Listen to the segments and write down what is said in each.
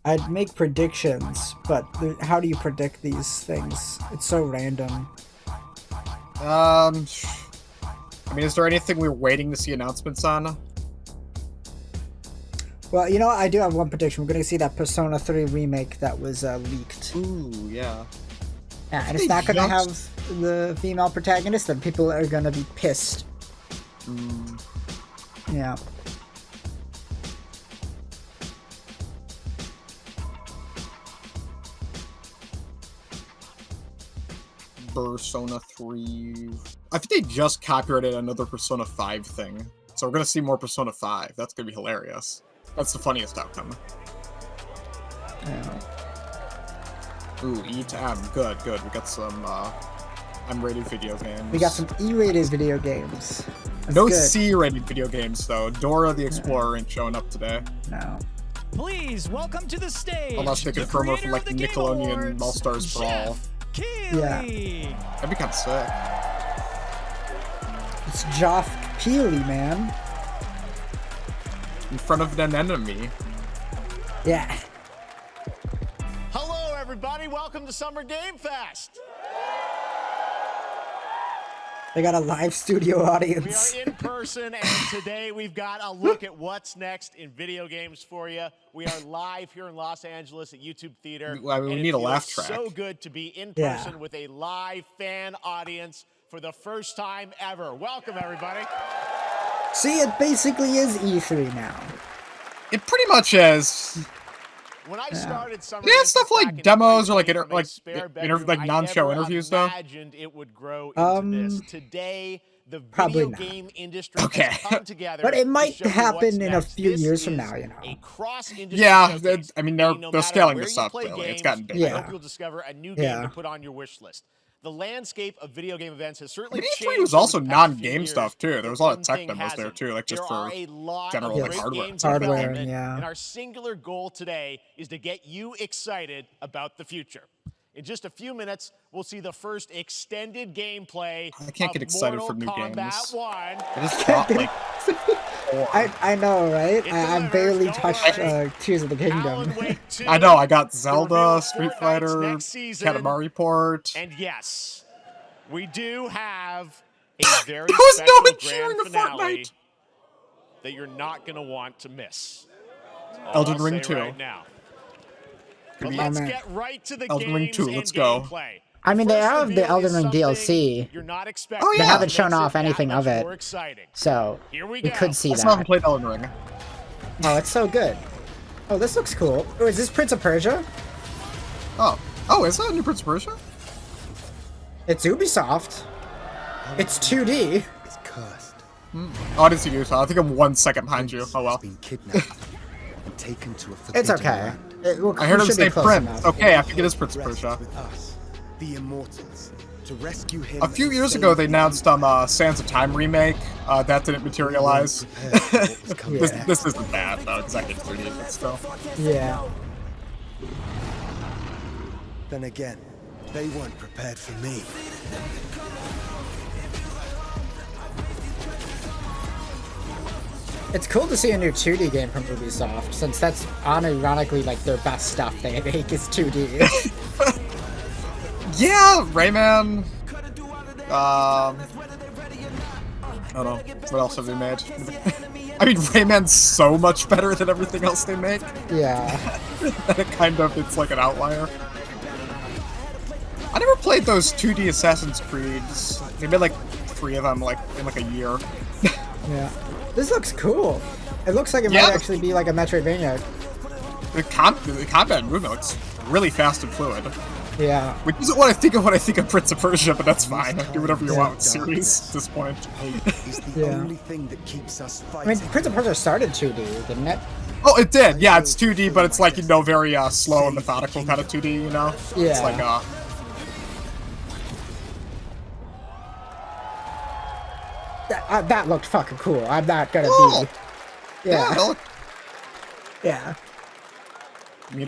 I'd make predictions, but how do you predict these things? It's so random. I mean, is there anything we're waiting to see announcements on? Well, you know what? I do have one prediction. We're going to see that Persona 3 remake that was leaked. Ooh, yeah. Yeah, and it's not going to have the female protagonist, and people are going to be pissed. Yeah. Persona 3. I think they just copyrighted another Persona 5 thing. So we're gonna see more Persona 5. That's gonna be hilarious. That's the funniest outcome. Yeah. Ooh, E to M. Good, good. We got some M-rated video games. We got some E-rated video games. That's no good. C-rated video games, though. Dora the Explorer ain't showing up today. No. Please welcome to the stage. Unless they could promo from like Nickelodeon All-Stars Brawl. Yeah. That'd be kind of sick. It's Geoff Keighley, man. In front of an enemy. Yeah. Hello, everybody. Welcome to Summer Game Fest. They got a live studio audience. We are in person, and today we've got a look at what's next in video games for you. We are live here in Los Angeles at YouTube Theater. I mean, we need a laugh track. So good to be in person with a live fan audience for the first time ever. Welcome, everybody. See, it basically is E3 now. It pretty much is. When I started Summer They had stuff like demos or like non-show interviews though. Imagined it would grow into this. Today, the video game industry has come together. But it might to show happen in a next. few This years from is now, you know. A cross-industry Yeah, showcase. I mean No they're scaling where this you up play clearly. games, It's gotten bigger. I hope you'll discover a new game to put on your wish list. The landscape of video game events has certainly changed. E3 was also over the past few non-game years. stuff too. There was a lot of One tech thing demos there hasn't. too, like just There for are a lot general of like great hardware. games in development, yeah. and our singular goal today is to get you excited about the future. In just a few minutes, we'll see the first extended gameplay. I can't get excited for new Mortal games. Kombat 1. I just bought like four. I know, right? I barely Don't touched worry. Tears of the Kingdom. Alan Wake 2 I know, I got will Zelda, reveal Street Fortnite's Fighter, next season. Katamari Port. And yes, we do have a very There was no special one cheering grand the finale Fortnite. that you're not going to want to miss. Elden I'll Ring say 2. right now. But be- let's Oh, man. get right to the Elden Ring games 2, and let's go. gameplay. I mean, they First have the reveal Elden is Ring something DLC. You're not expecting. Oh, yeah. They haven't Makes shown it off that anything much of it. more exciting. So Here we we go. could see I still haven't that. played Elden Ring. Oh, it's so good. Oh, this looks cool. Oh, is this Prince of Persia? Oh, is that a new Prince of Persia? It's Ubisoft. It's 2D. It's cursed. Oh, I didn't see you, so I think I'm 1 second behind you. Oh well. Been kidnapped and taken to a forbidden It's okay. land. I heard him should be say close Prince. enough. Okay, I think it is Prince of Rests Persia. with us, the immortals, to rescue him. A few and years save ago, they the announced Sands of Time remake. That didn't materialize. prepared for what was coming this, next. this isn't bad, though. Exactly 3D, but still. Yeah. Then again, they weren't prepared for me. It's cool to see a new 2D game from Ubisoft, since that's unironically like their best stuff they make is 2D. Yeah, Rayman. I don't know. What else have they made? I mean, Rayman's so much better than everything else they make. Yeah. That it's like an outlier. I never played those 2D Assassin's Creeds. They made like 3 of them like in like a year. Yeah. This looks cool. It looks like it might actually be like a Metroidvania. The combat movement looks really fast and fluid. Yeah. Which isn't what I think of when I think of Prince of Persia, but that's fine. I can do whatever you want with the series at this point. Hope is the only thing that keeps us I mean, fighting. Prince of Persia started 2D, didn't it? Oh, it did. Yeah, it's 2D, but it's like, very slow and methodical kind of 2D, you know? Yeah. It's like, That looked fucking cool. I'm not gonna Cool. be. Yeah. yeah, Yeah.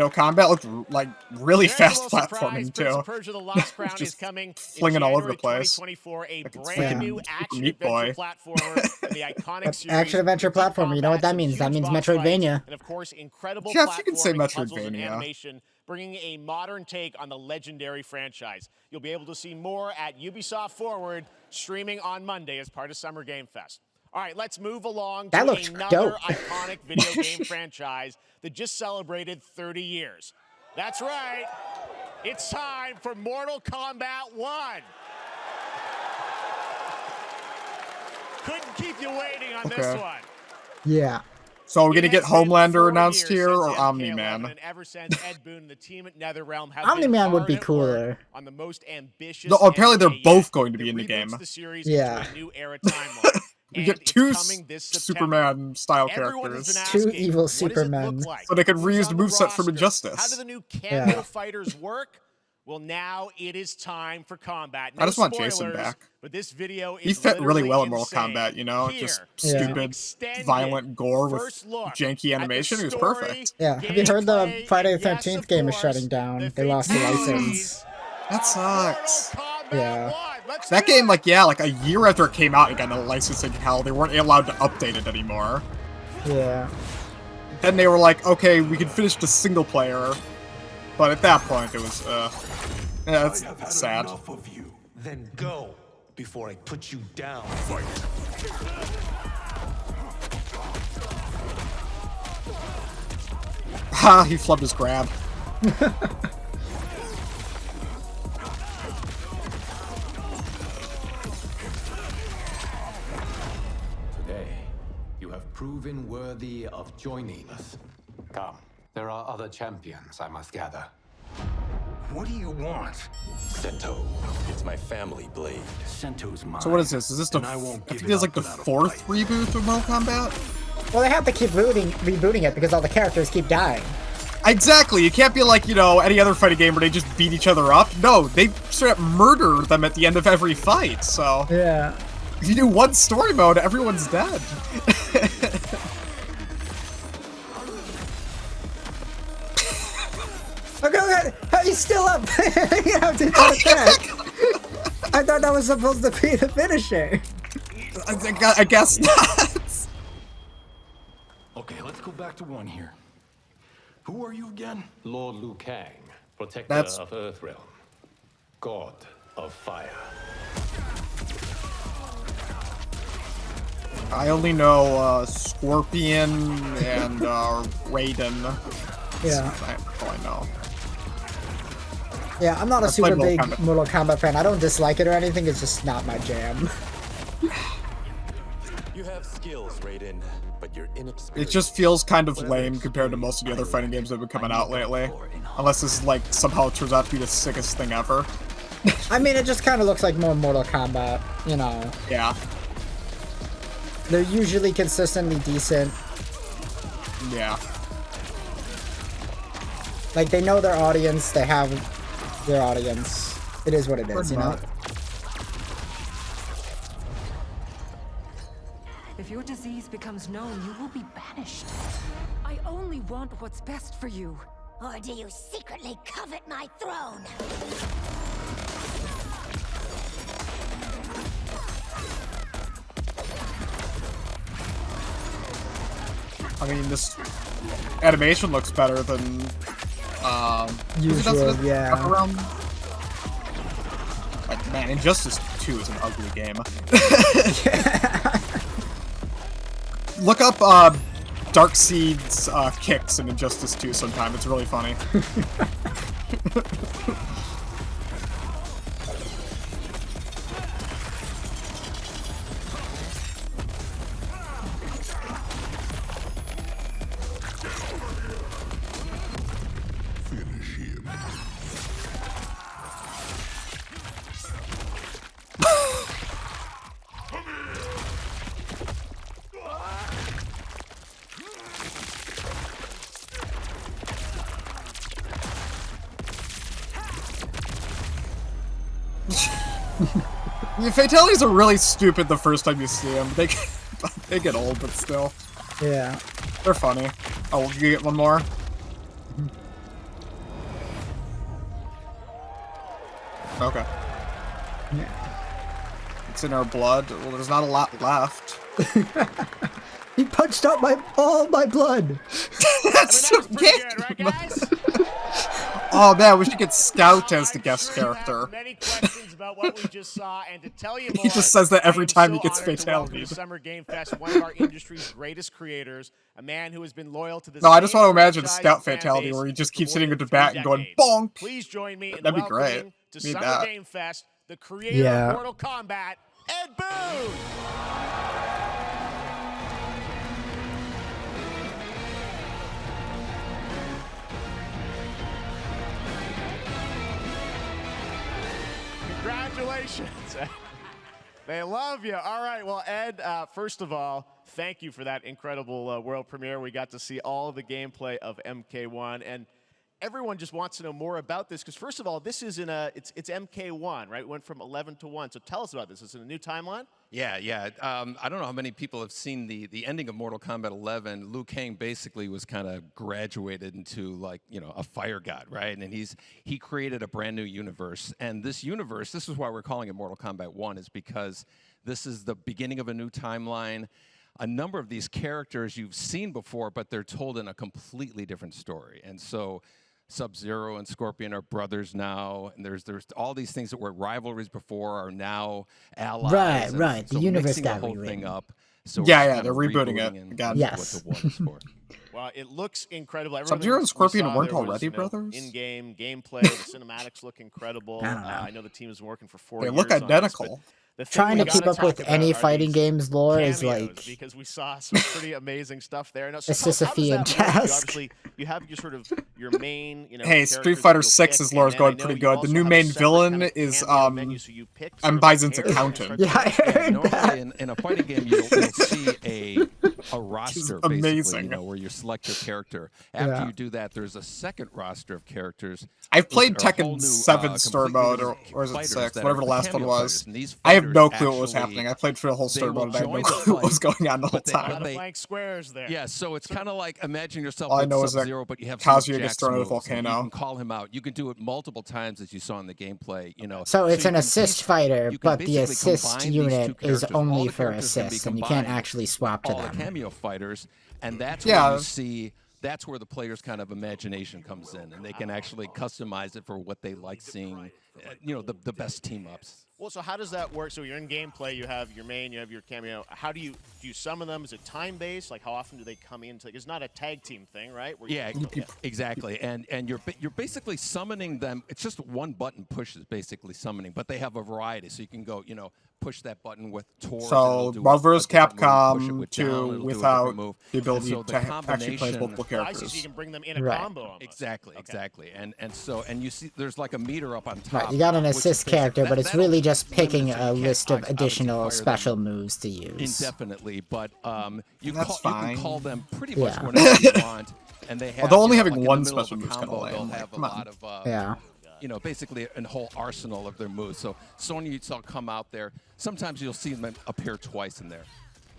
combat looked like really There's fast a little surprise. platforming Prince too. of Persia: The Lost Crown is Just coming flinging in all over the January place. 2024, a Like it's brand freaking new Super action Meat adventure Boy. platformer in the iconic series. Action adventure with deep platformer. You know what combat, that means? some That huge means boss fights, Metroidvania. and of course, incredible Jeff, you can say platforming, puzzles, and Metroidvania. animation, bringing a modern take on the legendary franchise. You'll be able to see more at Ubisoft Forward, streaming on Monday as part of Summer Game Fest. All right, let's move along That to looks another dope. iconic video game franchise that just celebrated 30 years. That's right. It's time for Mortal Kombat 1. Couldn't keep you waiting on this Okay. one. Yeah. So are we It gonna get has been Homelander 4 announced years here since or MK11, Omni-Man? and ever since Ed Boon and the team at NetherRealm have Omni-Man been would be hard at work cooler. on the most ambitious No, apparently they're MK both yet. going to be That in the reboots game. the series Yeah. into a new era timeline. We And get it's 2 coming this September. Superman-style Everyone has been characters. Two asking, evil what does it Supermen. look like? So they could Who's reuse on the the moveset from roster? Injustice. How do the new Cameo Yeah. fighters work? Well, now it is time for combat. I No just want spoilers, Jason back. but this video He is fit really literally well in Mortal insane. Kombat, you know? Here Just is an stupid, extended violent gore with first look janky at the animation. He was story, perfect. Yeah. Have you heard the gameplay, Friday the and yes, 13th of game is course, shutting down? the They lost the fatalities license. That of sucks. Mortal Kombat Yeah. 1. Let's That do game, it. like a year after it came out, it got no licensing hell. They weren't allowed to update it anymore. Yeah. Then they were like, okay, we can finish the single player. But at that point, it was, yeah, I have had it's sad. enough of you. Then go before I put you down. Fight. Ha, he flubbed his grab. Today, you have proven worthy of joining us. Come, there are other champions I must gather. What do you want? Sento. It's my family blade. Sento's mine. So what is this? Is this the, and I won't I give think it it's like up the without a 4th fight. reboot of Mortal Kombat? Well, they have to keep rebooting it because all the characters keep dying. Exactly, you can't be like, any other fighting game where they just beat each other up. No, they straight up murder them at the end of every fight, so... Yeah. If you do one story mode, everyone's dead. Okay, how are you still up? You have to do attack. I thought that was supposed to be the finisher. I guess not. Okay, let's go back to 1 here. Who are you again? Lord Liu Kang, protector That's- of Earthrealm, god of fire. I only know Scorpion and Raiden. Yeah. That's all I know. Yeah, I'm not a I played super big Mortal Kombat. Mortal Kombat fan. I don't dislike it or anything. It's just not my jam. You have skills, Raiden, but you're inexperienced. It just feels kind of lame compared to most of the other fighting games that have been coming out lately. Unless this like somehow turns out to be the sickest thing ever. I mean, it just kind of looks like more Mortal Kombat, you know. Yeah. They're usually consistently decent. Yeah. Like, they know their audience. They have their audience. It is what it is, you know? If your disease becomes known, you will be banished. I only want what's best for you. Or do you secretly covet my throne? I mean, this animation looks better than Usual, yeah. Around. Like, man, Injustice 2 is an ugly game. Look up Darkseid's kicks in Injustice 2 sometime. It's really funny. Finish him. The fatalities are really stupid the first time you see them. They get old, but still. Yeah. They're funny. Oh, you get one more? Okay. Yeah. It's in our blood. Well, there's not a lot left. He punched out all my blood. That's I mean, that was pretty good, right, guys? Oh man, we should get Scout as the guest I'm sure you character. have many questions about what we just saw, and to tell you more, He just says that every I am time he so gets honored to welcome fatality. to Summer Game Fest, one of our industry's greatest creators, a man who has been loyal to the No, I just same want to imagine a franchise Scout and fan fatality base where he just for keeps more hitting than with the 3 bat and going decades. bonk. Please join me in That'd be great. welcoming to Need Summer that. Game Fest the creator Yeah. of Mortal Kombat, Ed Boon. Congratulations. They love you. All right. Well, Ed, first of all, thank you for that incredible world premiere. We got to see all of the gameplay of MK1, and everyone just wants to know more about this because, first of all, this is it's MK1, right? It went from 11 to 1. So tell us about this. Is it a new timeline? Yeah. I don't know how many people have seen the ending of Mortal Kombat 11. Liu Kang basically was kind of graduated into a fire god, right? And he created a brand new universe. And this universe, this is why we're calling it Mortal Kombat 1, is because this is the beginning of a new timeline. A number of these characters you've seen before, but they're told in a completely different story. And so Sub-Zero and Scorpion are brothers now, and there's all these things that were rivalries before are now allies. Right. So The universe mixing the got whole rewritten. thing up. So Yeah, they're rebooting it and again. Yes. What the one is for. Well, it looks incredible. Sub-Zero and We Scorpion saw weren't there was, already brothers? In-game gameplay, the cinematics look incredible. I don't know. I know the team has been working for 4 They years. look on this, but identical. the thing Trying we to keep gotta up with talk any about are fighting these games lore is cameos, like because we saw some pretty amazing stuff there. Now, so a Sisyphean how does that work? You task. obviously, you have your sort of your main, Hey, Street characters Fighter that you'll 6's pick, lore is and going then I pretty know you good. The also new have a main separate villain kind of is cameo menu, so you pick sort of Bison's a character accountant. and Yeah, I start to- heard that. Normally in a fighting game, you'll see a roster, basically, amazing. where you select your character. After Yeah. you do that, there's a second roster of characters. I've played which are a whole Tekken new, 7 story completely mode, new or is it fighters 6? that Whatever are the last one cameo was. fighters. And these I have no fighters clue what was actually- happening. I played for the whole they story will mode, and I have no join the clue what was fight, going on the whole but they- A lot time. of blank squares there. Yeah, so it's kind of like imagine yourself All I with know is that Sub-Zero, but you have some of Kazuya gets Jack's thrown out of the moves, and volcano. You can call him out. You can do it multiple times, as you saw in the gameplay. So it's you an can assist bas- fighter, you can but the basically assist combine these two unit is characters. All only the for characters can be assists, and you can't combined, actually swap to all the them. cameo fighters, and that's Yeah. where you see. That's where the player's kind of imagination comes in, and they can actually customize it for what they like seeing. The best team ups. Well, so how does that work? So you're in gameplay, you have your main, you have your cameo. How do you summon them? Is it time-based? Like, how often do they come in? It's not a tag team thing, right? Where Yeah, exactly. And you're basically summoning them. It's just one button push is basically summoning, but they have a variety. So you can go, push that button with Tor. So Marvel vs. Capcom 2 without the ability so to actually play as multiple I see, so characters. you can bring them in a Right. combo almost. Exactly, Okay. exactly. And you see there's like a meter up on top. Right, you got an which is assist basically- character, but it's that'll really just limit picking it, so a you list can't of obviously additional fire them special moves to use. indefinitely, but you That's can call them pretty much Yeah. whenever you want, and they have. Although only having like in one the middle of special a move's kinda combo, lame, they'll like, have a come on. lot of Yeah. basically a whole arsenal of their moves. So Sonya you saw come out there. Sometimes you'll see them appear twice in there.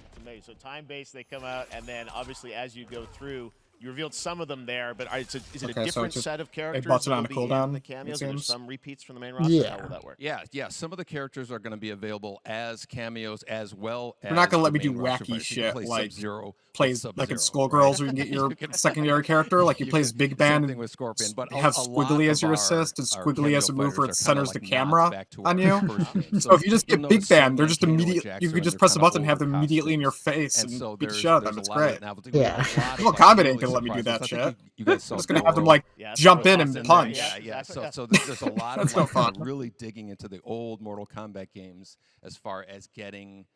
It's amazing. So time-based, they come out, and then obviously as you go through, you revealed some of them there, but is it Okay, a so different it's just set of characters? butts it that on will a be in cooldown, the it cameos, and there's seems. some repeats from the main roster? Yeah. How will that work? Yeah. Some of the characters are going to be available as cameos as well as. You're not gonna let the me do main roster wacky fighters. You can shit play like Sub-Zero, plays with like in Sub-Zero, Skullgirls, right? where you can get your You can- secondary character, like you you play can- as Big same Band, thing with Scorpion, but have a lot Squiggly as of your our- assist, and our Squiggly cameo as a move where it fighters are centers kinda the like camera nods back to on our you. first game. So if you just even get though Big it's Band, they're Sonya just and Kano immediate. and You Jax could are just in press a their button kind and of have them older immediately in your costumes. face And and so beat the there's shit out of there's them. It's a lot great. of novelty. Yeah. Well, Combat ain't gonna let me do that I think shit. you guys saw I'm just gonna have them Doro. like Yeah, that's jump what in was and in there, punch. Yeah. exactly. So there's a lot That's of no like, fun. really digging into the old Mortal Kombat games as far as getting,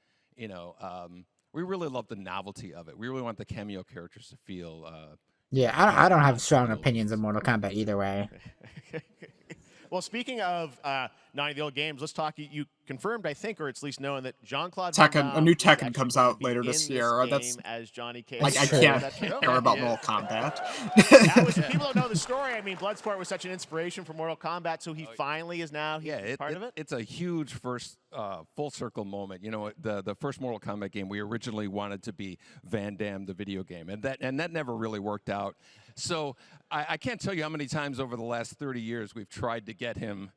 we really love the novelty of it. We really want the cameo characters to feel. Yeah, I don't have strong opinions of Mortal Kombat either way. Well, speaking of 90 the old games, let's talk. You confirmed, I think, or it's at least known that Jean-Claude Van Tekken, Damme a new is Tekken actually comes going to out be later in this year. That's game as Johnny Cage. like I true. can't That's true. care Okay, about yeah. Mortal Kombat. That was, people don't know the story. I mean, Bloodsport was such an inspiration for Mortal Kombat, so he finally is now part of it. It's a huge first full circle moment. The first Mortal Kombat game we originally wanted to be Van Damme the video game, and that never really worked out. So I can't tell you how many times over the last 30 years we've tried to get him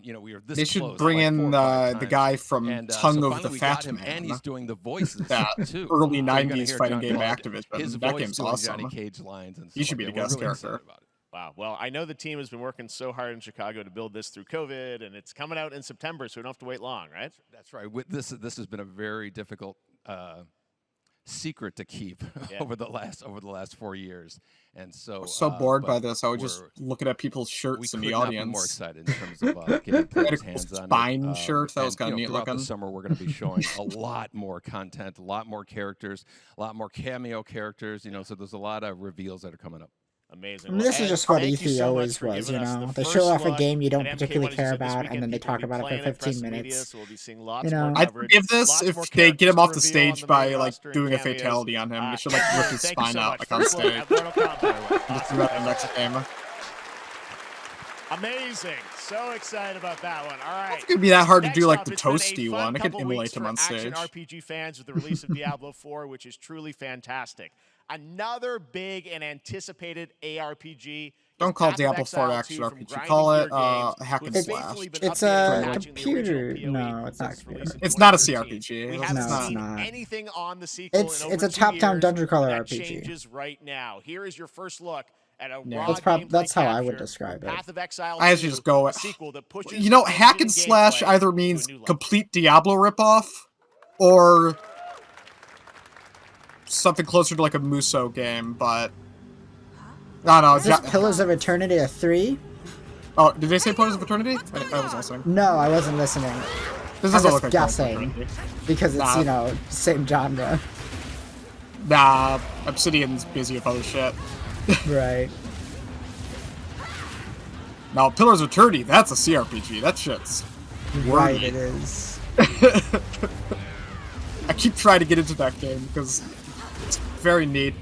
You know, we were this They should close, bring like, in 4 or 5 the times. guy from And, Tongue so of finally the we Fat got him, Man. and he's doing the voices That too. early So you're gonna 90s hear fighting John game Claude, Activision. his That voice game's doing awesome. Johnny Cage lines and He stuff should be like the that. guest We're really character. excited about it. Wow. Well, I know the team has been working so hard in Chicago to build this through COVID, and it's coming out in September, so we don't have to wait long, right? That's right. This has been a very difficult secret to keep Yeah. over the last 4 years, and so I was so bored by but this. I was just looking at people's we shirts in could the not be audience. more excited in terms of getting players' hands on spine it. shirt, that was and, kinda you know, neat throughout looking. the summer, we're going to be showing a lot more content, a lot more characters, a lot more cameo characters. You know, so there's a lot of reveals that are coming up. Amazing. I mean, this is Ed, just what thank you E3 so much always for was, you giving us know. the They first show off a look game you don't at particularly MK1, care as you said, this about, and weekend. then they People will talk be about it for playing at 15 Press Media, minutes. so we'll be seeing lots You more know, I'd coverage. forgive this Lots more if they get him off the characters to reveal on stage the by main like roster and doing a cameos. fatality on him. They should like rip his Thank you spine so out much. like on First look stage. at Mortal Kombat, by the way. Just do that in the next game. Amazing. So excited about that one. All right. It's gonna be that hard to Next do like up, the it's been a toasty fun one. I could couple emulate weeks him for on action stage. RPG fans with the release of Diablo 4, which is truly fantastic. Another big and anticipated ARPG. Don't call Diablo 4 action RPG. Call it hack and slash. It's a computer. No, it's not a computer. It's not a CRPG. We It's haven't No, it's seen not. anything on the sequel in over It's a 2 top-down years. dungeon crawler That RPG. changes right now. Here is your first look at a Yeah. raw That's how I would capture, describe it. Path of Exile I actually 2, just go. a sequel that pushes You know, the hack and engine slash gameplay either to a means new level. complete Diablo ripoff, or something closer to like a Muso game. But I don't know. Is this Pillars of Eternity a 3? Oh, did they say Pillars of Eternity? I was listening. No, I wasn't listening. This I'm doesn't just look like guessing because it's, Nah. you know, same genre. Nah, Obsidian's busy with other shit. Right. Now, Pillars of Eternity, that's a CRPG. That shit's Right, wordy. it is. I keep trying to get into that game because it's very neat,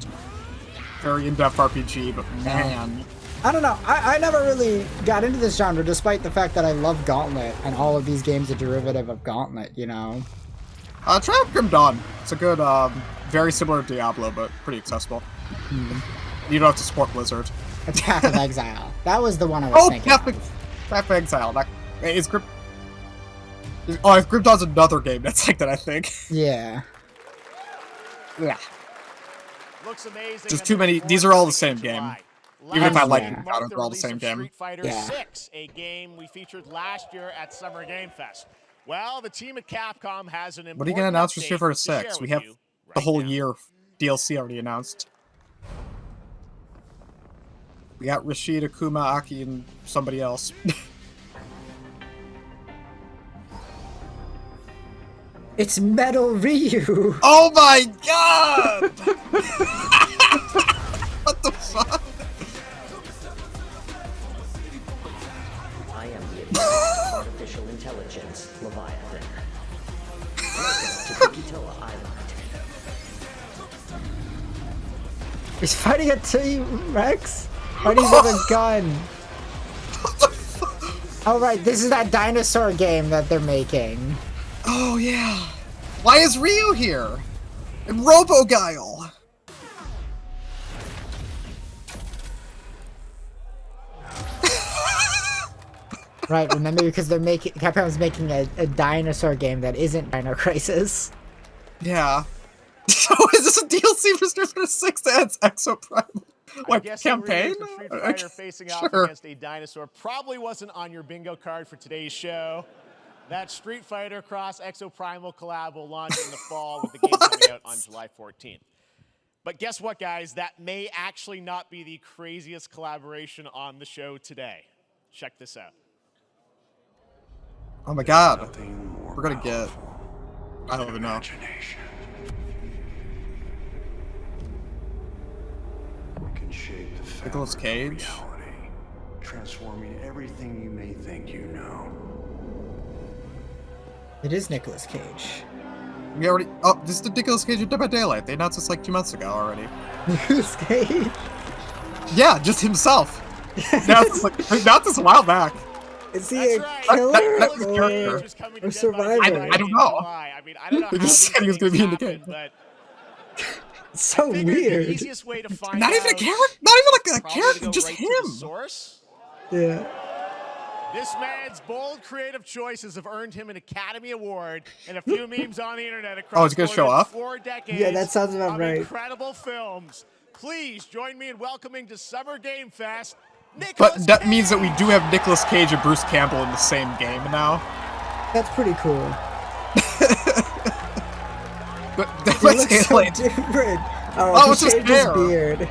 very in-depth RPG, but man. I don't know. I never really got into this genre, despite the fact that I love Gauntlet, and all of these games are derivative of Gauntlet, you know? Try out Grim Dawn. It's a good, very similar to Diablo, but pretty accessible. You don't have to support Blizzard. It's Path of Exile. That was the one I was thinking Path of Exile. Is Grim... Oh, Grim Dawn's another game that's like that, I think. Yeah. Yeah. Looks amazing. Just too many. These are all the same game. Even if I like Yeah. them, they're all the same game. Street Fighter Yeah. 6, a game we featured last year at Summer Game Fest. Well, the team at Capcom has an important What are you going to announce for update Street Fighter to share 6? We with have you the right whole now. year DLC already announced. We got Rashid, Akuma, Aki, and somebody else. It's Metal Ryu! Oh my god! What the fuck? I am the advanced artificial intelligence, Leviathan. Welcome to Kikitoa Island. He's fighting a T-Rex? But he's with a gun. Oh right, this is that dinosaur game that they're making. Oh yeah. Why is Ryu here? And Robo-Guile. Right, remember, because they're making Capcom's making a dinosaur game that isn't Dino Crisis. Yeah. So is this a DLC for Street Fighter 6 that adds Exo Primal? What, campaign? The Street Fighter facing off Sure. against a dinosaur probably wasn't on your bingo card for today's show. That Street Fighter Cross Exo Primal collab will launch in the fall with the game coming out on July 14th. But guess what, guys? That may actually not be the craziest collaboration on the show today. Check this out. Oh my god. We're gonna get... I don't even know. We can shape the fabric Nicolas of Cage? reality, transforming everything you may think you know. It is Nicolas Cage. We already... Oh, this is the Nicolas Cage of Dead by Daylight. They announced this like 2 months ago already. Nicolas Cage? Yeah, just himself. Not this a while back. Is he That's a right. killer That was or character. Just coming to or Dead by survivor? Daylight I don't in know. July. I mean, I don't know They how just these said he was gonna things be in the happen, game. but It's so figured weird. The easiest way to find Not out even a character. Not even like a probably to character. go Just right to the him. source. Yeah. This man's bold creative choices have earned him an Academy Award and a few memes on the internet across it's gonna show more than up? 4 decades Yeah, that sounds about of right. incredible films. Please join me in welcoming to Summer Game Fest, But Nicolas that Cage. means that we do have Nicolas Cage and Bruce Campbell in the same game now. That's pretty cool. But He looks so different. Oh, he it's his shaved his hair. beard.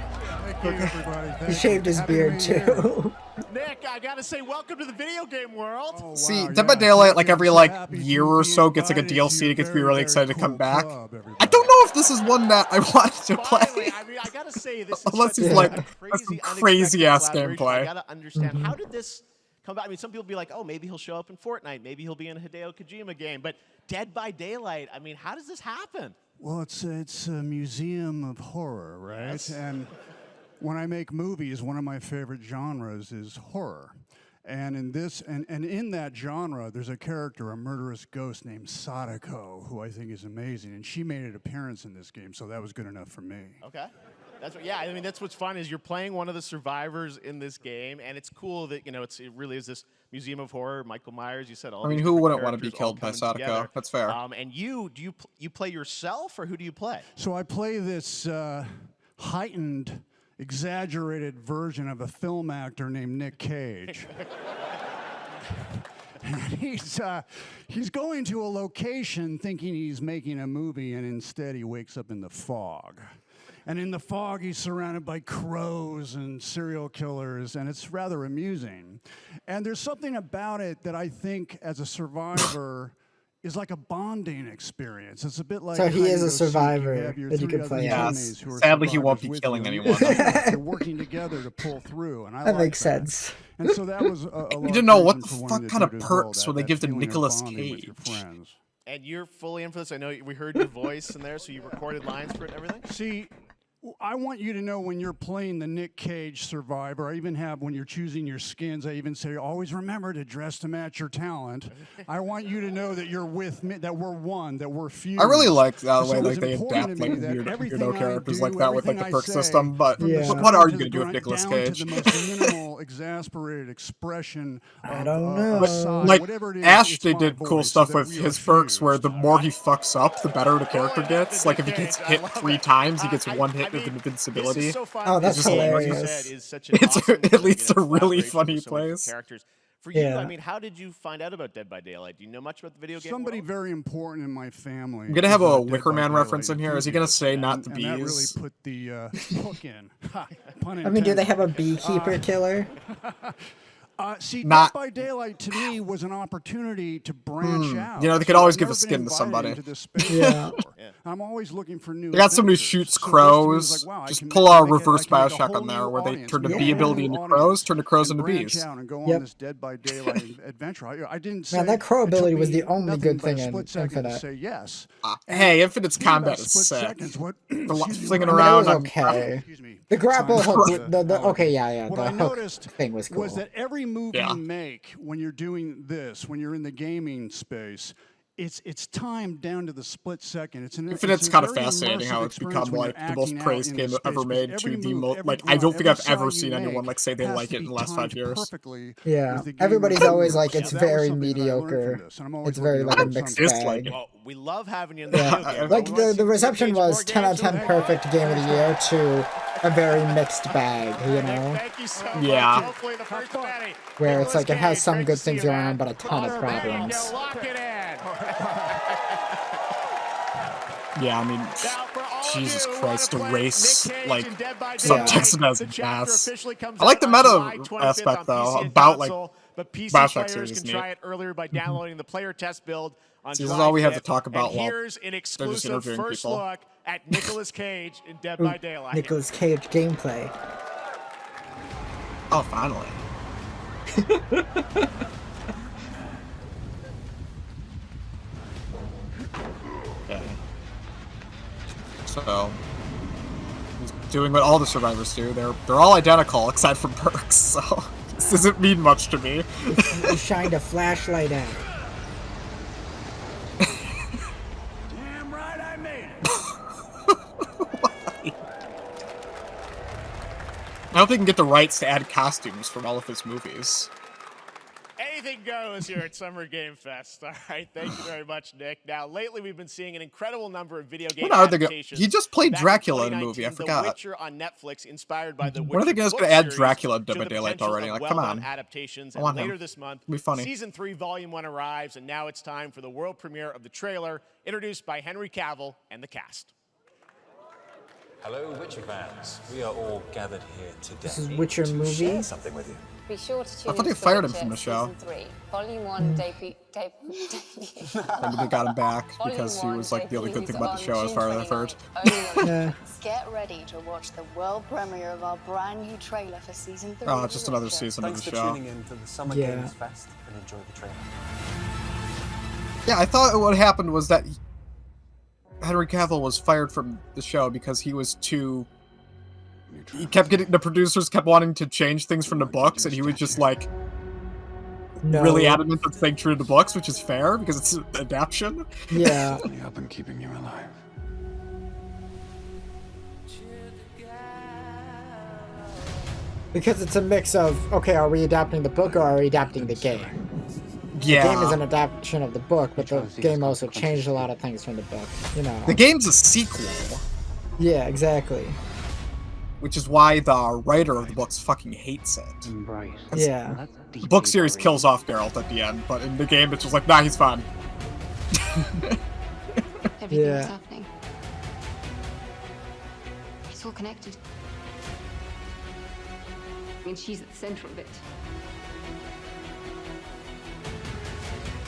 Thank you, everybody. He shaved his beard too. Nick, I gotta say, welcome to the video game world. See, Dead by Daylight, like every year or so, gets like a DLC to get me really excited to come back. I don't know if this is one that I wanted to play. I mean, I gotta say, this is Unless such he's a like crazy, some crazy ass unexpected collaboration. I gameplay. gotta understand, how did this come about? I mean, some people be like, oh, maybe he'll show up in Fortnite, maybe he'll be in a Hideo Kojima game, but Dead by Daylight, I mean, how does this happen? Well, it's a museum of horror, right? Yes. And when I make movies, one of my favorite genres is horror. And in this, and in that genre, there's a character, a murderous ghost named Sadako, who I think is amazing. And she made an appearance in this game, so that was good enough for me. Okay. That's what, yeah, I mean, that's what's fun is you're playing one of the survivors in this game, and it's cool that, you know, it really is this museum of horror. Michael Myers, you said all I mean, these who different wouldn't want to be characters killed all by coming Sadako? together. That's fair. And you play yourself, or who do you play? So I play this heightened, exaggerated version of a film actor named Nick Cage. And he's going to a location thinking he's making a movie, and instead he wakes up in the fog. And in the fog, he's surrounded by crows and serial killers, and it's rather amusing. And there's something about it that I think, as a survivor, is like a bonding experience. It's a bit like So he is a hide-and-go-seek. survivor You have your that you 3 could other play teammates as. who are Sadly, he won't survivors be with killing you. anyone. They're working together to pull through, and I That like makes sense. And so that was a You didn't know what the fuck kind of perks would they give to Nicolas Cage. And you're fully in for this. I know we heard your voice in there, so you recorded lines for it and everything? See, I want you to know when you're playing the Nick Cage survivor, I even have, when you're choosing your skins, I even say, always remember to dress to match your talent. I want you to know that you're with me, that we're one, that we're few. I really like the So way it's they important adapt to me like that weirdo everything characters I like do, that with like the everything perk I system. But say, from the what are start you to gonna do with the Nicolas down to Cage? the most minimal, exasperated expression I of, don't know. aside, Like whatever it is, Ash, it's they my did cool voice, stuff so that with we are his perks, where fused. the more he fucks up, the better the character gets. Like if he gets hit 3 times, he gets 1 hit of invincibility. Oh, that's hilarious. It leads to really funny plays. Characters. For you, Yeah. I mean, how did you find out about Dead by Daylight? Do you know much about the video game Somebody world? very important in my family. I'm gonna have a Dead by Wicker Man Daylight reference in here. Is he gonna say not the and that really bees? put the hook in. Ha, pun I mean, do they intended. have a beekeeper killer? See, Not- Dead by Daylight to me was an opportunity to branch out. You know, they could always I've give a never been skin to invited somebody. into this space Yeah. before. I'm always looking for new. They got somebody who adventures. shoots So this to me was crows. like, wow, I Just can pull a make it- reverse I can make a Bioshock whole on there new where they audience, turn the make a bee whole ability new into audience, crows, turn the crows and into branch bees. out and go Yep. on this Dead by Daylight adventure. I didn't say. Man, that crow it took ability was me the only nothing good but a thing in split second to Infinite. say yes. Hey, Infinite's Think about combat a is split sick. seconds, what- The excuse me, flinging what I I mean, it around was on okay. Excuse me. The grapple Sorry, hook, okay, yeah, What the I hook noticed thing was cool. was that every move Yeah. you make when you're doing this, when you're in the gaming space, it's timed down to the split second. Infinite's kind of fascinating how it's become like the most praised game ever made to the most. Like I don't think I've ever seen anyone like say they like it in the last 5 years. Yeah, everybody's always like, it's very mediocre. It's very like a mixed It's like bag. Well, we love having you in the video Yeah, game. like We wanna see the you reception engage was more 10 out of games 10 with perfect game of the year to a very mixed bag, you know? Thank you so much. Yeah. Hopefully the first Betty. Where it's like it has some Great good to see things you, going on, man. but a ton of There you problems. go. Lock it in. Yeah, I mean, Now, for all of Jesus you who Christ, to wanna play race Nick Cage like and Dead by subtext Daylight, as the chapter mass. officially comes I like out the on meta July 25th aspect on though PC and about like console, but PC Bioshock players series can is try neat. it earlier by downloading the player test build on See, this is July all we have to 5th. talk about And while here's an they're just exclusive interviewing first people. look at Nicolas Cage in Dead Ooh, by Daylight. Nicolas Cage gameplay. Oh, finally. Okay. So he's doing what all the survivors do. They're all identical except for perks. So this doesn't mean much to me. He shined a flashlight at it. Damn right I made it. I don't think he can get the rights to add costumes from all of his movies. Anything goes here at Summer Game Fest. All right, thank you very much, Nick. Now, lately we've been seeing an incredible number of video game adaptations. He just played Back Dracula in a 2019, movie. I forgot. The Witcher on Netflix, inspired by the Witcher. When are they just book going to add series, Dracula to Dead by the Daylight potential already? of Like, come well-done on. adaptations. I And want later him. this month, It'll be funny. Season 3, Volume 1 arrives, and now it's time for the world premiere of the trailer, introduced by Henry Cavill and the cast. Hello, Witcher fans. We are all gathered here today. This is Witcher to movie? share something with you. Be sure to tune I thought they into fired him Witcher from the show. Season 3, Volume 1 debut. Maybe they got him back because he was like the only good thing about the show as far as I've heard. Yeah. Get ready to watch the world premiere of our brand new trailer for season 3. Oh, just another season Thanks of the for show. tuning in to the Summer Yeah. Games Fest and enjoy the trailer. Yeah, I thought what happened was that Henry Cavill was fired from the show because he was too... He kept getting... The producers kept wanting to change things from the books, and he was just like... No. really adamant on staying true to the books, which is fair, because it's an adaptation. Yeah. Up and keeping you alive. Because it's a mix of, okay, are we adapting the book or are we adapting the game? Yeah. The game is an adaptation of the book, but the game also changed a lot of things from the book, you know. The game's a sequel, Yeah, exactly. which is why the writer of the books fucking hates it. Yeah. The book series kills off Geralt at the end, but in the game it's just like, nah, he's fine. Everything Yeah. that's happening. It's all connected. I mean, she's at the center of it.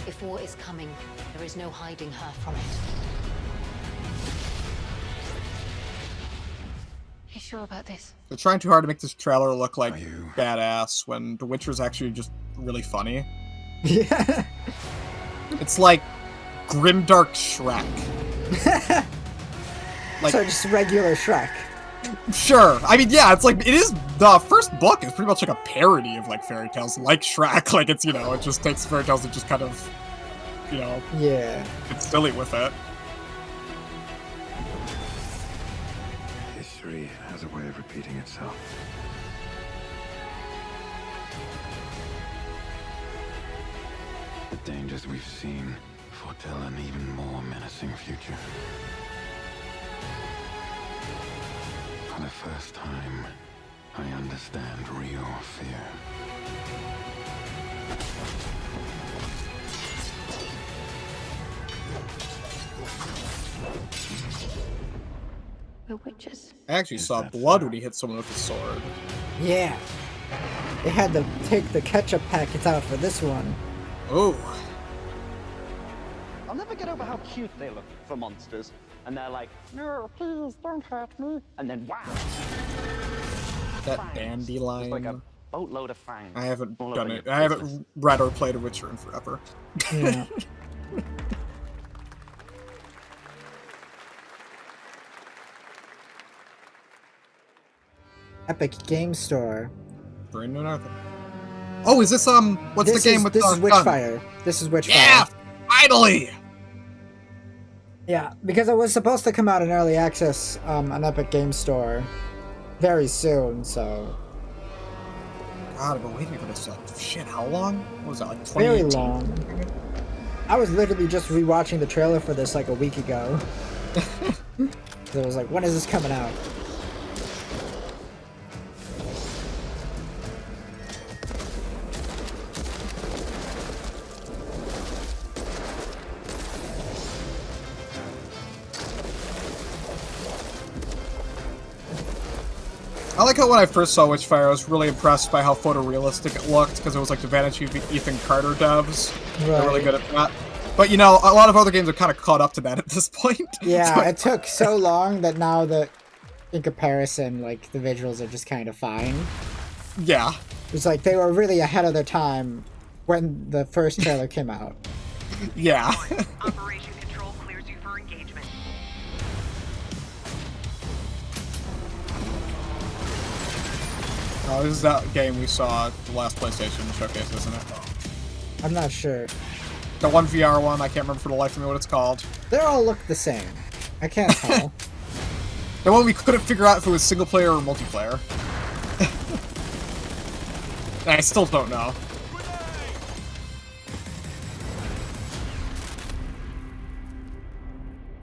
If war is coming, there is no hiding her from it. You sure about this? They're trying too hard to make this trailer look like badass when The Witcher's actually just really funny. Yeah. It's like grimdark Shrek. Like, So just regular Shrek. sure. I mean, yeah, it's like, it is, the first book is pretty much like a parody of like fairy tales, like Shrek. Like, it's, you know, it just takes fairy tales and just kind of, you know, Yeah. it's silly with it. History has a way of repeating itself. The dangers we've seen foretell an even more menacing future. For the first time, I understand real fear. We're witches. I actually saw blood when he hit someone with his sword. Yeah. They had to take the ketchup packets out for this one. Oh. I'll never get over how cute they look for monsters. And they're like, no, please don't hurt me. And then wow. That Fangs. dandelion. Just like a boatload of fangs. I haven't all done over it. your I haven't faces. read or played a Witcher in forever. Yeah. Epic Game Store. Brand new nothing. Oh, is this what's This the game is, with this is gun? Witchfire. This is Witchfire. Yeah, finally. Yeah, because it was supposed to come out in early access on Epic Game Store very soon, so God, I've been waiting for this. Shit, how long? What was that, like very 2018? long. I was literally just rewatching the trailer for this like a week ago. So I was like, when is this coming out? I like how when I first saw Witchfire, I was really impressed by how photorealistic it looked, because it was like the Vanity Ethan Carter devs. They're really good at that. But you know, a lot of other games are kind of caught up to that at this point. Yeah, So- it took so long that now that, in comparison, like, the visuals are just kind of fine. Yeah. It's like they were really ahead of their time when the first trailer came out. Yeah. Operation Control clears you for engagement. Oh, this is that game we saw at the last PlayStation showcase, isn't it? I'm not sure. The one VR one, I can't remember for the life of me what it's called. They all look the same. I can't tell. The one we couldn't figure out if it was single player or multiplayer. I still don't know.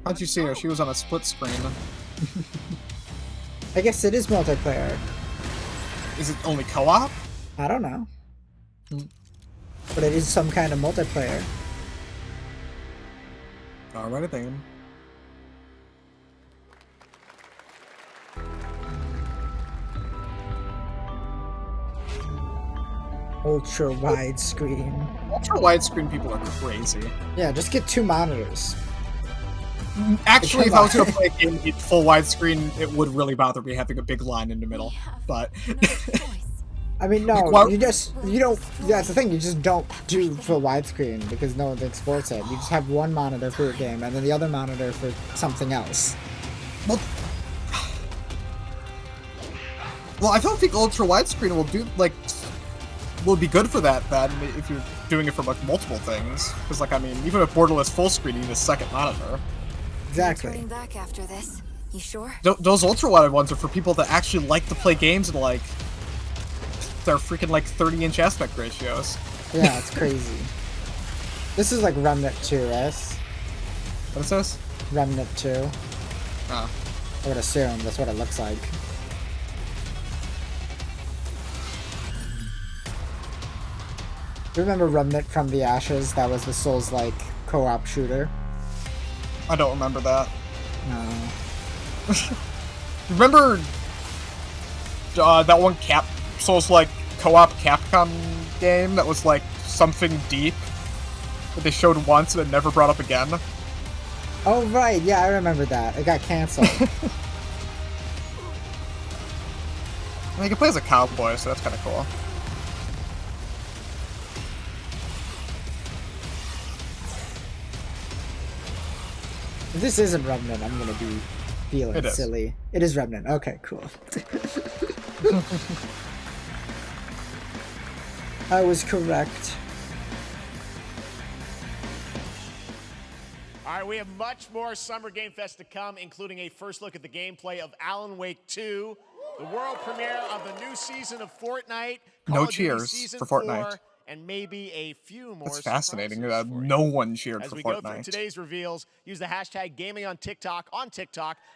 How'd you see her? She was on a split screen. I guess it is multiplayer. Is it only co-op? I don't know. But it is some kind of multiplayer. Alrighty then. Ultra widescreen. Ultra widescreen people are crazy. Yeah, just get 2 monitors. Actually, if I was gonna play a game in full widescreen, it would really bother me having a big line in the middle. But I mean, no, Like, you don't. That's the thing. You just don't do full widescreen because no one exports it. You just have one monitor for your game and then the other monitor for something else. Well, I don't think ultra widescreen will be good for that then if you're doing it for like multiple things. Because I mean, even with borderless full screen, you need a second monitor. Exactly. Turning back after this. You sure? Those ultra wide ones are for people that actually like to play games and like they're freaking like 30-inch aspect ratios. Yeah, it's crazy. This is like Remnant 2, yes? What is this? Remnant 2. Oh. I would assume that's what it looks like. Do you remember Remnant from the Ashes? That was the Souls-like co-op shooter. I don't remember that. No. Remember that one Souls-like co-op Capcom game that was like something deep that they showed once and it never brought up again? Oh right, yeah, I remember that. It got canceled. I mean, you can play as a cowboy, so that's kind of cool. If this isn't Remnant, I'm gonna be feeling silly. It is Remnant. Okay, cool. I was correct. All right, we have much more Summer Game Fest to come, including a first look at the gameplay of Alan Wake 2, the world premiere of the new season of Fortnite, No cheers for Fortnite. and maybe a few more. That's fascinating. No one cheered As for we Fortnite. go through today's reveals, use the hashtag gaming on TikTok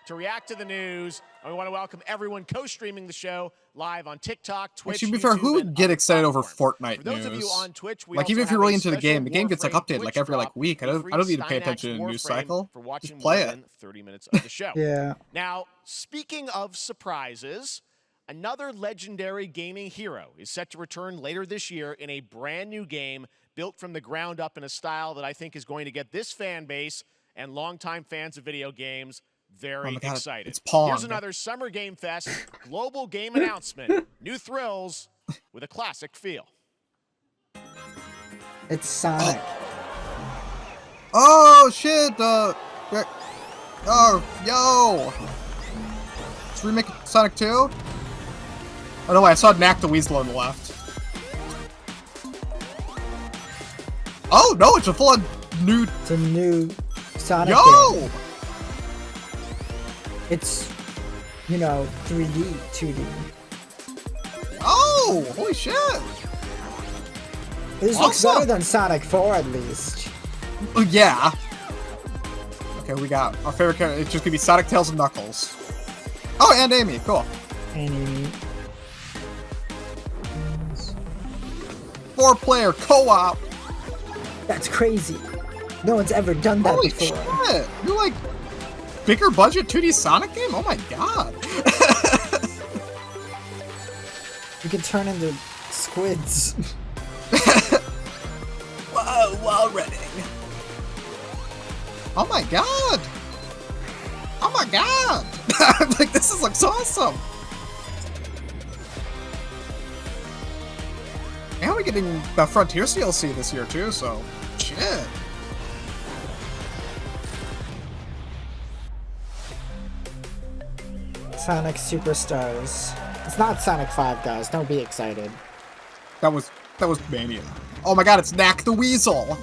to react to the news. And we want to welcome everyone co-streaming the show live on TikTok, Twitch, Actually, to be fair, YouTube, who would and get other excited over platforms. Fortnite For those news? of you on Twitch, we Like, even also if you're have really a into the game, special the game gets like Warframe updated like Twitch every like drop, week. I a don't free need to pay Steinax attention to the news Warframe cycle. for watching Just play more it. than 30 minutes of the show. Yeah. Now, speaking of surprises, another legendary gaming hero is set to return later this year in a brand new game built from the ground up in a style that I think is going to get this fan base and longtime fans of video games very excited. It's Pong. Here's another Summer Game Fest global game announcement. New thrills with a classic feel. It's Sonic. Oh shit! Oh yo! Let's remake Sonic 2. Oh no, I saw Knack the Weasel on the left. Oh no, it's a full-on new. It's a new Sonic game. It's, 3D, 2D. Oh, holy shit! This looks better than Sonic 4 at least. Oh, yeah. Okay, we got our favorite character. It's just gonna be Sonic, Tails, and Knuckles. Oh, and Amy. Cool. And Amy. 4-player co-op. That's crazy. No one's ever done that Holy before. shit! You're like bigger budget 2D Sonic game? Oh my god! You can turn into squids. Whoa, wall running. Oh my god! Oh my god! Like, this looks awesome! And we're getting the Frontiers DLC this year too, so shit. Sonic Superstars. It's not Sonic 5, guys. Don't be excited. That was Mania. Oh my god, it's Knack the Weasel!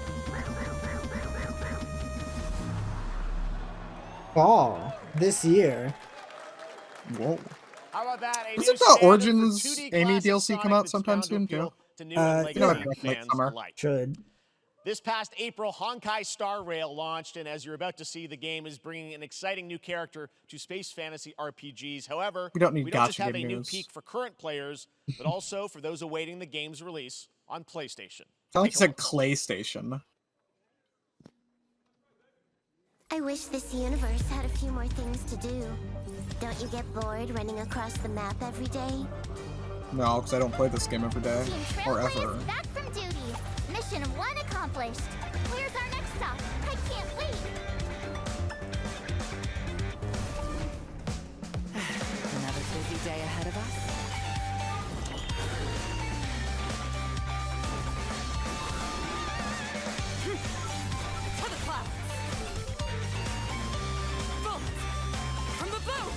Fall. This year. Whoa. How about that? Doesn't the Origins Amy DLC come out sometime soon too? Yeah. Should. This past April, Honkai Star Rail launched, and as you're about to see, the game is bringing an exciting new character to space fantasy RPGs. However, We don't need just gacha have game a new news. peak for current players, but also for those awaiting the game's release on PlayStation. I like you said PlayStation. I wish this universe had a few more things to do. Don't you get bored running across the map every day? No, because I don't play this game every day. Or ever. Back from duty. Mission 1 accomplished. Where's our next stop? I can't wait. Another busy day ahead of us. To the clouds. Boom! From the boat!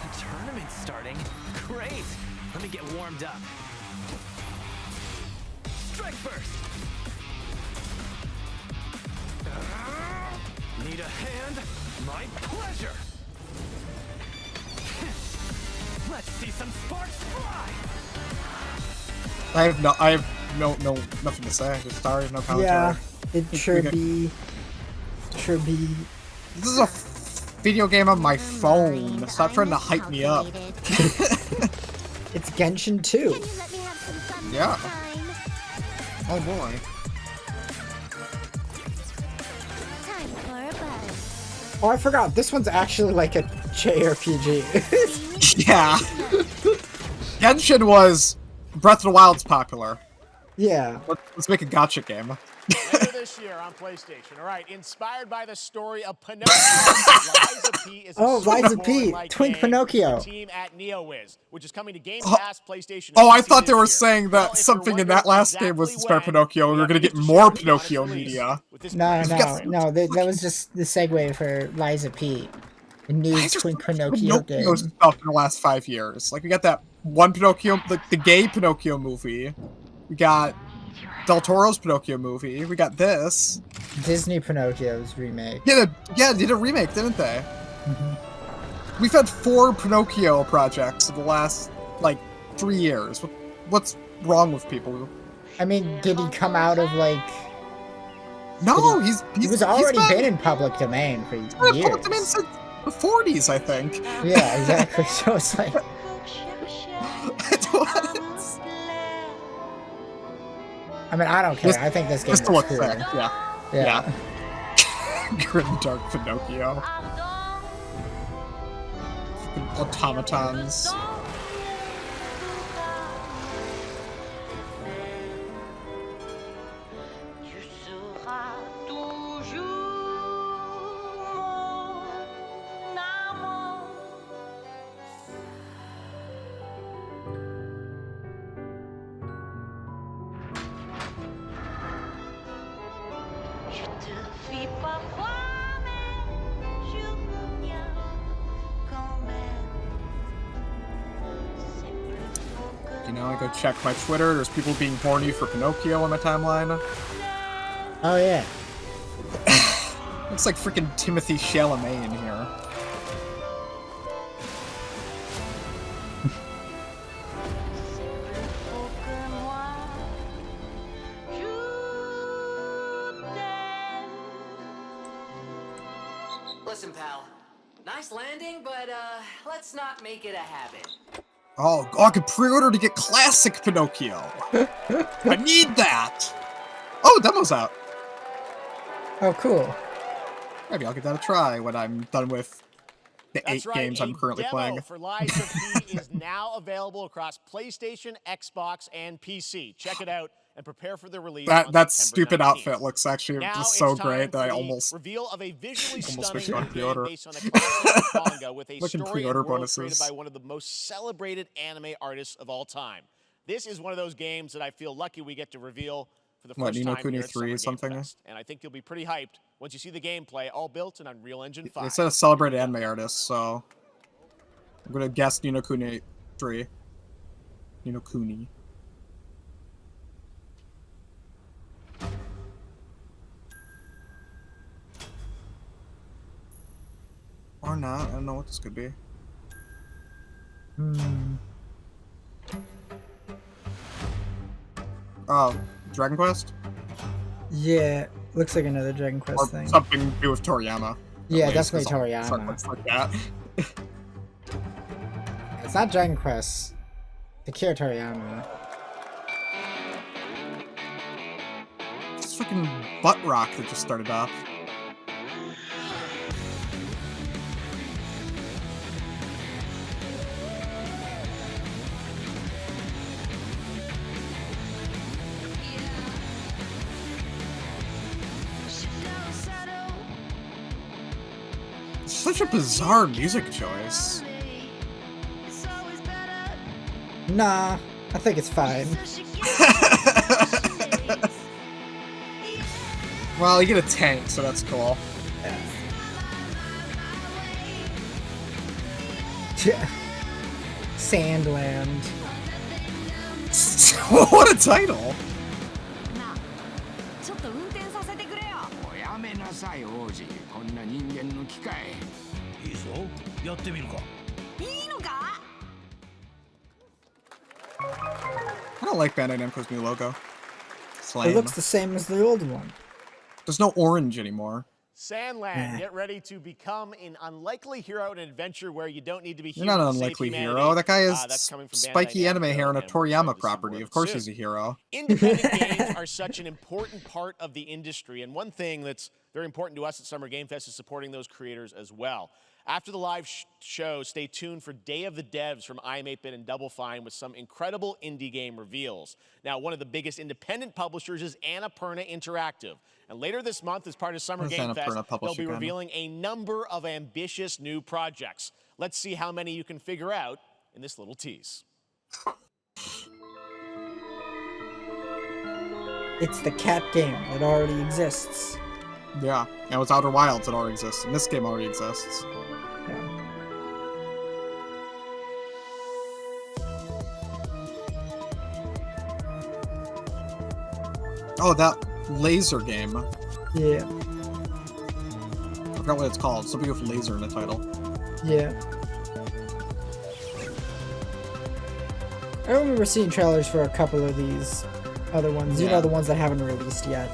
The tournament's starting. Great! Let me get warmed up. Strike first! Need a hand? My pleasure! Let's see some sparks fly! I have nothing to say. Just sorry, no commentary. Yeah, it should be. This is a video game on my phone. Stop trying to hype me up. It's Genshin 2. Yeah. Oh boy. Time for a buzz. Oh, I forgot. This one's actually like a JRPG. Yeah. Genshin was Breath of the Wild's popular. Yeah. Let's make a gacha game. Later this year on PlayStation. All right, inspired by the story of Pinocchio, Liza P is a Liza P, Superboy-like Twin game Pinocchio. for the team at NeoWiz, which is coming to Game Pass, PlayStation. Oh, and I PC thought they this were year. saying that something in that last game was inspired Pinocchio, and we were gonna get more Pinocchio media. No. That was just the segue for Liza P. The new Twin Pinocchio game. Pinocchio's stuff in the last 5 years. Like, we got that one Pinocchio, the gay Pinocchio movie. We got Del Toro's Pinocchio movie. We got this. Disney Pinocchio's remake. Yeah, they did a remake, didn't they? We've had 4 Pinocchio projects in the last, like, 3 years. What's wrong with people? I mean, did he come out of, like... No, he was already been in public domain for years. Public domain since the 40s, I think. Yeah, exactly. So it's like... I mean, I don't care. I think this game is cool. Sick. Yeah. Grim Dark Pinocchio. Fucking automatons. You know, I go check my Twitter. There's people being horny for Pinocchio on my timeline. Oh yeah. Looks like freaking Timothy Chalamet in here. Listen, pal. Nice landing, but let's not make it a habit. Oh, I could pre-order to get classic Pinocchio. I need that. Oh, demo's out. Oh, cool. Maybe I'll give that a try when I'm done with the 8 games I'm currently playing. For Liza P is now available across PlayStation, Xbox, and PC. Check it out and prepare for the release. That stupid outfit looks actually just so great that I almost reveal of a visually makes me stunning want to pre-order. based on a classic manga with a Looking story pre-order and world bonuses. created by one of the most celebrated anime artists of all time. This is one of those games that I feel lucky we get to reveal for the first time here at Summer Game something? Fest. And I think you'll be pretty hyped once you see the gameplay, all built in Unreal Engine 5. It said a celebrated anime artist, so I'm gonna guess Ni no Kuni 3. Ni no Kuni. Or not. I don't know what this could be. Oh, Dragon Quest? Yeah, looks like another Dragon Quest Or thing. something to do with Toriyama. Yeah, At least, definitely 'cause Toriyama. stuff looks like that. It's not Dragon Quest. Akira Toriyama. It's fucking butt rock that just started up. It's such a bizarre music choice. Nah, I think it's fine. Well, you get a tank, so that's cool. Yeah. Sandland. What a title! ちょっと運転させてくれよ。おやめなさい王子、こんな人間の機械。いいぞ、やってみるか。いいのか？ I don't like Bandai Namco's new logo. It's It lame. looks the same as the old one. There's no orange anymore. Sandland, get ready to become an unlikely hero in an adventure where you don't need to be You're human not an to save unlikely humanity. hero. That guy is That's coming from Bandai spiky anime Namco, hair and a and we're excited Toriyama to see property. more Of course soon. he's a hero. Independent games are such an important part of the industry, and one thing that's very important to us at Summer Game Fest is supporting those creators as well. After the live show, stay tuned for Day of the Devs from IM8-Bit and Double Fine with some incredible indie game reveals. Now, one of the biggest independent publishers is Annapurna Interactive. And later this month, as part of Summer What does Game Annapurna Fest, publish they'll be again? revealing a number of ambitious new projects. Let's see how many you can figure out in this little tease. It's the cat game that already exists. Yeah, and with Outer Wilds, it already exists, and this game already exists. Oh, that laser game. Yeah. I forgot what it's called. Something with laser in the title. Yeah. I remember seeing trailers for a couple of these other ones. You Yeah. know, the ones that haven't released yet.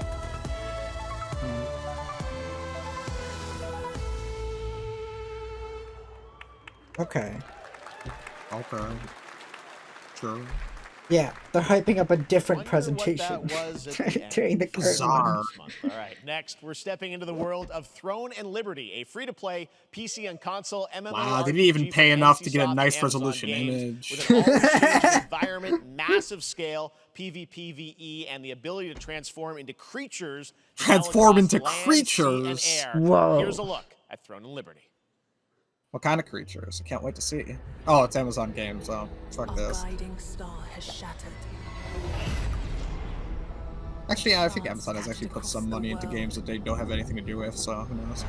Okay. Okay. Sure. Yeah, they're hyping up a different Wonder presentation what that was at the end. during the current Bizarre. one. All right, next we're stepping into the world of Throne and Liberty, a free-to-play PC and console MMORPG. Wow, they didn't even pay from enough to get a NCSoft nice and Amazon resolution Games, image. With an all-changing environment, massive scale, PvPvE, and the ability to transform into creatures. that Transform travel into across land, sea, and creatures? air. Whoa. Here's a look at Throne and Liberty. What kind of creatures? I can't wait to see. Oh, it's Amazon Games, so fuck this. Guiding star has shattered. Actually, yeah, I think Amazon has actually put some money into games that they don't have anything to do with, so who knows.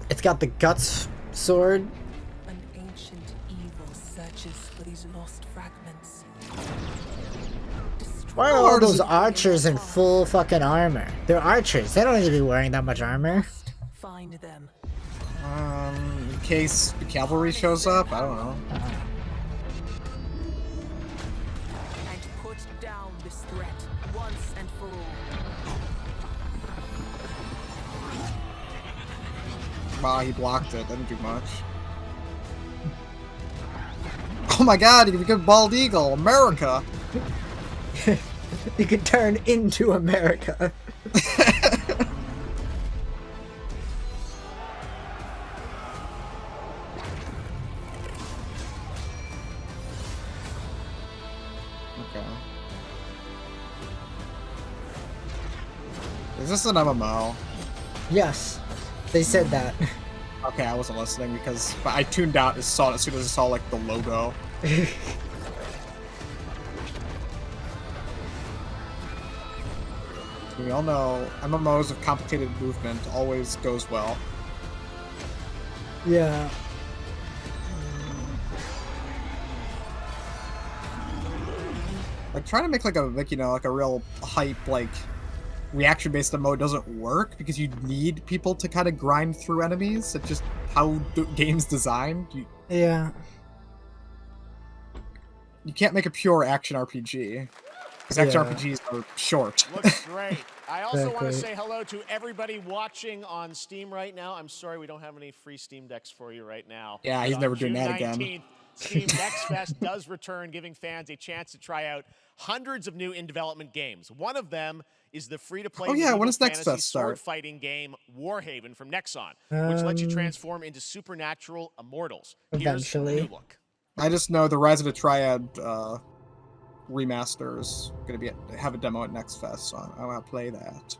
It's got the guts sword. An ancient evil searches for these lost fragments. Why are all those archers in full fucking armor? They're archers. They don't need to be wearing that much armor. Find them. In case the cavalry shows up, I don't know. And put down this threat once and for all. Wow, he blocked it. Didn't do much. Oh my god, he can become Bald Eagle! America! You could turn into America. Okay. Is this an MMO? Yes, they said that. Okay, I wasn't listening because I tuned out as soon as I saw like the logo. We all know MMOs of complicated movement always goes well. Yeah. Like trying to make like a real hype reaction based MMO doesn't work because you need people to kind of grind through enemies. It's just how the game's designed. Yeah. You can't make a pure action RPG. Because action RPGs are short. Looks great. I also want to Exactly. say hello to everybody watching on Steam right now. I'm sorry we don't have any free Steam Decks for you right now. Yeah, he's But never on doing June that again. 19th, Steam Next Fest does return, giving fans a chance to try out hundreds of new in-development games. One of them is the free-to-play Oh, yeah, medieval when does Next fantasy Fest start? sword-fighting game Warhaven from Nexon, which lets you transform into supernatural immortals. Eventually. Here's a new look. I just know the Rise of the Triad remaster is going to have a demo at Next Fest, so I want to play that.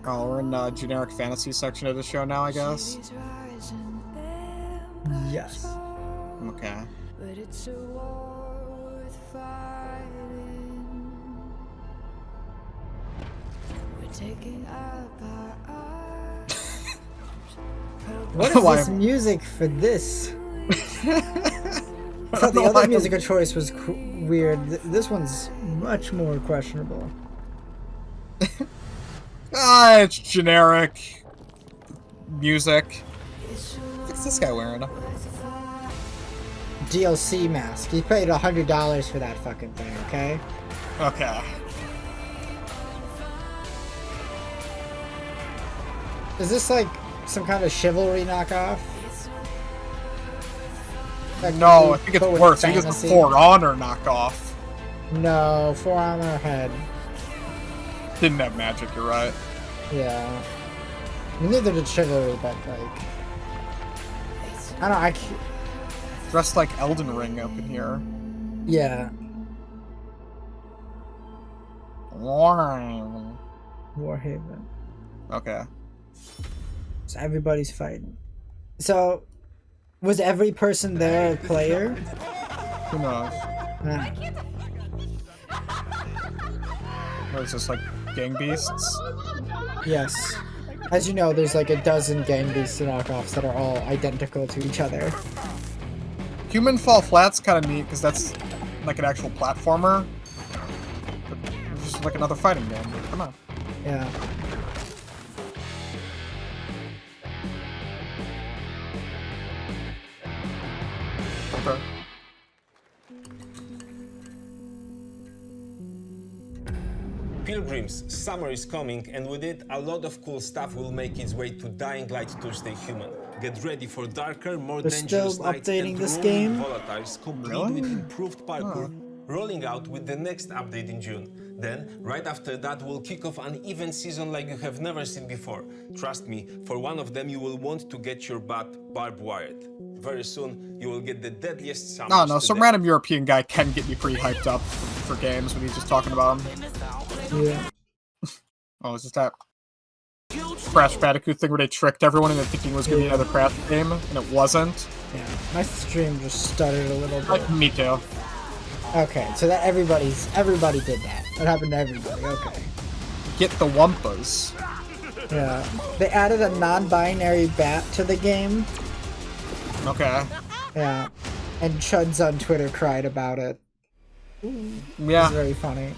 Oh, we're in the generic fantasy section of the show now, I guess. Yes. Okay. But it's a war worth fighting. We're taking up our arms. What is this music for this? I thought the other musical choice was weird. This one's much more questionable. It's generic music. What's this guy wearing? DLC mask. He paid $100 for that fucking thing, okay? Okay. Is this like some kind of chivalry knockoff? Like No, you I think it's put with worse. I think it's fantasy? the For Honor knockoff. No, For Honor had. Didn't have magic, you're right. Yeah. Neither did chivalry, but like. I don't. I can't. Dressed like Elden Ring up in here. Yeah. Warhaven. Okay. So everybody's fighting. So, was every person there a player? Who knows? Nah. What is this, like gang beasts? Yes. As you know, there's like a dozen Gang Beasts knockoffs that are all identical to each other. Human Fall Flat's kind of neat because that's like an actual platformer. It's just like another fighting game. Come on. Yeah. Okay. Pilgrims, summer is coming, and with it, a lot of cool stuff will make its way to Dying Light Tuesday Human. Get ready for darker, more They're dangerous still nights updating and this rolling game? volatiles, complete with improved parkour, rolling out with the next update in June. Then, right after that, we'll kick off an event season like you have never seen before. Trust me, for one of them, you will want to get your butt barbed wired. Very soon, you will get the deadliest summers No, to some date. random European guy can get me pretty hyped up for games when he's just talking about them. Yeah. Oh, is this that Crash Bandicoot thing where they tricked everyone into thinking it was going to be another Crash game, and it wasn't? Yeah. My stream just stuttered a little bit. Me too. Okay, so that everybody did that. That happened to everybody. Okay. Get the Wumpas. Yeah. They added a non-binary bat to the game. Okay. Yeah. And Chuds on Twitter cried about it. Yeah. It's very funny.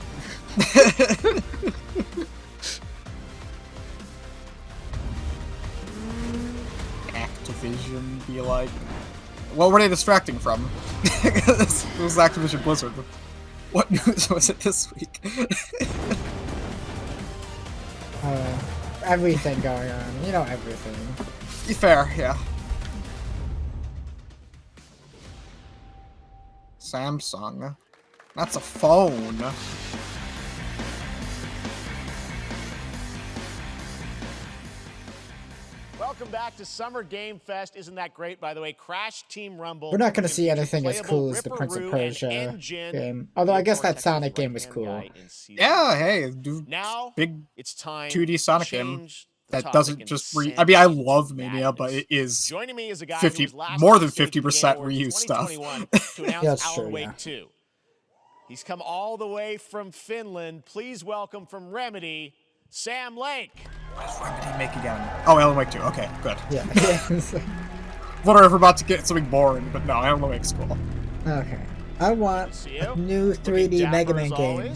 Activision be like, what were they distracting from? It was Activision Blizzard. What news was it this week? Everything going on. You know, everything. Fair, yeah. Samsung. That's a phone. Welcome back to Summer Game Fest. Isn't that great, by the way? Crash Team Rumble. We're not going to see anything as playable cool as the Prince of Ripperoo Persia and Engine. game. Although I guess that Sonic game was cool. Yeah, hey, dude, Now big it's time 2D Sonic to game change the that topic doesn't into just Sam I mean, I love Mania, but it is Joining me is a guy 50, who was last more on than stage at the Game 50% Awards reused stuff. 2021 to announce Yeah, that's Alan true, Wake yeah. 2. He's come all the way from Finland. Please welcome from Remedy, Sam Lake. What does Remedy make again? Oh, Alan Wake 2. Okay, good. Yeah. Wonder if we're about to get something boring, but no, Alan Wake's cool. Okay. I want a new 3D Mega Man game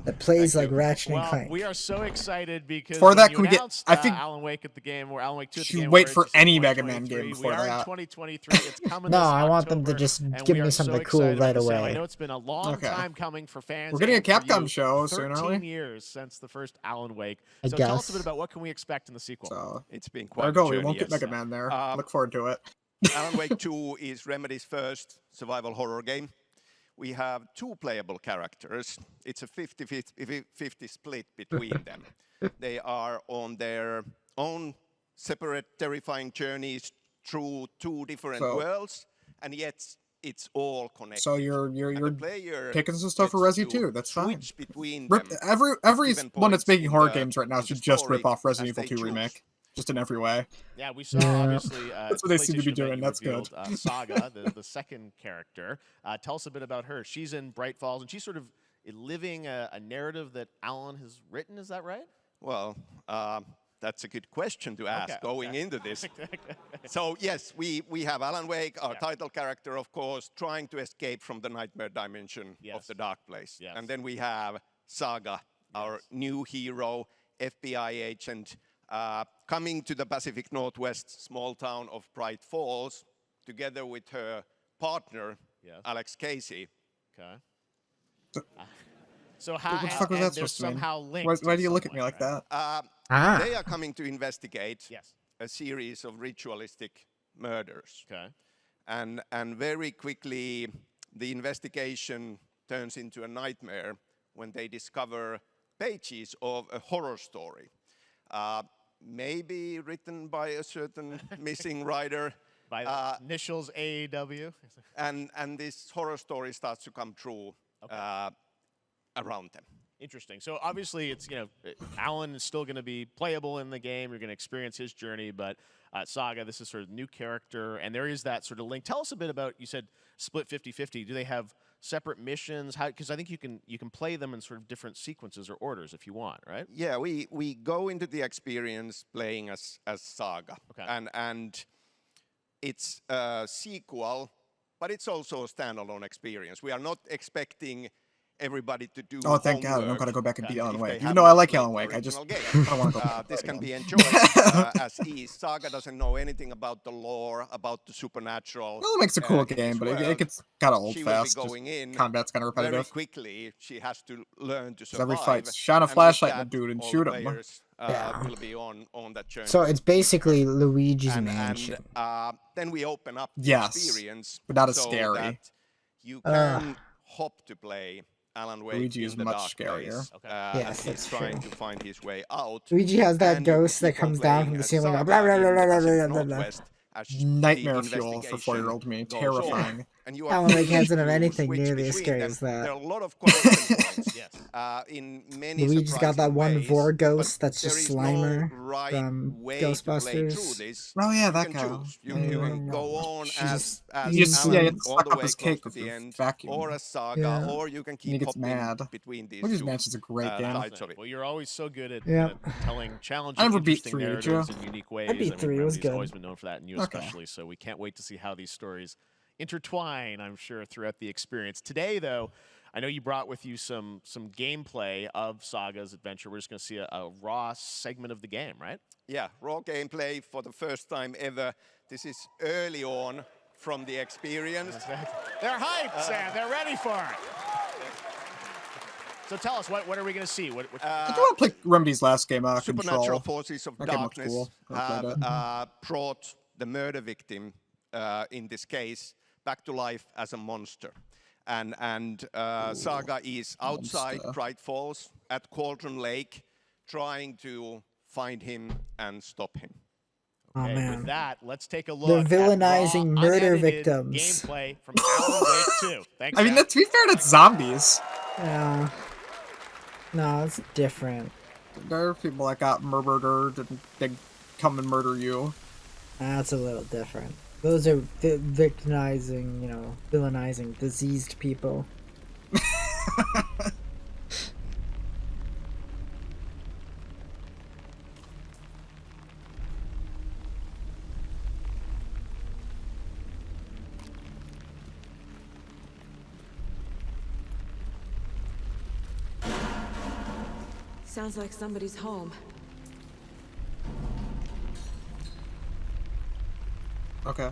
that plays like Ratchet and Clank. We are so excited because For that, when can you we get? announced I think Alan Wake at the game, or Alan Wake 2 at the you Game wait Awards, for you said any Mega Man 2023. game before we are that. in 2023. It's coming. No, this I want them to October, just and give we me are something so cool excited right about this. away. I know it's been a long time coming for fans. We're getting a and for Capcom you. show soon, aren't 13 we? years since the first Alan Wake. I So tell us guess. a bit about what can we expect in the sequel. So It's been there we quite go. a We journey. won't get yes. Mega Man there. Look forward to it. Alan Wake 2 is Remedy's first survival horror game. We have 2 playable characters. It's a 50-50 split between them. They are on their own separate terrifying journeys through 2 different worlds, and yet it's all connected. So you're picking some stuff for Resi 2. That's fine. Between Rip them every one that's making horror the- games right now in the should just story rip off Resident as Evil they 2 choose. remake, just in every way. Yeah, we saw obviously. That's what they seem to be PlayStation event, doing. you That's revealed, good. Saga, the second character. Tell us a bit about her. She's in Bright Falls, and she's sort of living a narrative that Alan has written. Is that right? Well, that's a good question to ask going into this. So yes, we have Alan Wake, our title character, of course, trying to escape from the nightmare dimension of the dark place. And then we have Saga, our new hero, FBI agent, coming to the Pacific Northwest small town of Bright Falls, together with her partner, Alex Casey. Okay. So how? What the fuck was that supposed to mean? Somehow linked. Why do you look at me like that? They are coming to investigate Yes. a series of ritualistic murders. Okay. And very quickly, the investigation turns into a nightmare when they discover pages of a horror story. Maybe written by a certain missing writer. By the initials AEW. And this horror story starts to come true around them. Interesting. So obviously, it's Alan is still going to be playable in the game. You're going to experience his journey, but Saga, this is sort of new character, and there is that sort of link. Tell us a bit about. You said split 50-50. Do they have separate missions? How? Because I think you can play them in sort of different sequences or orders if you want, right? Yeah, we go into the experience playing as Saga, and it's a sequel, but it's also a standalone experience. We are not expecting everybody to do thank God, I don't homework, gotta go back and beat Alan if Wake. they Even have though I not like played Alan the Wake, I just original I game. don't want to go. This can be enjoyed as is. Saga doesn't know anything about the lore, about the supernatural. Well, it makes a cool game, but it gets kind of old she fast. Will be going in combat's kind of repetitive. Very quickly, she has to learn to survive. Every fight, shine a flashlight at the dude and shoot him. Will be on that journey. So it's basically Luigi's Mansion. And then we open up the Yes, experience, but not as so scary. that you can hop to play Alan Wake Luigi is in the much dark scarier. place, Yes, as he's that's trying true. to find his way out. Luigi has that And ghost you that keep on comes down playing from the as ceiling. Saga Blah, blah, in blah, the blah, blah, Pacific blah, blah. Northwest as Nightmare the fuel for 4-year-old me. investigation goes Terrifying. on. And you are Alan Wake free hasn't to have anything switch nearly as between scary them. as that. There are a lot of connection points. In many Luigi's got that surprising one ways, Vor but ghost that's there just is Slimer no right from way to play through Ghostbusters. this. Oh yeah, You that can guy. choose. You can go on as you just Alan all suck the up way his close cake to with the your end, vacuum. or as Saga, Yeah. or you can And he keep gets hopping mad. between these Luigi's two. Mansion's a great game. Titles. Well, you're always so good at, Yeah. at telling challenging, I never beat interesting 3, did narratives you? in unique ways. I beat 3, it was Remedy's good. always been known for that, and you Okay. especially. So we can't wait to see how these stories intertwine, I'm sure, throughout the experience. Today, though, I know you brought with you some gameplay of Saga's adventure. We're just going to see a raw segment of the game, right? Yeah, raw gameplay for the first time ever. This is early on from the experience. They're hyped, Sam. They're ready for it. So tell us, what are we going to see? What I do want to play Remedy's last game, Supernatural Control. forces of That game looks darkness cool. I played it. have brought the murder victim, in this case, back to life as a monster. And Saga is outside Monster. Bright Falls at Cauldron Lake, trying to find him and stop him. Oh Okay, man. with that, let's take a look. They're at villainizing raw, murder unedited victims. Gameplay from Alan Wake 2. Thanks. I mean, Sam. to be fair, that's zombies. Yeah. No, it's different. There are people that got murdered and they come and murder you. That's a little different. Those are victimizing, villainizing diseased people. Sounds like somebody's home. Okay.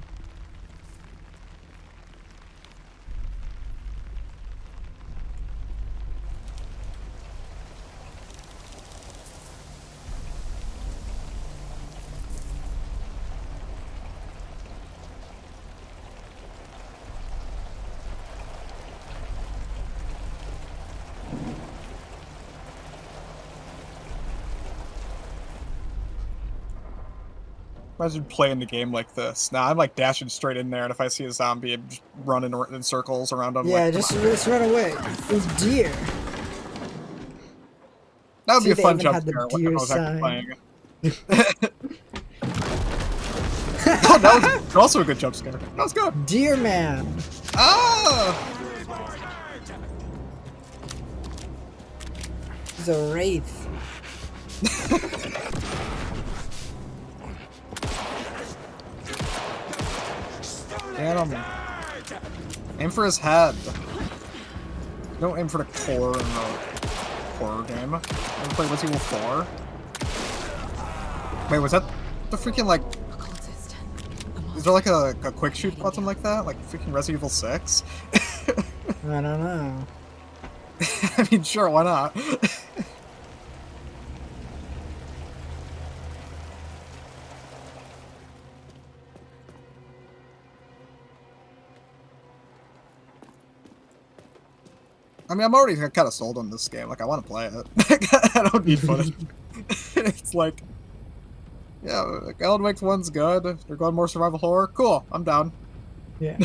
Imagine playing the game like this. Now I'm like dashing straight in there, and if I see a zombie, I'm just running in circles around him. Yeah, like, just run away. It's deer. That would be a they fun even jump had the scare if deer I was actually sign. playing. Oh, that was also a good jump scare. That was good. Deer man. Ah! He's a wraith. Get him. Aim for his head. Don't aim for the core in the horror game. Ever play Resident Evil 4? Wait, was that the freaking, like... Is there like a quick shoot button like that? Like freaking Resident Evil 6? I don't know. I mean, sure, why not? I mean, I'm already kind of sold on this game. Like, I want to play it. I don't need footage. It's like, yeah, like, Alan Wake 1's good. They're going more survival horror. Cool, I'm down. Yeah.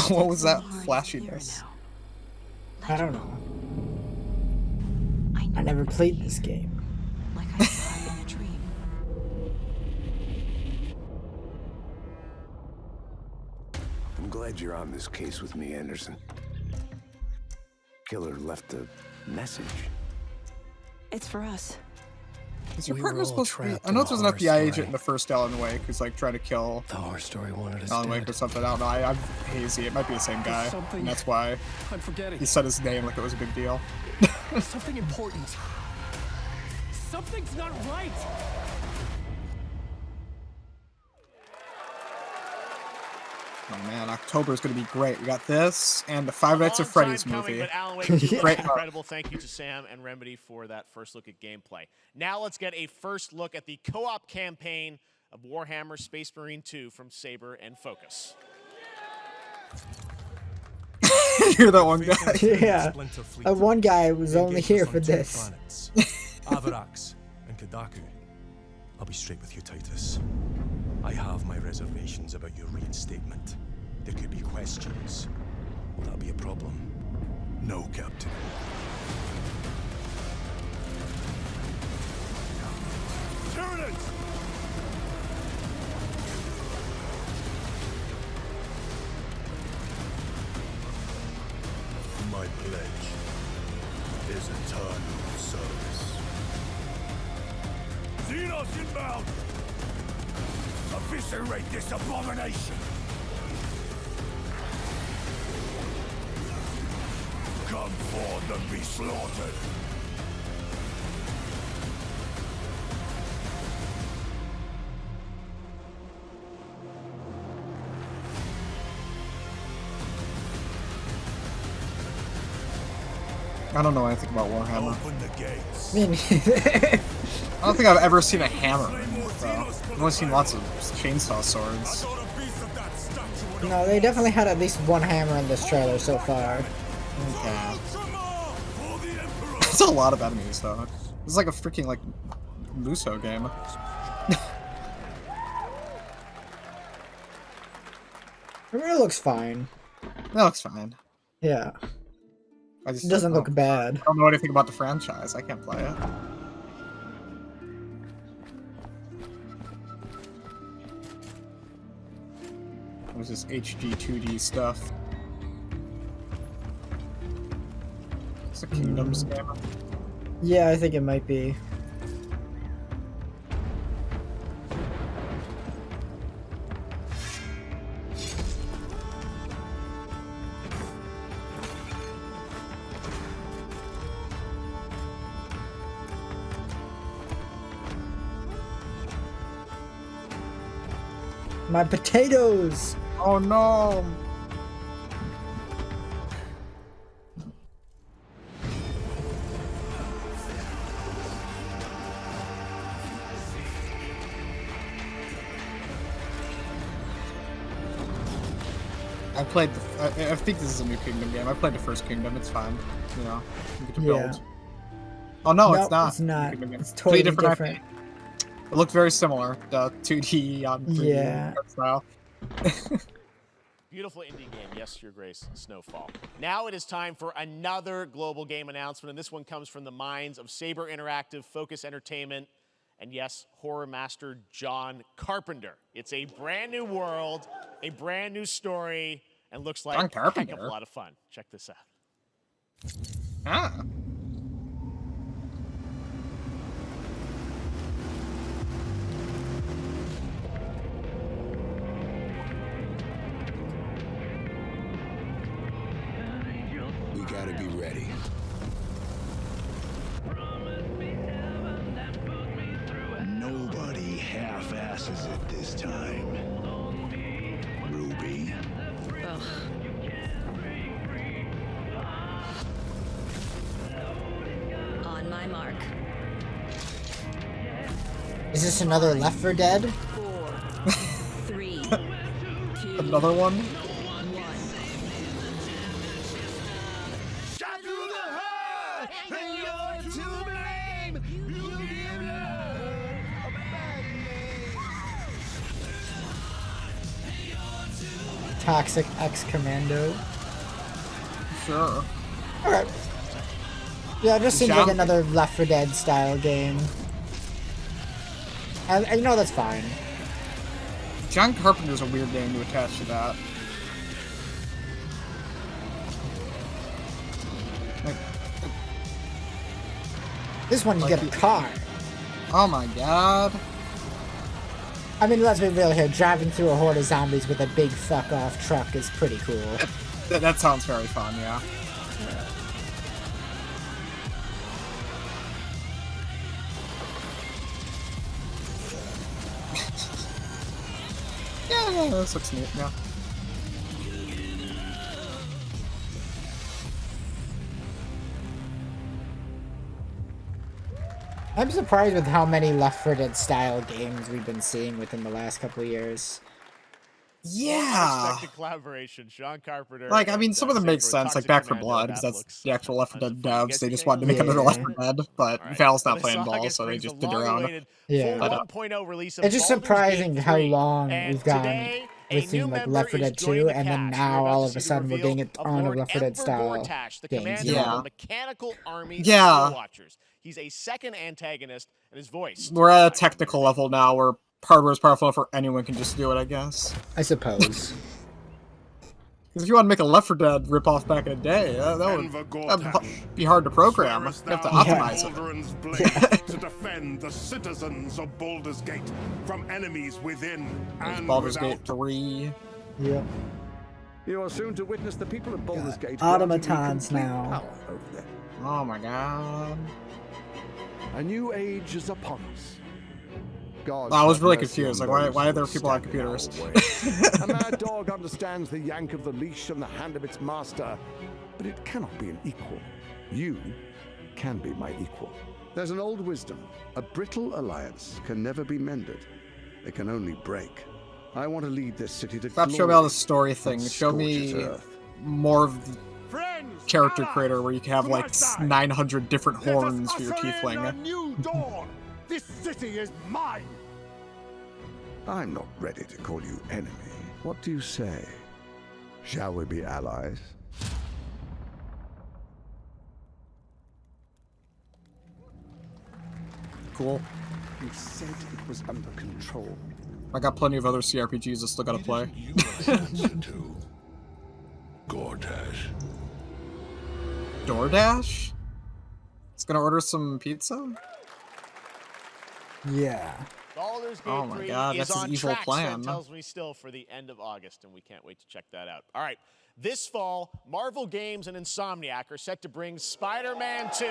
What was that flashiness? I don't know. I never played this game. Like I saw it in a dream. I'm glad you're on this case with me, Anderson. Killer left a message. It's for us. Is your partner supposed to be... I know there's an FBI agent in the first Alan Wake who's like trying to kill the horror story wanted us Alan Wake or something. I don't know. I'm hazy. It might be the same guy. And that's why I'm forgetting. he said his name like it was a big deal. Something important. Something's not right. Oh man, October is going to be great. We got this and the Five Nights at Freddy's movie. But Alan Wake 2 was Great. incredible. Thank you to Sam and Remedy for that first look at gameplay. Now let's get a first look at the co-op campaign of Warhammer Space Marine 2 from Saber and Focus. You're that one guy. Yeah. That one guy was only here for this. Avarax and Kadaku. I'll be straight with you, Titus. I have my reservations about your reinstatement. There could be questions. Will that be a problem? No, Captain. Tyranids! My pledge is eternal service. Xenos inbound! Eviscerate this abomination! Come forth and be slaughtered! I don't know anything about Warhammer. Open the gates. Me neither. I don't think I've ever seen a hammer. So. I've only seen lots of chainsaw swords. No, they definitely had at least one hammer in this trailer so far. Okay. There's a lot of enemies though. It's like a freaking like Muso game. It really looks fine. That looks fine. Yeah. I just It doesn't look bad. I don't know anything about the franchise. I can't play it. It was just HD 2D stuff. It's a Kingdoms game. Yeah, I think it might be. My potatoes! Oh no! I played the. I think this is a new Kingdom game. I played the first Kingdom. It's fine. You know, you get to build. Oh no, nope, it's not. It's not. It's totally different. It looked very similar. The 2D on 3D style. Beautiful indie game. Yes, Your Grace, Snowfall. Now it is time for another global game announcement, and this one comes from the minds of Saber Interactive, Focus Entertainment, and yes, horror master John Carpenter. It's a brand new world, a brand new story, and looks like a heck of a lot of fun. Check this out. Ah. We gotta be ready. Nobody half-asses it this time. Ruby. Ugh. On my mark. Is this another Left 4 Dead? 4, 3, 2, another one? Toxic X Commando. Sure. Alright. Yeah, it just seems like another Left 4 Dead style game. And you know, that's fine. John Carpenter's a weird name to attach to that. This one you get a car. Oh my god. I mean, let's be real here. Driving through a horde of zombies with a big fuck-off truck is pretty cool. That sounds very fun, yeah. Yeah, this looks neat, yeah. I'm surprised with how many Left 4 Dead style games we've been seeing within the last couple of years. Yeah. Unexpected collaboration, Sean Carpenter. Like, I mean, some of them make sense, like Back 4 Blood, because that's the actual Left 4 Dead devs. They just wanted to make another Left 4 Dead, but Valve's not playing ball, so they just did their own. Yeah. It's just surprising how long we've gone within like Left 4 Dead 2, and then now all of a sudden we're getting a ton of Left 4 Dead style games. Yeah. Mechanical Army Watchers. He's a second antagonist, and his voice. We're at a technical level now where hardware is powerful enough where anyone can just do it, I guess. I suppose. Because if you want to make a Left 4 Dead ripoff back in the day, that'd be hard to program. You have to optimize it. To defend the citizens of Baldur's Gate from enemies within and Baldur's without. Gate 3. Yep. You are soon to witness the people of Baldur's Gate. Automatons now. Oh my god. A new age is upon us. God, I was really confused. Like, why are there people on computers? A mad dog understands the yank of the leash and the hand of its master, but it cannot be an equal. You can be my equal. There's an old wisdom. A brittle alliance can never be mended. It can only break. I want to lead this city to Stop glory. showing me all the story things. Show me more of the character creator where you can have like 900 different horns for your tiefling. New dawn. This city is mine. I'm not ready to call you enemy. What do you say? Shall we be allies? Cool. You said it was under control. I got plenty of other CRPGs I still gotta play. DoorDash. DoorDash? It's gonna order some pizza? Yeah. Baldur's Gate Oh my 3 god, is that's his on evil track, plan. so it tells me still for the end of August, and we can't wait to check that out. All right, this fall, Marvel Games and Insomniac are set to bring Spider-Man 2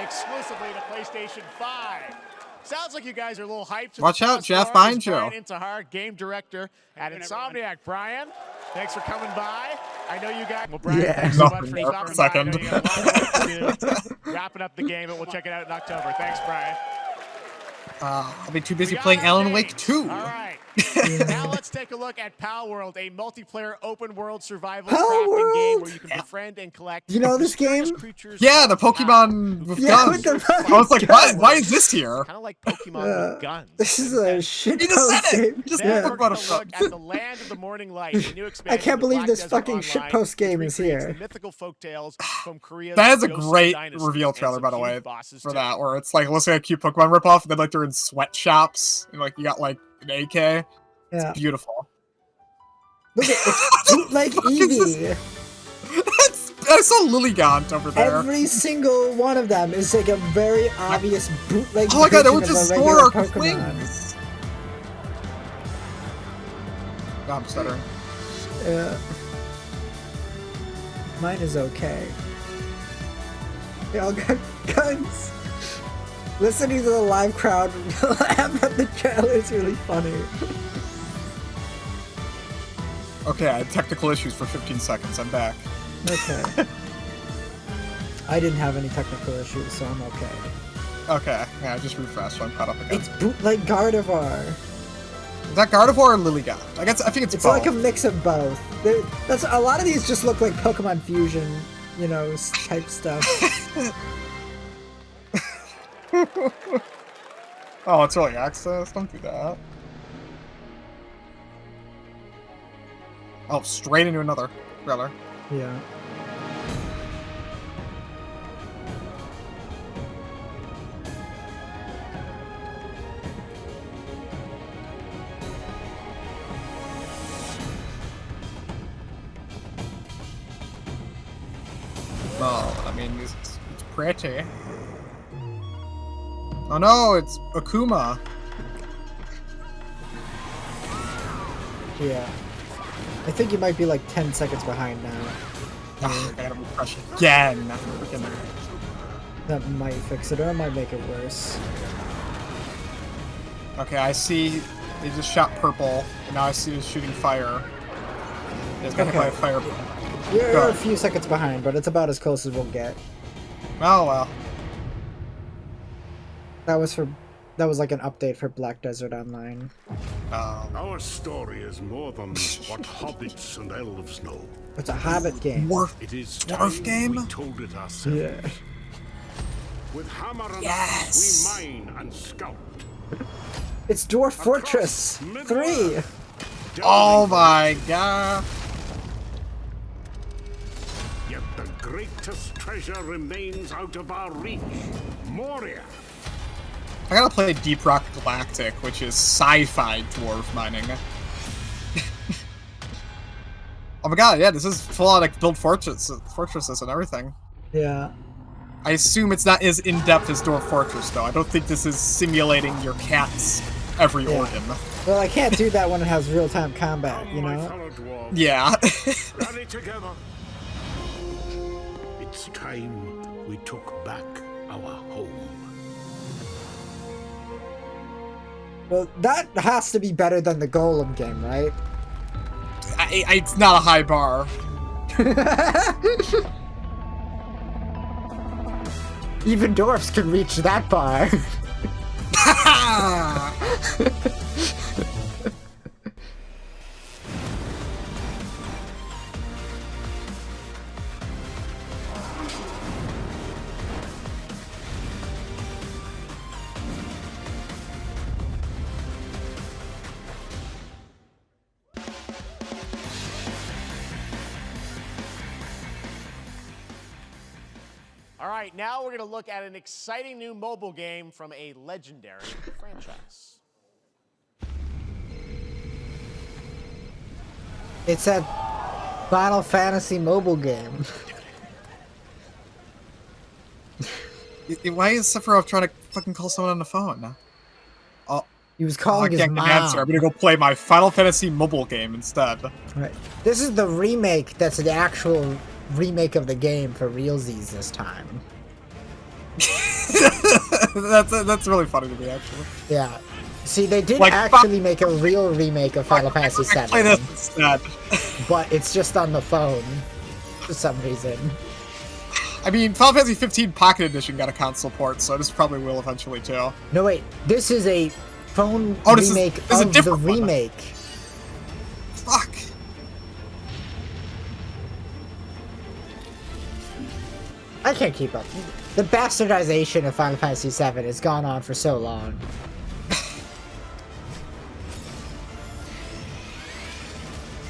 exclusively to PlayStation 5. Sounds like you guys are a little hyped. Watch out, Jeff, behind you. Brian Intihar, game director at Insomniac. Brian, thanks for coming by. I know you guys. Well, Brian, thanks so much for stopping by. I know you got a lot of work to do. Wrapping up the game, and we'll check it out in October. Thanks, Brian. I'll be too busy playing Alan Wake 2. All right. Now let's take a look at Pal World, a multiplayer open-world survival crafting game where you can befriend and collect. You know this game? Yeah, the Pokemon with guns. I was like, why is this here? Kind of like Pokemon with guns. This is a shit He just said it. game. He just Then talked we're about going a to look at the Land of the Morning Light, a new expansion. I can't to believe Black this Desert fucking Online, shitpost game which is recreates here. the mythical folktales from Korea's That is a Joseon great dynasty reveal and trailer, some by the huge way, bosses for too. that, where it's like, looks like a cute Pokemon ripoff, and then like they're in sweatshops, and like you got like an AK. Yeah. It's beautiful. Look at it's like Eevee. I saw Lilligant over there. Every single one of them is like a very obvious bootleg. Oh my god, they were version of just a store our regular Pokemon. wings. Oh, I'm stuttering. Mine is okay. They all got guns. Listening to the live crowd laugh at the trailer is really funny. Okay, I had technical issues for 15 seconds. I'm back. Okay. I didn't have any technical issues, so I'm okay. Okay, yeah, I just refreshed, so I'm caught up again. It's bootleg Gardevoir. Is that Gardevoir or Lilligant? I think it's both. Like a mix of both. That's a lot of these just look like Pokemon Fusion, you know, type stuff. Oh, it's early access. Don't do that. Oh, straight into another trailer. Yeah. Well, I mean, it's pretty. Oh no, it's Akuma. Yeah. I think you might be like 10 seconds behind now. Ugh, I gotta refresh again. Freaking... That might fix it, or it might make it worse. Okay, I see they just shot purple, and now I see he's shooting fire. He's got hit by a fire. You're a few seconds behind, but it's about as close as we'll get. Oh well. That was like an update for Black Desert Online. Our story is more than what hobbits and elves know. It's a Hobbit game. It is dwarf game? we told it ourselves. Yeah. With hammer and Yes! axe, we mine and scout. It's Dwarf Fortress 3. Oh my god. Yet the greatest treasure remains out of our reach. Moria. I gotta play Deep Rock Galactic, which is sci-fi dwarf mining. Oh my god, yeah, this is full on like build fortresses and everything. Yeah. I assume it's not as in-depth as Dwarf Fortress, though. I don't think this is simulating your cat's every organ. Well, I can't do that when it has real-time combat, you know? Yeah. Rally together. It's time we took back our home. Well, that has to be better than the Golem game, right? It's not a high bar. Even dwarfs can reach that bar. All right, now we're going to look at an exciting new mobile game from a legendary franchise. It's that Final Fantasy mobile game. Why is Sephiroth trying to fucking call someone on the phone? Oh, he was calling his mom. Answer. I'm gonna go play my Final Fantasy mobile game instead. Right. This is the remake that's the actual remake of the game for realsies this time. That's really funny to me, actually. Yeah. See, they did Like, actually make a real remake of Final Fantasy VII. Play this instead. But it's just on the phone for some reason. I mean, Final Fantasy 15 Pocket Edition got a console port, so this probably will eventually too. No, wait. This is a phone remake of the remake. Fuck. I can't keep up. The bastardization of Final Fantasy VII has gone on for so long.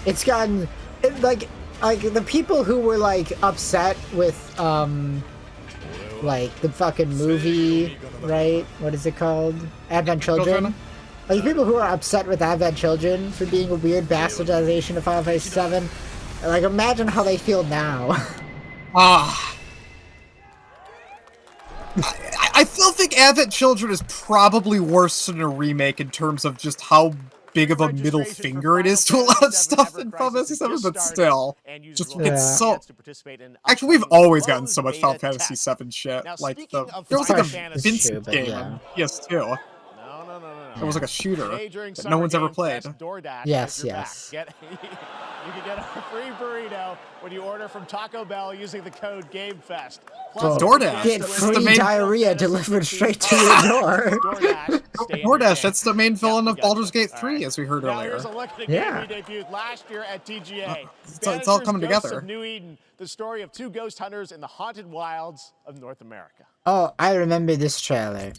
It's gotten like the people who were like upset with like the fucking movie, right? What is it called? Advent Children. Like people who are upset with Advent Children for being a weird bastardization of Final Fantasy VII. Like imagine how they feel now. I still think Advent Children is probably worse than a remake in terms of just how big of a middle finger it is to a lot of stuff in Final Fantasy VII, but still, just it's so. Actually, we've always gotten so much Final Fantasy VII shit. Like there was like a Vincent game on PS2. It was like a shooter that no one's ever played. Yes, yes. You can get a free burrito when you order from Taco Bell using the code GameFest. Plus, DoorDash. Get free diarrhea delivered straight to your door. DoorDash, that's the main villain of Baldur's Gate 3, as we heard earlier. Yeah. Debuted last year at TGA. It's all coming together. Of New Eden, the story of two ghost hunters in the haunted wilds of North America. Oh, I remember this trailer.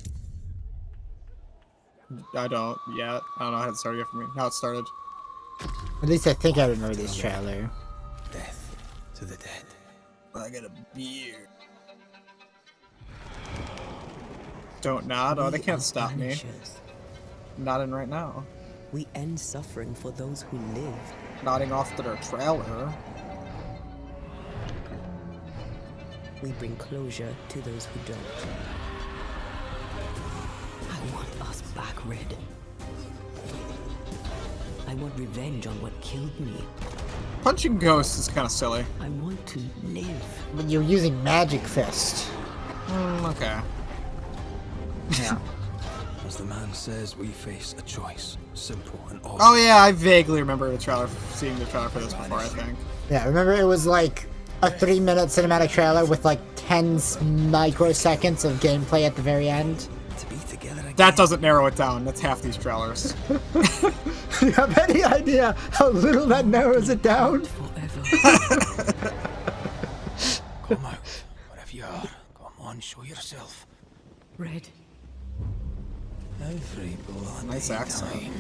I don't yet. I don't know how it started yet for me. Now it started. At least I think I remember this trailer. Death to the dead. I got a beer. Don't nod. Oh, they can't stop me. Nodding right now. We end suffering for those who live. Nodding off to their trailer. We bring closure to those who don't. I want us back, Red. I want revenge on what killed me. Punching ghosts is kind of silly. I want to live. When you're using Magic Fist. Okay. Yeah. As the man says, we face a choice. Simple and obvious. Oh yeah, I vaguely remember the trailer, seeing the trailer for this before, I think. Yeah, remember it was like a 3-minute cinematic trailer with like 10 microseconds of gameplay at the very end. That doesn't narrow it down. That's half these trailers. Do you have any idea how little that narrows it down? Come out, wherever you are. Come on, show yourself. Red. Every blood. Nice accent.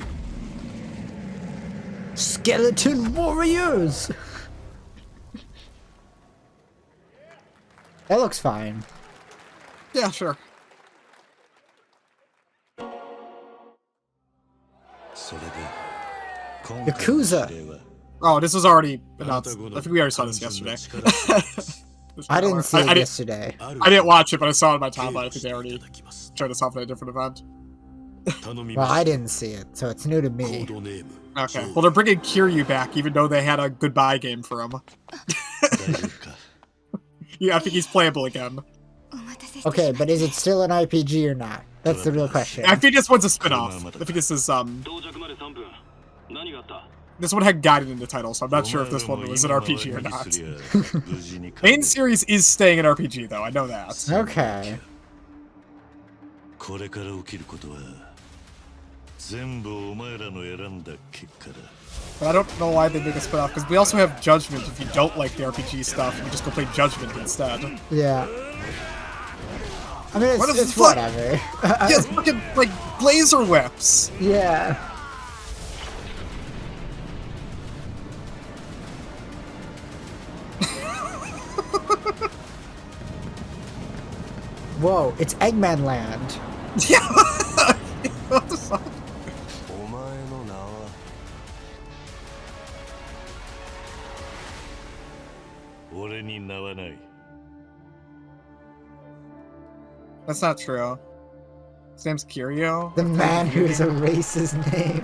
Skeleton warriors. That looks fine. Yeah, sure. Yakuza. Oh, this was already announced. I think we already saw this yesterday. I didn't see it yesterday. I didn't watch it, but I saw it on my timeline. I think they already showed us off at a different event. Well, I didn't see it, so it's new to me. Okay. Well, they're bringing Kiryu back, even though they had a goodbye game for him. Yeah, I think he's playable again. Okay, but is it still an RPG or not? That's the real question. I think this one's a spin-off. I think this is, this one had guided in the title, so I'm not sure if this one was an RPG or not. Main series is staying an RPG, though. I know that. Okay. But I don't know why they make a spin-off, because we also have Judgment. If you don't like the RPG stuff, you can just go play Judgment instead. Yeah. I mean, it's whatever. Yeah, it's fucking, like, laser whips. Yeah. Whoa, it's Eggman Land. Yeah. What the fuck? That's not true. His name's Kiryu. The man who's erased his name.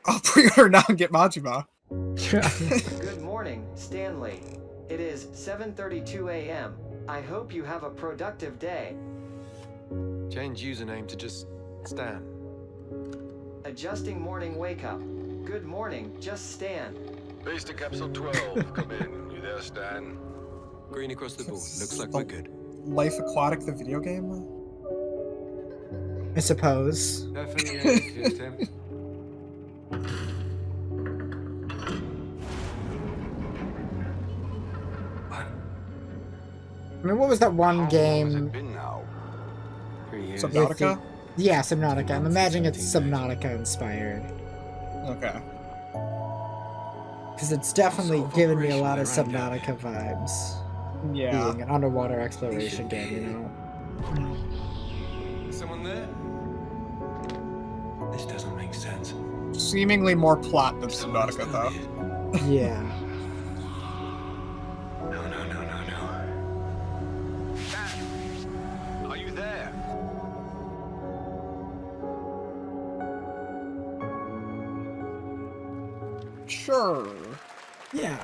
I'll pre-order now and get Majima. Good morning, Stanley. It is 7:32 a.m. I hope you have a productive day. Change username to just Stan. Adjusting morning wake up. Good morning, just Stan. Base to capsule 12. Come in. You there, Stan? Green across the board. Looks like we're good. Life Aquatic, the video game? I suppose. Definitely is, Tim. I mean, what was that one game? Subnautica? Yeah, Subnautica. I'm imagining it's Subnautica inspired. Okay. Because it's definitely given me a lot of Subnautica vibes. Yeah. Being an underwater exploration game, you know? Someone there? This doesn't make sense. Seemingly more plot than Subnautica, though. Yeah. No. Are you there? Sure. Yeah.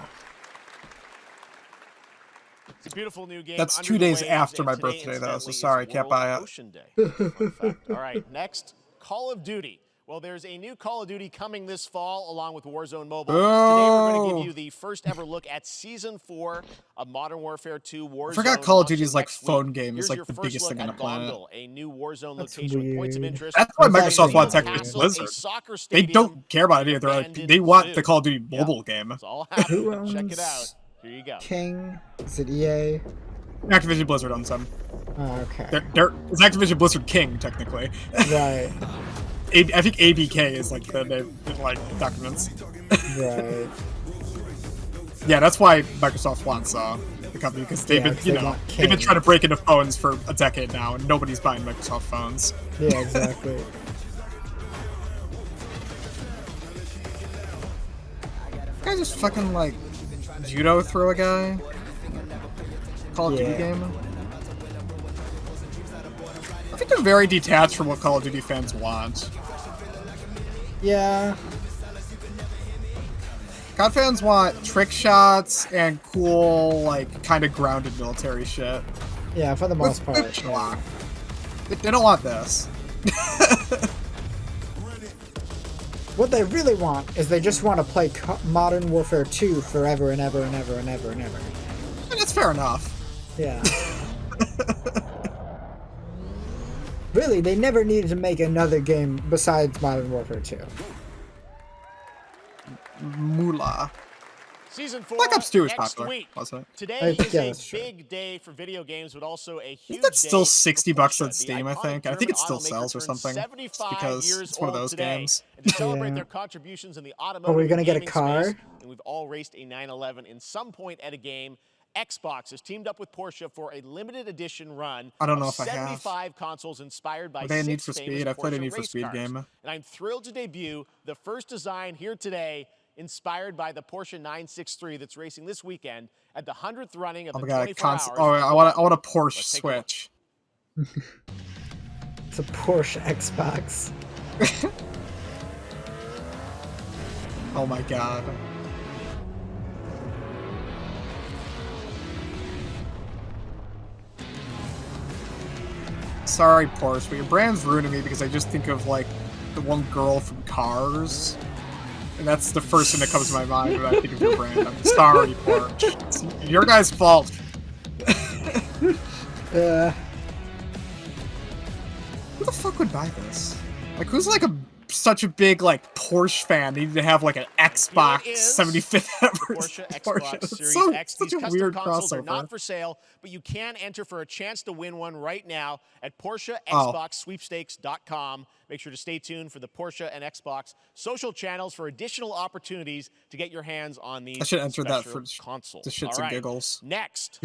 It's a beautiful new game. That's 2 days after my birthday, though, so sorry, can't buy it. All right, next, Call of Duty. Well, there's a new Call of Duty coming this fall, along with Warzone Mobile. Today, we're going to give you the first ever look at Season 4 of Modern Warfare 2 Warzone. I forgot Call of Duty's like phone game is Here's like the biggest thing on the planet. A new Warzone location with points of interest. That's why Microsoft wants Activision Blizzard. They don't care about it either. They're like, they want the Call of Duty mobile game. It's all happening. Check it out. Here you go. King? Is it EA? Activision Blizzard owns them. Oh, okay. It's Activision Blizzard King, technically. Right. I think ABK is like the name in like documents. Right. Yeah, that's why Microsoft wants the company, because they've been, they've been trying to break into phones for a decade now, and nobody's buying Microsoft phones. Yeah, exactly. I just fucking like judo throw a guy. Call of Duty game. I think they're very detached from what Call of Duty fans want. Yeah. COD fans want trick shots and cool, like, kind of grounded military shit. Yeah, for the most part. Yeah. They don't want this. What they really want is they just want to play Modern Warfare 2 forever and ever and ever and ever and ever. And that's fair enough. Yeah. Really, they never needed to make another game besides Modern Warfare 2. Moolah. Season 4 Black Ops 2 is next popular, week. wasn't it? Today is a big day for video games, but also a huge That's still day $60 on Steam, I think. I think it still sells or something. Just because it's one of those games. And to celebrate their contributions in the automotive Are we gonna get a gaming car? space, and we've all raced a 911 in some point at a game. Xbox has teamed up with Porsche for a limited edition run. I don't know of if I have. 75 consoles inspired by Are they a 6 Need for famous Speed? I've played a Porsche Need for race Speed cars. game. And I'm thrilled to debut the first design here today, inspired by the Porsche 963 that's racing this weekend at the 100th running of Oh the my god, 24 hours. oh, I want a Porsche Switch. It's a Porsche Xbox. Oh my god. Sorry, Porsche, but your brand's ruining me because I just think of, like, the one girl from Cars. And that's the first thing that comes to my mind when I think of your brand. I'm sorry, Porsche. It's your guys' fault. Who the fuck would buy this? Like, who's, like, such a big, like, Porsche fan needed to have, like, an Xbox 75th anniversary Porsche Xbox Series so, X. such These a custom weird consoles crossover. are not for sale, but you can enter for a chance to win one right now at Porsche Oh. Xbox Sweepstakes.com. Make sure to stay tuned for the Porsche and Xbox social channels for additional opportunities to get your hands on these I should enter that special for consoles. the shits All and right. giggles. Next,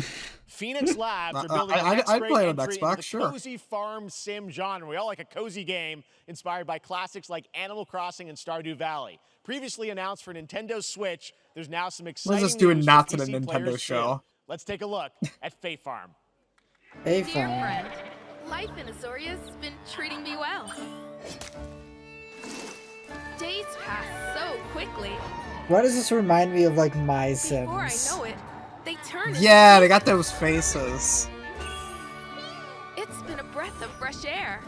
Phoenix Labs are I- building I- a next I'd great play it on entry into Xbox, the sure. cozy farm sim genre. We all like a cozy game inspired by classics like Animal Crossing and Stardew Valley. Previously announced for Nintendo Switch, there's now some exciting Let's just do a news not for to the PC Nintendo players, show. too. Let's take a look at Fae Farm. Hey, Dear friend, life in Azoria's been treating me well. Days pass so quickly. Why does this remind me of, like, My Before I Sims? know it, They turn. Yeah, they got those faces. It's been a breath of fresh air.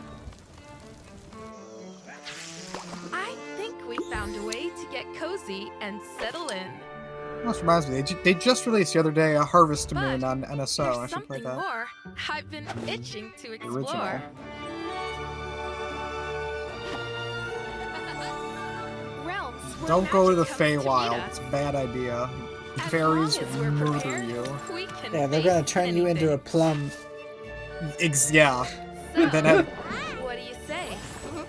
I think we found a way to get cozy and settle in. That reminds me, they just released the other day a Harvest Moon on NSO. I should play Something that. more I've been itching to explore. Original. Realms where Don't go to the magic comes to Feywild. meet It's us. a bad idea. Fairies will murder you. We can Yeah, they're gonna turn you into a plum. Yeah. Then have, What do you say?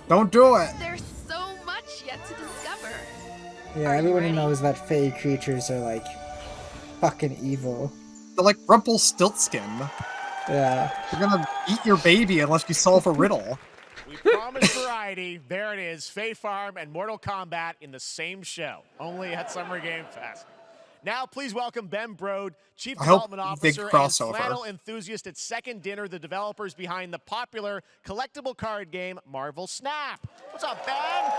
don't do it. There's so much yet to discover. Yeah, everyone knows that Fey creatures are like fucking evil. They're like Rumpelstiltskin. Yeah. They're gonna eat your baby unless you solve a riddle. We promised variety. There it is. Fae Farm and Mortal Kombat in the same show, only at Summer Game Fest. Now, please welcome Ben Brode, Chief Development Officer and flannel enthusiast at Second Dinner, the developers behind the popular collectible card game Marvel Snap. What's up, Ben?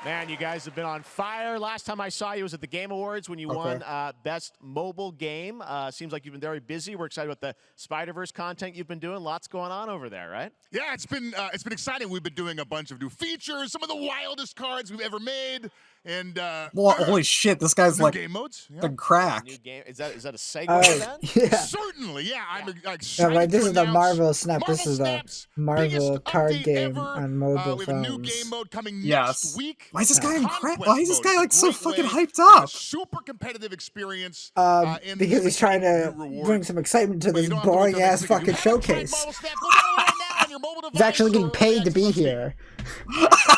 Man, you guys have been on fire. Last time I saw you was at the Game Awards when you won Best Mobile Game. Seems like you've been very busy. We're excited about the Spider-Verse content you've been doing. Lots going on over there, right? Yeah, it's been exciting. We've been doing a bunch of new features, some of the wildest cards we've ever made, and Well, holy shit, this guy's new like game modes. the crack. New game. Is that a segue, Ben? Yeah. Certainly, yeah. I'm Yeah, excited right, this to is the announce Marvel Snap. This is the Marvel card game on mobile we have a new phones. game mode coming Yes. next week. Why is this guy in crap? Conquest Why is this mode guy is a like so great fucking way hyped up? Super competitive experience. Because he's trying to bring some excitement to this boring ass fucking showcase. He's actually getting paid to be here.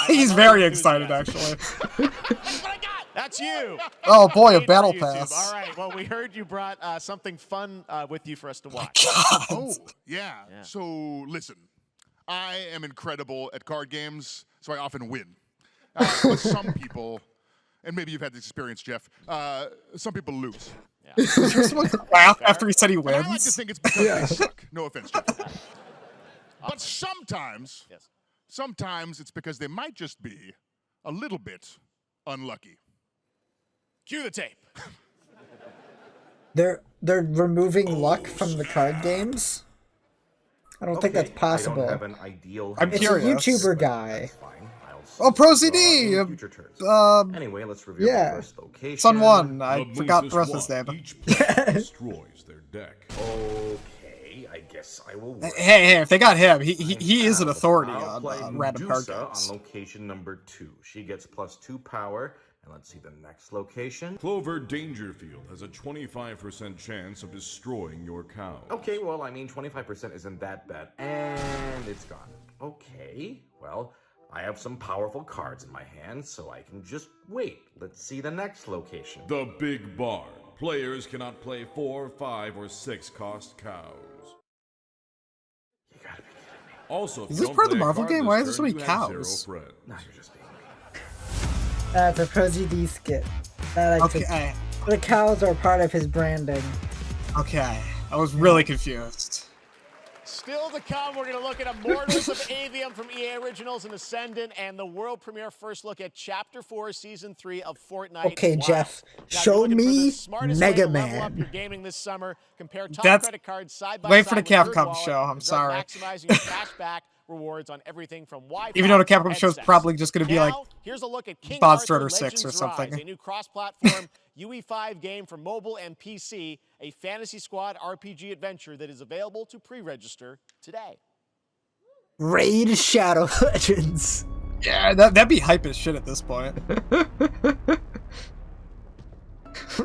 He's very excited, actually. That's you. Oh boy, a Paid for battle YouTube. pass. All right. Well, we heard you brought something fun with you for us to watch. Oh, yeah. So listen, I am incredible at card games, so I often win. But some people, and maybe you've had this experience, Jeff, some people lose. Someone laugh after he said he And I like to wins. think it's because they suck. No offense, Jeff. But sometimes, sometimes it's because they might just be a little bit unlucky. Cue the tape. They're removing luck from the card games? I don't think that's possible. I don't have an ideal I'm It's curious. a YouTuber guy. Oh, Pro CD! Anyway, let's review Yeah. the first location. Son 1. I forgot the rest of his name. destroys their deck. Okay, I guess I will work. Hey, if they got him, he is an authority I'll play on random card Medusa games. on location number 2. She gets +2 power. And let's see the next location. Clover Dangerfield has a 25% chance of destroying your cow. Okay, well, I mean, 25% isn't that bad. And it's gone. Okay, well, I have some powerful cards in my hand, so I can just wait. Let's see the next location. The Big Barn. Players cannot play 4, 5, or 6 cost cows. You gotta be kidding me. Also, Is this part of the Marvel game? Why is there so many cows? No, you're just being It's a Pro CD skit. Okay. The cows are part of his branding. Okay. I was really confused. Still to come, we're going to look at Immortals of Avium from EA Originals and Ascendant, and the world premiere first look at Chapter 4, Season 3 of Fortnite. Okay, Wow. Jeff, Now, if you're show looking for the me smartest way Mega to level up Man. your gaming this summer, compare top That's- credit cards side by wait side for the with your Capcom wallet, show, I'm and start sorry. maximizing your cashback rewards on everything from Wi-Fi Even though the Capcom to show is headsets. probably just going to be like Now, here's a look at King Monster Arthur Hunter 6 or Legends something. Rise, a new cross-platform UE5 game for mobile and PC, a Fantasy Squad RPG adventure that is available to pre-register today. Raid Shadow Legends. Yeah, that'd be hype as shit at this point.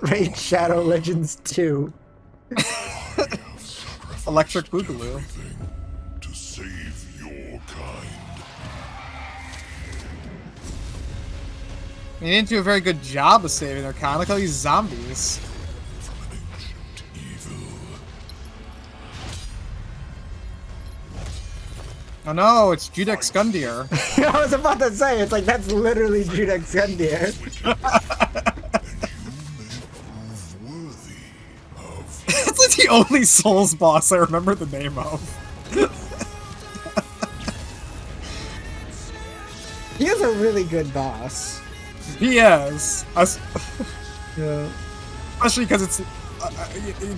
Raid Shadow Legends 2. Electric Boogaloo. To save your kind. They didn't do a very good job of saving their kind. Look at all these zombies. Oh no, it's Judex Gundyr. I was about to say, it's like, that's literally Judex Gundyr. That's like the only Souls boss I remember the name of. He is a really good boss. He is. Yeah. Especially because it's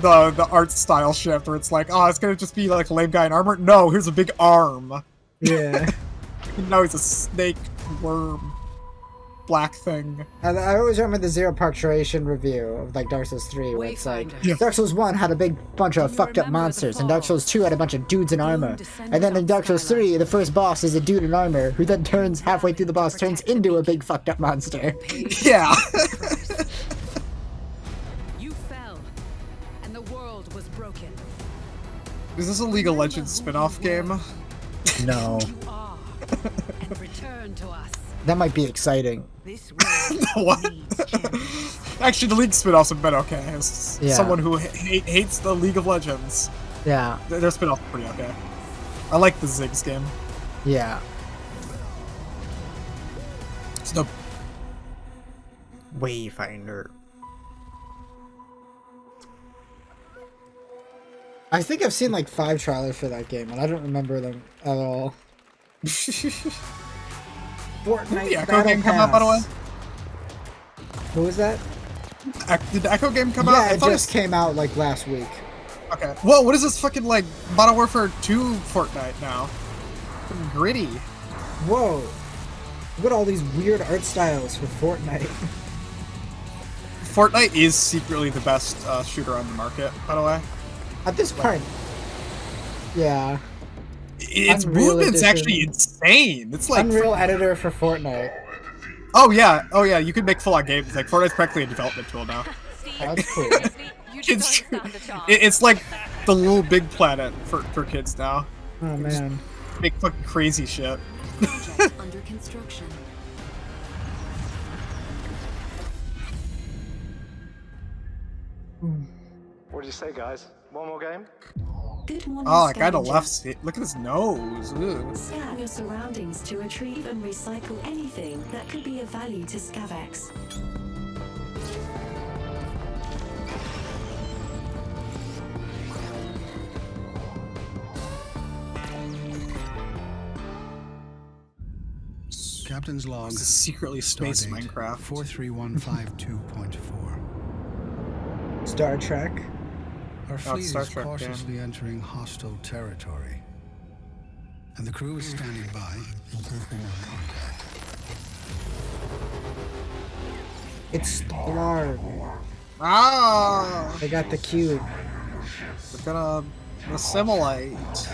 the art style shift where it's like, oh, it's gonna just be like a lame guy in armor. No, here's a big arm. Yeah. No, he's a snake worm black thing. I always remember the Zero Punctuation review of like Dark Souls 3 where it's like Dark Souls 1 had a big bunch of fucked up monsters and Dark Souls 2 had a bunch of dudes in armor. And then in Dark Souls 3 the first boss is a dude in armor who then turns halfway through the boss turns into a big fucked up monster. Yeah. You fell and the world was broken. Is this a League of Legends spin-off game? No. And return to us. That might be exciting. What? Actually, the League spin-offs have been okay. As someone who hates the League of Legends. Yeah. Their spin-offs are pretty okay. I like the Ziggs game. Yeah. It's the Wayfinder. I think I've seen like 5 trailers for that game, and I don't remember them at all. Fortnite Did the Echo game come out, by the way? Who was that? Did the Echo game come out? Yeah, it just came out like last week. Okay. Whoa, what is this fucking like Modern Warfare 2 Fortnite now? Fucking gritty. Whoa. Look at all these weird art styles for Fortnite. Fortnite is secretly the best shooter on the market, by the way. At this point. Yeah. Its movement's actually insane. It's like Unreal Editor for Fortnite. Oh yeah, you can make full-on games. Like Fortnite's practically a development tool now. That's cool. It's like the little big planet for kids now. Oh man. Make fucking crazy shit. Under construction. What did you say, guys? One more game? Good morning, Oh, that guy to the scavenger. left. Look at his nose. Ew. Scan your surroundings to retrieve and recycle anything that could be of value to Scavex. Captain's log. This is secretly space Stardate Minecraft. 43152.4. Star Trek. Our Oh, fleet it's Star is Trek, cautiously entering hostile territory, and the crew is standing by in case they want contact. It's Blarg. Ah! They got the cube. They're gonna assimilate.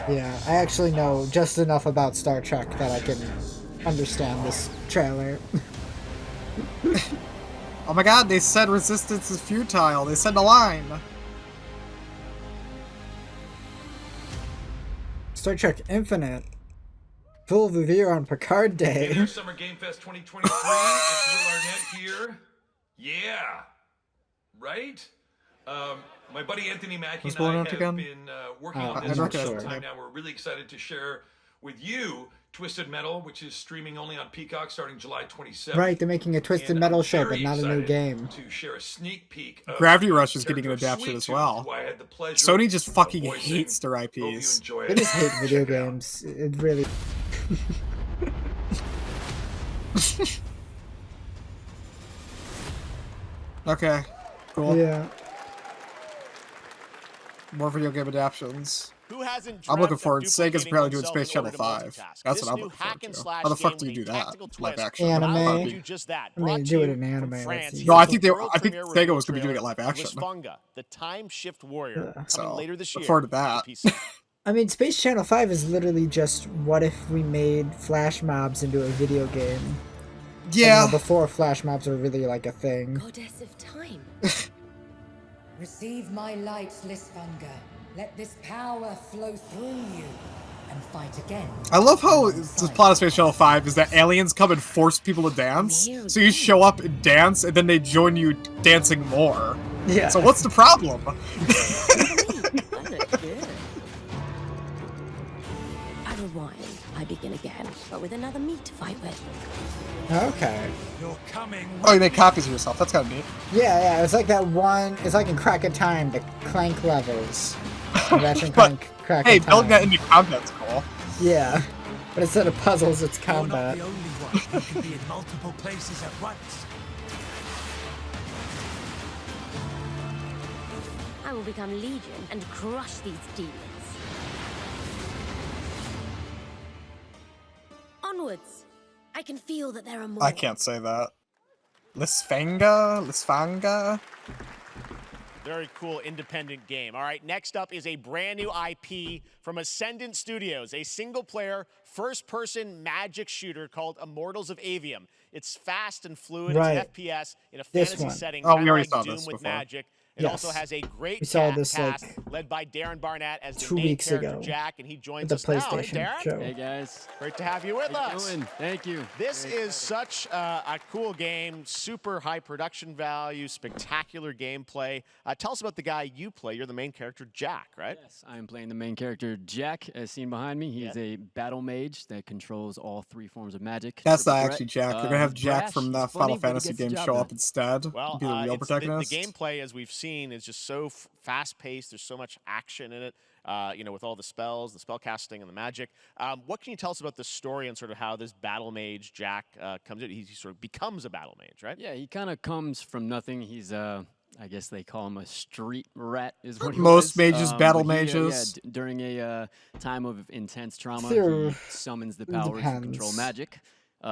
Yeah, I actually know just enough about Star Trek that I can understand this trailer. Oh my god, they said resistance is futile. They said the line. Star Trek Infinite. Full review on Picard Day. Hey there, Summer Game Fest 2023. It's Will Arnett here. Yeah. Right? My buddy Anthony Mackie Who's and I Will have Arnett again? been working I'm on this not for some sure. time now. We're really excited to share with you Twisted Metal, which is streaming only on Peacock starting July 27th. Right, they're making a Twisted And Metal I'm show, but very not a new excited game. To share a sneak peek of Gravity the Rush is getting an character of adaptation Sweet as Tooth, well. who I had the pleasure Sony just of fucking voicing. hates their Hope you IPs. enjoy They it. just hate video games. It really... Okay, cool. Yeah. More video game adaptions. Who hasn't I'm looking dreamt of forward. Sega's duplicating apparently doing oneself Space in Channel order to 5. multitask? That's This what I'm new looking forward to. hack-and-slash How the fuck game do you will do be that? tactical Live twist. action. Anime. That'd be- Do just that. I mean, Brought do to it you in anime, from that's France. easy. No, I Here's think the they. world I think premiere Sega review was going to be doing it trailer live action. Lisfunga, the Time Shift Warrior, coming So later this year. look forward to that. to PC. I mean, Space Channel 5 is literally just what if we made flash mobs into a video game. Yeah. And, before flash mobs were really like a thing. Goddess of time. Receive my light, Lisfunga. Let this power flow through you and fight again. I love how the plot of Space Channel 5 is that aliens come and force people to dance. So you show up and dance, and then they join you dancing more. Yeah. So what's the problem? I rewind. I begin again, but with another me to fight with. Okay. You're coming. Oh, you make copies of yourself. That's kind of neat. Yeah, it's like that one. It's like in Crack of Time, the clank levels. Ratchet and But, Clank, Crack hey, of building Time. that into combat's cool. Yeah, but instead of puzzles, it's combat. You're not the only one who can be in multiple places at once. I will become Legion and crush these demons. Onwards. I can feel that there are more. I can't say that. Lisfanga? Very cool independent game. All right, next up is a brand new IP from Ascendant Studios, a single-player, first-person magic shooter called Immortals of Avium. It's fast and fluid. Right. It's an FPS in a This fantasy one. setting, Oh, we kind of already like saw Doom this with before. magic. It Yes. also has a great We saw this, cast like, led by Darren Barnett as the 2 main weeks character ago Jack, and he joins with the us now. Hey, PlayStation Darren. show. Hey guys. Great to have you with How you us. doing? Thank you. This is such a cool game, super high production value, spectacular gameplay. Tell us about the guy you play. You're the main character, Jack, right? Yes, I'm playing the main character, Jack, as seen behind me. He's a battle mage that controls all 3 forms of magic. That's not Triple actually threat. Jack. They're gonna have He's Jack brash, from the he's Final funny, but he Fantasy gets the game job show done. up instead. Well, Be the real the protagonist. gameplay, as we've seen, is just so fast-paced. There's so much action in it, with all the spells, the spell casting, and the magic. What can you tell us about the story and sort of how this battle mage, Jack, comes in? He sort of becomes a battle mage, right? Yeah, he kind of comes from nothing. He's I guess they call him a street rat, is what he Most was. mages, battle but he, mages. During a time of intense trauma, Sure. he summons the powers to control Depends. magic.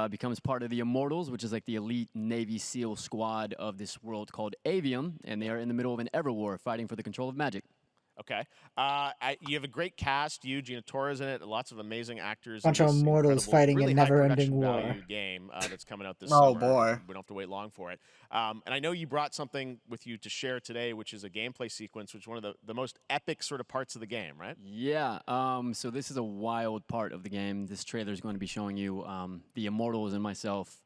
Becomes part of the Immortals, which is like the elite Navy SEAL squad of this world called Avium, and they are in the middle of an ever war fighting for the control of magic. Okay. You have a great cast. You, Gina Torres in it. Lots of amazing actors. Bunch in of this immortals incredible, fighting really a high never-ending production war. value game that's coming out this Oh, summer. boy. We don't have to wait long for it. And I know you brought something with you to share today, which is a gameplay sequence, which is one of the most epic sort of parts of the game, right? Yeah, so this is a wild part of the game. This trailer is going to be showing you the Immortals and myself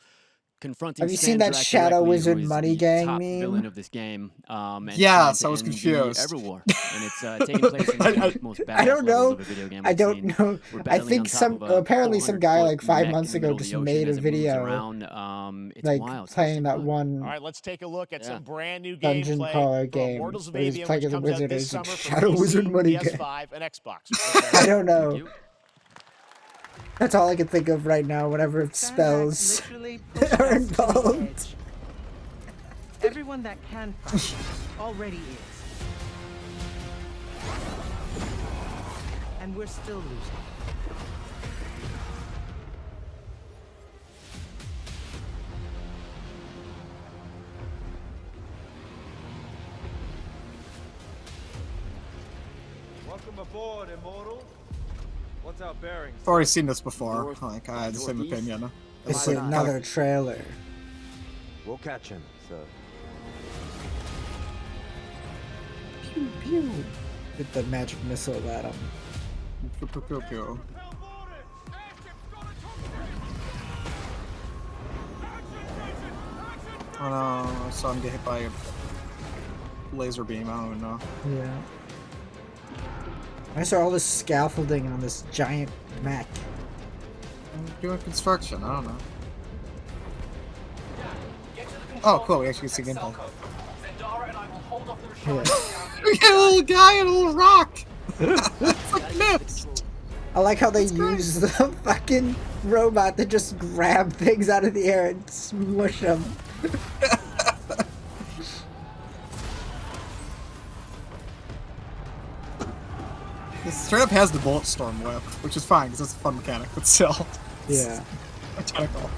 confronting. Have you seen that Shadow Wizard Money Gang top meme? villain of this game. And Yes, trying I was to end confused. The Everwar, and it's taking place in the most badass I don't levels know. of a video game I we've don't seen. know. We're I battling think on top some of a apparently some guy 400-foot like 5 mech in months the ago middle of just the ocean made a as it moves video, around. It's like wild. playing that one All right, let's take a look at some brand new dungeon gameplay crawler for game Immortals of where he's Avium, playing which as a comes out wizard. this It's summer like for Shadow PC, Wizard Money Gang. PS5, and Xbox. I don't know. That's all I can think of right now whenever spells are involved. Everyone that can fight already is. And we're still losing. Welcome aboard, Immortal. What's our bearings? I've already seen this before. Like, I had the same opinion. This is another trailer. We'll catch him, sir. Pew pew. Get the magic missile at him. Pew, pew, pew, pew. Oh no, I saw him get hit by a laser beam, I don't know. Yeah. I saw all this scaffolding on this giant mech. I'm doing construction, I don't know. Oh, cool, we actually see gameplay. Yeah. We get a little guy and a little rock! It's like mist! I like how they use the fucking robot to just grab things out of the air and smush them. This straight up has the bullet storm whip, which is fine because that's a fun mechanic, but still. Yeah. Identical.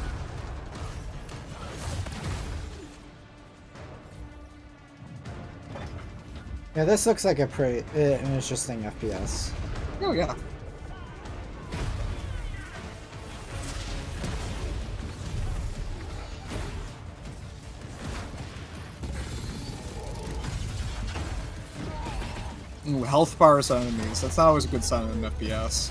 Yeah, this looks like a pretty interesting FPS. Oh yeah. Ooh, health bars on enemies. That's not always a good sign in an FPS.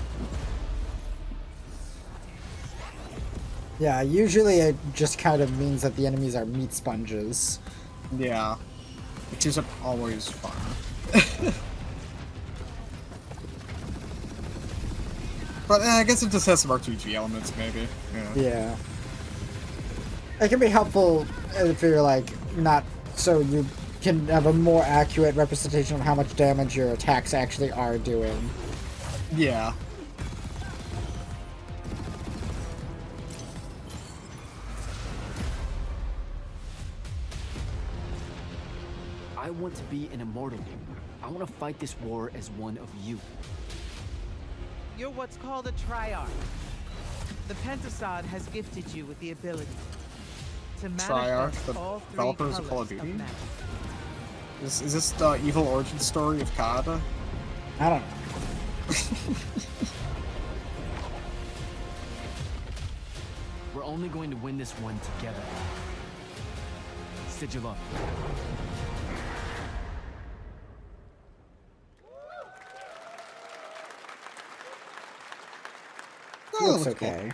Yeah, usually it just kind of means that the enemies are meat sponges. Yeah. Which isn't always fun. But I guess it just has some RPG elements, maybe. Yeah. It can be helpful if you're like not so you can have a more accurate representation of how much damage your attacks actually are doing. Yeah. I want to be an immortal. I want to fight this war as one of you. You're what's called a triarch. The Pentasod has gifted you with the ability to Triarch, manifest the all three developers of Call of colors Duty? magic. Is this the evil origin story of COD? I don't know. We're only going to win this one together. Sigil up. Looks okay.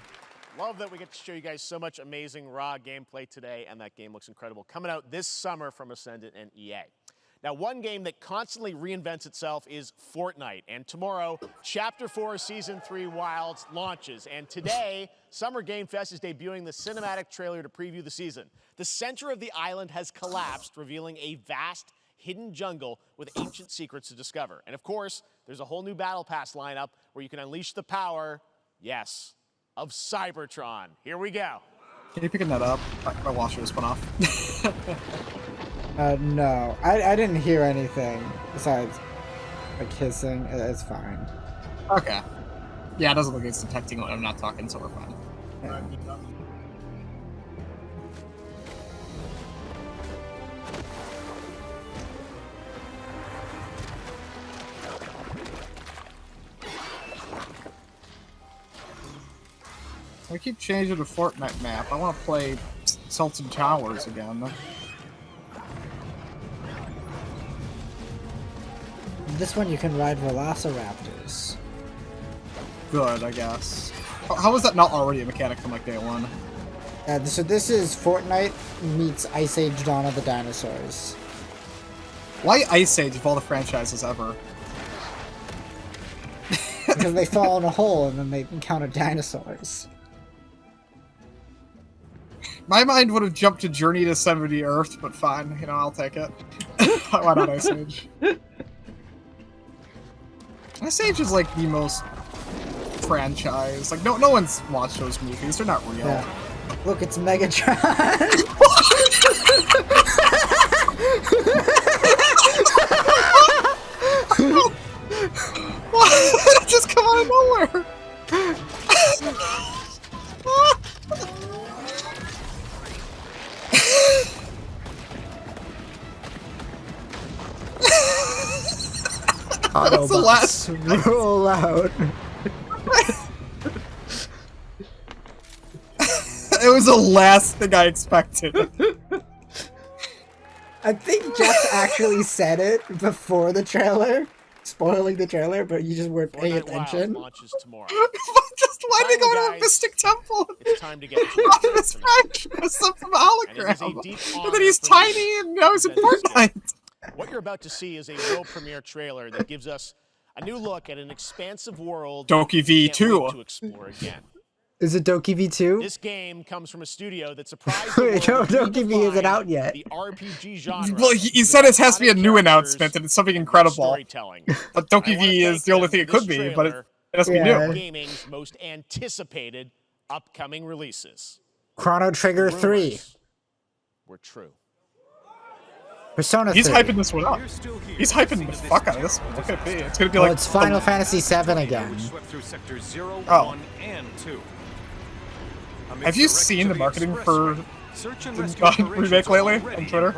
Love that we get to show you guys so much amazing raw gameplay today, and that game looks incredible. Coming out this summer from Ascendant and EA. Now, one game that constantly reinvents itself is Fortnite, and tomorrow, Chapter 4 Season 3 Wilds launches, and today, Summer Game Fest is debuting the cinematic trailer to preview the season. The center of the island has collapsed, revealing a vast, hidden jungle with ancient secrets to discover. And of course, there's a whole new Battle Pass lineup where you can unleash the power, yes, of Cybertron. Here we go. Can you picking that up? My washer just went off. No. I didn't hear anything besides like hissing. It's fine. Okay. Yeah, it doesn't look like it's detecting when I'm not talking, so we're fine. Yeah. I keep changing the Fortnite map. I want to play Tilted Towers again. This one you can ride velociraptors. Good, I guess. How is that not already a mechanic from like day one? So this is Fortnite meets Ice Age Dawn of the Dinosaurs. Why Ice Age of all the franchises ever? Because they fall in a hole and then they encounter dinosaurs. My mind would have jumped to Journey to 70 Earth, but fine, you know, I'll take it. Why not Ice Age? Ice Age is like the most franchise. Like no one's watched those movies. They're not real. Yeah. Look, it's Megatron. What? Just come out of nowhere. That's the last roll out. It was the last thing I expected. I think Jeff actually said it before the trailer, spoiling the trailer, but you just weren't paying attention. Launches tomorrow. Just why they go to a Mystic Temple? It's time to get This Frank was some hologram. And then he's tiny and now he's in Fortnite. What you're about to see is a world premiere trailer that gives us a new look at an expansive world Doki V2 to explore again. Is it Doki V2? This game comes from a studio that surprised Wait, no, Doki V isn't out yet. The RPG genre. Well, he said it has to be a new announcement and it's something incredible. But Doki V is the only thing it could be, but it has to be new. Gaming's most anticipated upcoming releases. Chrono Trigger 3. We're true. Persona 3. He's hyping this one up. He's hyping the fuck out of this one. What's it gonna be? It's gonna be like. It's Final Fantasy 7 again. Oh. Have you seen the marketing for the remake lately on Twitter?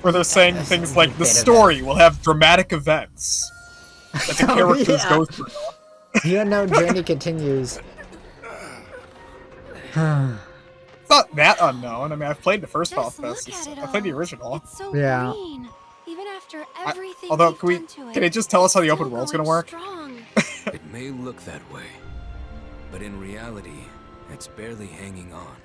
Where they're saying things like, the story will have dramatic events that the characters go through. The unknown journey continues. It's not that unknown. I mean, I've played the first Final Fantasy. I played the original. It's so Yeah. green, even after everything Although, we've done to can it just tell us how the open still world's gonna going work? strong. It may look that way, but in reality, it's barely hanging on.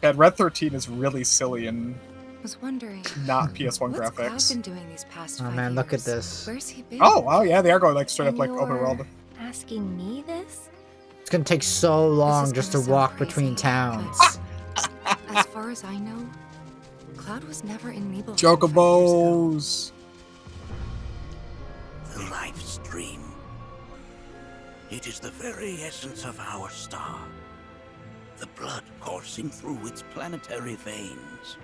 And Red 13 is really silly and was wondering, not PS1 what's Cloud graphics. been doing these past Oh 5 man, look at years? this. Where's he been? Oh, wow, yeah, they are going like straight up And like open you're world. Asking me this? It's gonna take so long is just to gonna sound walk crazy, between towns. As far as I know, Cloud was never in Nibelheim. Chocobos! The life stream. It is the very essence of our star. The blood coursing through its planetary veins.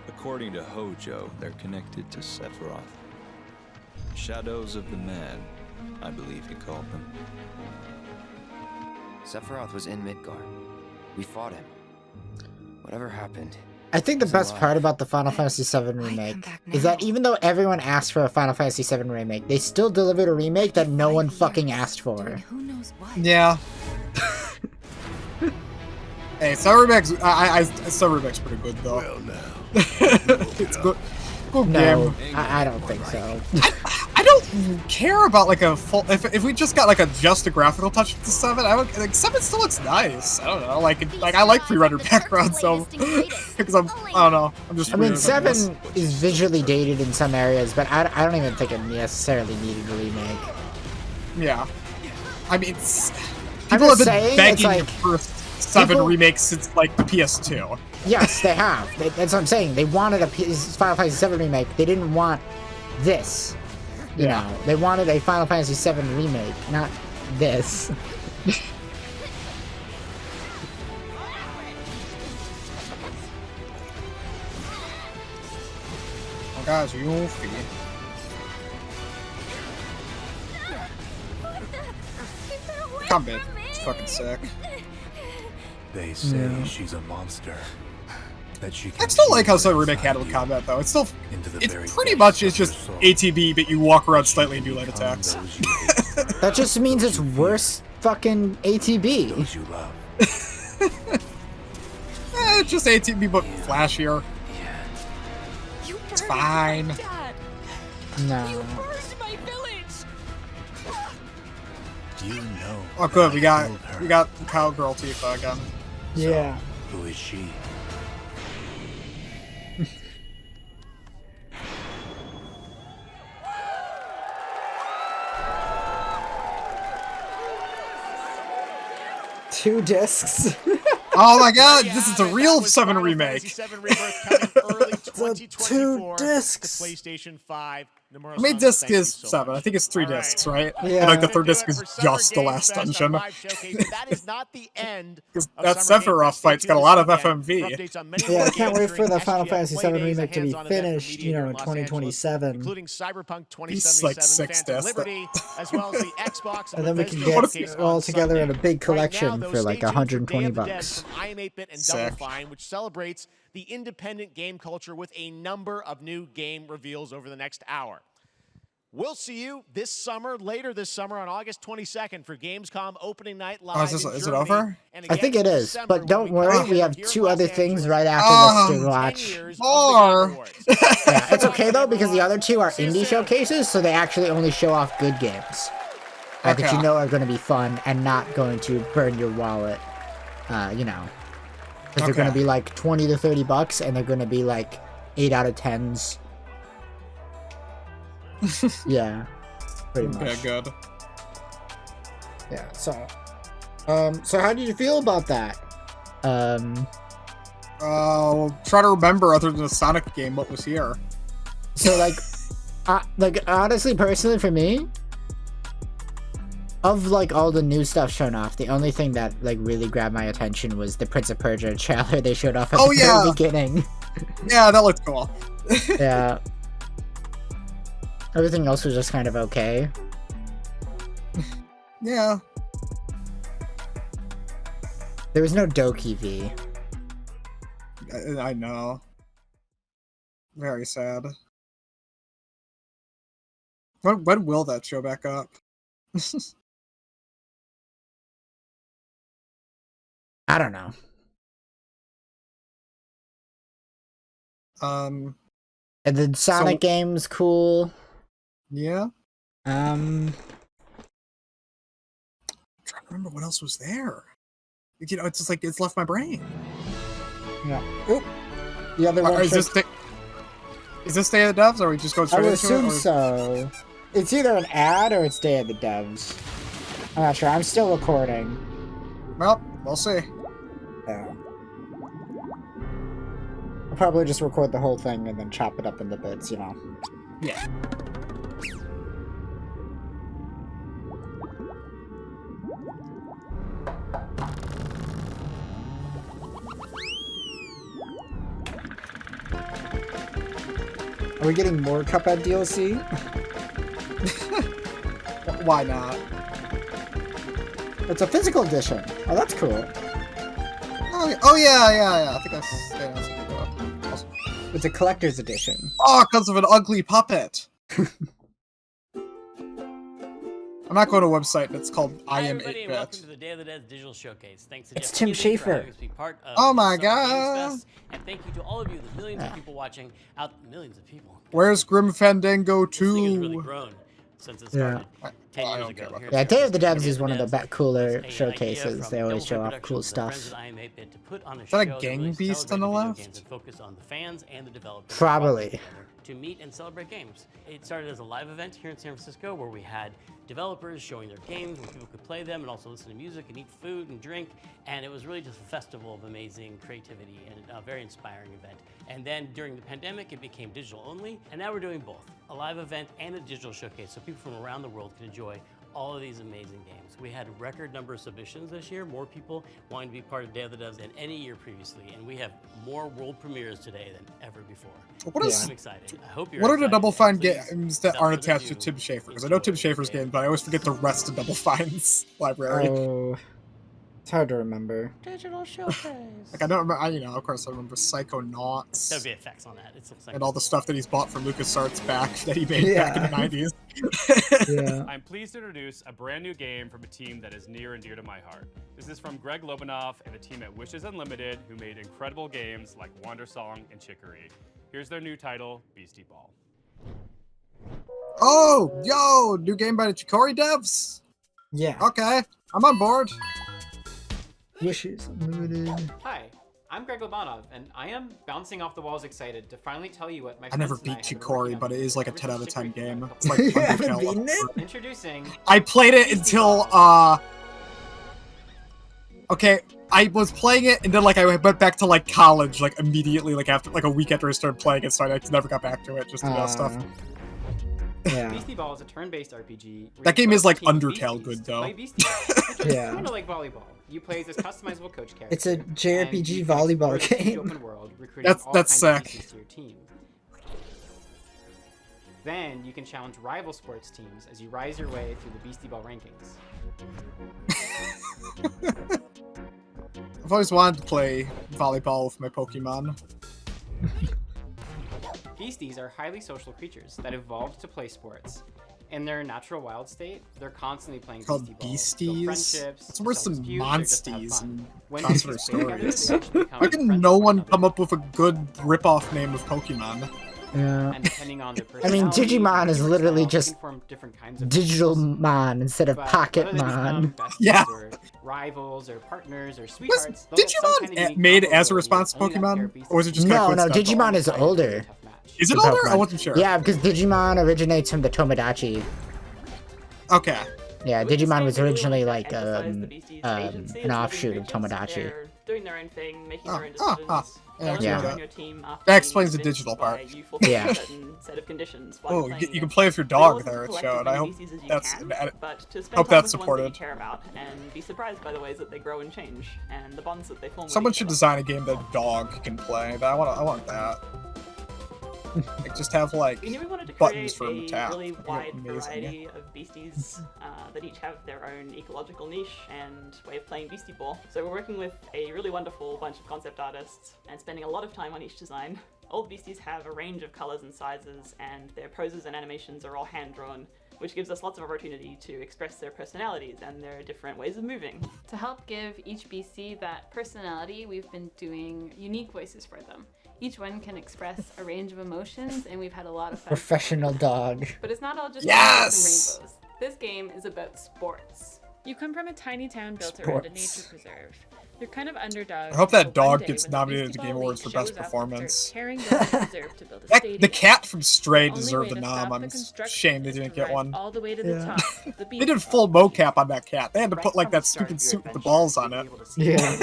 According to Hojo, they're connected to Sephiroth. Shadows of the Man, I believe he called them. Sephiroth was in Midgard. We fought him. Whatever happened. I think the best part about the Final Fantasy VII remake is that even though everyone asked for a Final Fantasy VII remake, they still delivered a remake that no one fucking asked for. Yeah. Hey, Star Remake's Star Remake's pretty good though. Well, now. It's good. Good No, game. I don't think so. I don't care about like a full. If we just got like just a graphical touch to 7, I would like 7 still looks nice. I don't know, like I like pre-rendered backgrounds, so because I don't know. I'm just. I mean, 7 is visually dated in some areas, but I don't even think it necessarily needed a remake. Yeah, I mean, people have been begging for 7 remakes since like the PS2. Yes, they have. That's what I'm saying. They wanted a Final Fantasy VII remake. They didn't want this. You know, they wanted a Final Fantasy VII remake, not this. Oh, guys, Yuffie. Combat. It's fucking sick. They say she's a monster. That she I still like how some remake handled combat though. It's still it's pretty much it's just ATB, but you walk around slightly and do light attacks. That just means it's worse fucking ATB. It's just ATB but flashier. It's fine. No. You know. Oh good, we got Cowgirl Tifa again. Yeah. Who is she? Two discs. Oh my god, this is a real 7 remake. Two discs. PlayStation 5. How many discs is 7? I think it's 3 discs, right? Yeah. And like the 3rd disc is just the last dungeon. That is not the end. That Sephiroth fight's got a lot of FMV. Yeah, I can't wait for the Final Fantasy VII remake to be finished, you know, in 2027. Including Cyberpunk 2077, He's like 6 Phantom discs. Liberty, as well as the Xbox And then we can get it all together in a big collection for like 120 bucks. I Am 8-Bit and Double Fine, which celebrates the independent game culture with a number of new game reveals over the next hour. We'll see you this summer, later this summer on August 22nd for Gamescom opening night live. Oh, is it over? I think it is, but don't worry, we have 2 other things right after this to watch. More. Yeah, it's okay though because the other 2 are indie showcases, so they actually only show off good games that you know are going to be fun and not going to burn your wallet. You know, because they're going to be like 20 to 30 bucks, and they're going to be like 8 out of 10s. Yeah, pretty much. Okay, good. Yeah. So how did you feel about that? Try to remember other than the Sonic game what was here. So like honestly, personally for me, of like all the new stuff shown off, the only thing that like really grabbed my attention was the Prince of Persia trailer they showed off at the very beginning. Yeah, that looked cool. Yeah. Everything else was just kind of okay. Yeah. There was no Doki V. I know. Very sad. When will that show back up? I don't know. And then Sonic game's cool. Yeah. I'm trying to remember what else was there. You know, it's just like it's left my brain. Yeah. Oop. The other one. Is this Day of the Devs, or are we just going straight into it? I would assume so. It's either an ad or it's Day of the Devs. I'm not sure. I'm still recording. Well, we'll see. Yeah. I'll probably just record the whole thing and then chop it up into bits, you know. Yeah. We're getting more Cuphead DLC? Why not? It's a physical edition. Oh, that's cool. Oh yeah. I think that's awesome. It's a collector's edition. Oh, because of an ugly puppet. I'm not going to a website that's called I Am 8-Bit. Welcome to the Day of the Dead Digital Showcase. Thanks to It's Jeff Tim Keighley for Schafer. having us be part of Oh my Summer Games god. Fest. And thank you to all of you, the millions of people watching out, millions of people. Where's Grim Fandango This thing has really 2? grown since it Yeah. started 10 years ago. Here Yeah, at Day of San the Devs Francisco. is one of the cooler An idea showcases. from They always Devolver show off cool Productions, the friends stuff. at I Am 8-Bit to put on a Is that a show that gang really beast on the celebrated video left? games and focused on the fans and the developers Probably. to meet and celebrate games. It started as a live event here in San Francisco where we had developers showing their games where people could play them and also listen to music and eat food and drink. And it was really just a festival of amazing creativity and a very inspiring event. And then during the pandemic, it became digital only. And now we're doing both, a live event and a digital showcase so people from around the world can enjoy all of these amazing games. We had a record number of submissions this year, more people wanting to be part of Day of the Devs than any year previously, and we have more world premieres today than ever before. I'm excited. I hope you're What are the excited. Double Fine Please, games that without aren't further attached to ado, Tim Schafer? Because I know Tim Schafer's games, but I always forget the rest of Double Fine's library. Oh, it's hard to remember. Digital showcase. Like I don't remember. Of course, I remember Psychonauts. There'll be effects on that. It looks like And all the stuff that he's bought from LucasArts back that he made back in the 90s. Yeah. I'm pleased to introduce a brand new game from a team that is near and dear to my heart. This is from Greg Lobanoff and the team at Wishes Unlimited, who made incredible games like Wander Song and Chicory. Here's their new title, Beastie Ball. Oh, yo, new game by the Chicory devs? Yeah. Okay, I'm on board. Wishes Unlimited. Hi, I'm Greg Lobanov, and I am bouncing off the walls excited to finally tell you what my I never friends and beat have been Chicory, working but on it is like a ever 10 out since of 10 Chicory game. came out. It's like You haven't Undertale beaten level. it? Introducing. I played it until, okay, I was playing it, and then, like, I went back to, like, college, like, immediately, like, after, like, a week after I started playing it, so I never got back to it, just to do that stuff. Yeah. Beastie Ball is a turn-based RPG. That game is like Team Undertale Beasties good, to though. play Beastie Ball, which is Yeah. kind of like volleyball. You play as this customizable coach character. It's a and JRPG you can volleyball explore the huge game. Open world, recruiting That's all kinds of sick. pieces to your team. Then you can challenge rival sports teams as you rise your way through the Beastie Ball rankings. I've always wanted to play volleyball with my Pokemon. Beasties are highly social creatures that evolved to play sports. In their natural wild state, they're constantly playing Called Beastie Ball, Beasties? build friendships, It's worse than settle disputes, or just have Monsties fun. and When Consular beasties play together, Stories. they actually become How can friends no with one another. come up with a good rip-off name of Pokemon? Yeah. And depending on their I mean, personality, Digimon is humor literally style, just they can form different kinds of Digital friendships. Mon instead of But Pocket whether they become Mon. besties Yeah. or rivals or partners or Was sweethearts, they'll get some kind of Digimon unique made combo as a ability response to only that pair Pokemon? of beasties Or was it just kind No, of no, coincidental? Digimon is older. Is it than older? Pokemon. I wasn't sure. Yeah, because Digimon originates from the Tomodachi. Okay. Yeah, With this Digimon game, was they really originally wanted like to emphasize the Beasties' agency an as offshoot living of creatures. Tomodachi. They're doing their own thing, making their own Yeah, decisions. I They'll know join that. your team after That being explains the convinced digital by part. you fulfill Yeah. a certain set of conditions while Oh, playing you can against play with your them. The goal dog isn't there, to it collect as showed. I many hope Beasties as you that's... can, but to spend hope time that's with the ones that you supported. care about and be surprised by the ways that they grow and change and the bonds that they form. Someone with each should other. design a game that a dog can play. I want that. Like, just have, like, We knew we wanted to buttons create for him to tap. a really That'd be wide amazing. variety of beasties that each have their own ecological niche and way of playing Beastie Ball. So we're working with a really wonderful bunch of concept artists and spending a lot of time on each design. All the beasties have a range of colors and sizes, and their poses and animations are all hand-drawn, which gives us lots of opportunity to express their personalities and their different ways of moving. To help give each beastie that personality, we've been doing unique voices for them. Each one can express a range of emotions, and we've had a lot of fun. Professional dog. But it's not all just Yes! rainbows and rainbows. This game is about sports. You come from a tiny town built around a nature preserve. You're kind of underdog. I hope that until one dog day gets when the nominated Beastie to Game Ball Awards League for best shows up and performance. starts tearing down the reserve to build a The stadium. cat from Stray Only deserved way a to nom. stop I'm the construction ashamed they is didn't to get rise one. all the way to the top. The They did full mocap on that cat. They had to put, like, that stupid suit with the balls on it. Yeah.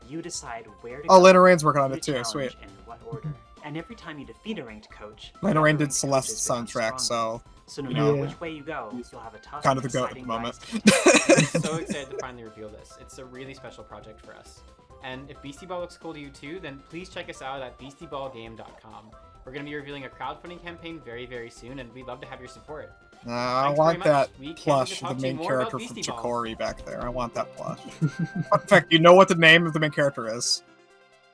You decide where to Oh, go, Lena Raine's working on who it to too, sweet. challenge, and what order. And every time you defeat a ranked coach, Lena the Raine other did ranked Celeste's coaches become soundtrack, stronger. so... So no you matter know, which way you go, you'll have a tough kind of and the goat at the exciting moment. rise. I'm so excited to finally reveal this. It's a really special project for us. And if Beastie Ball looks cool to you too, then please check us out at beastieballgame.com. We're going to be revealing a crowdfunding campaign very, very soon, and we'd love to have your support. I Thanks want very much. that We can't wait plush to of talk the to you main more about character from Beastie Balls. Chikori back there. I want that plush. In fact, you know what the name of the main character is?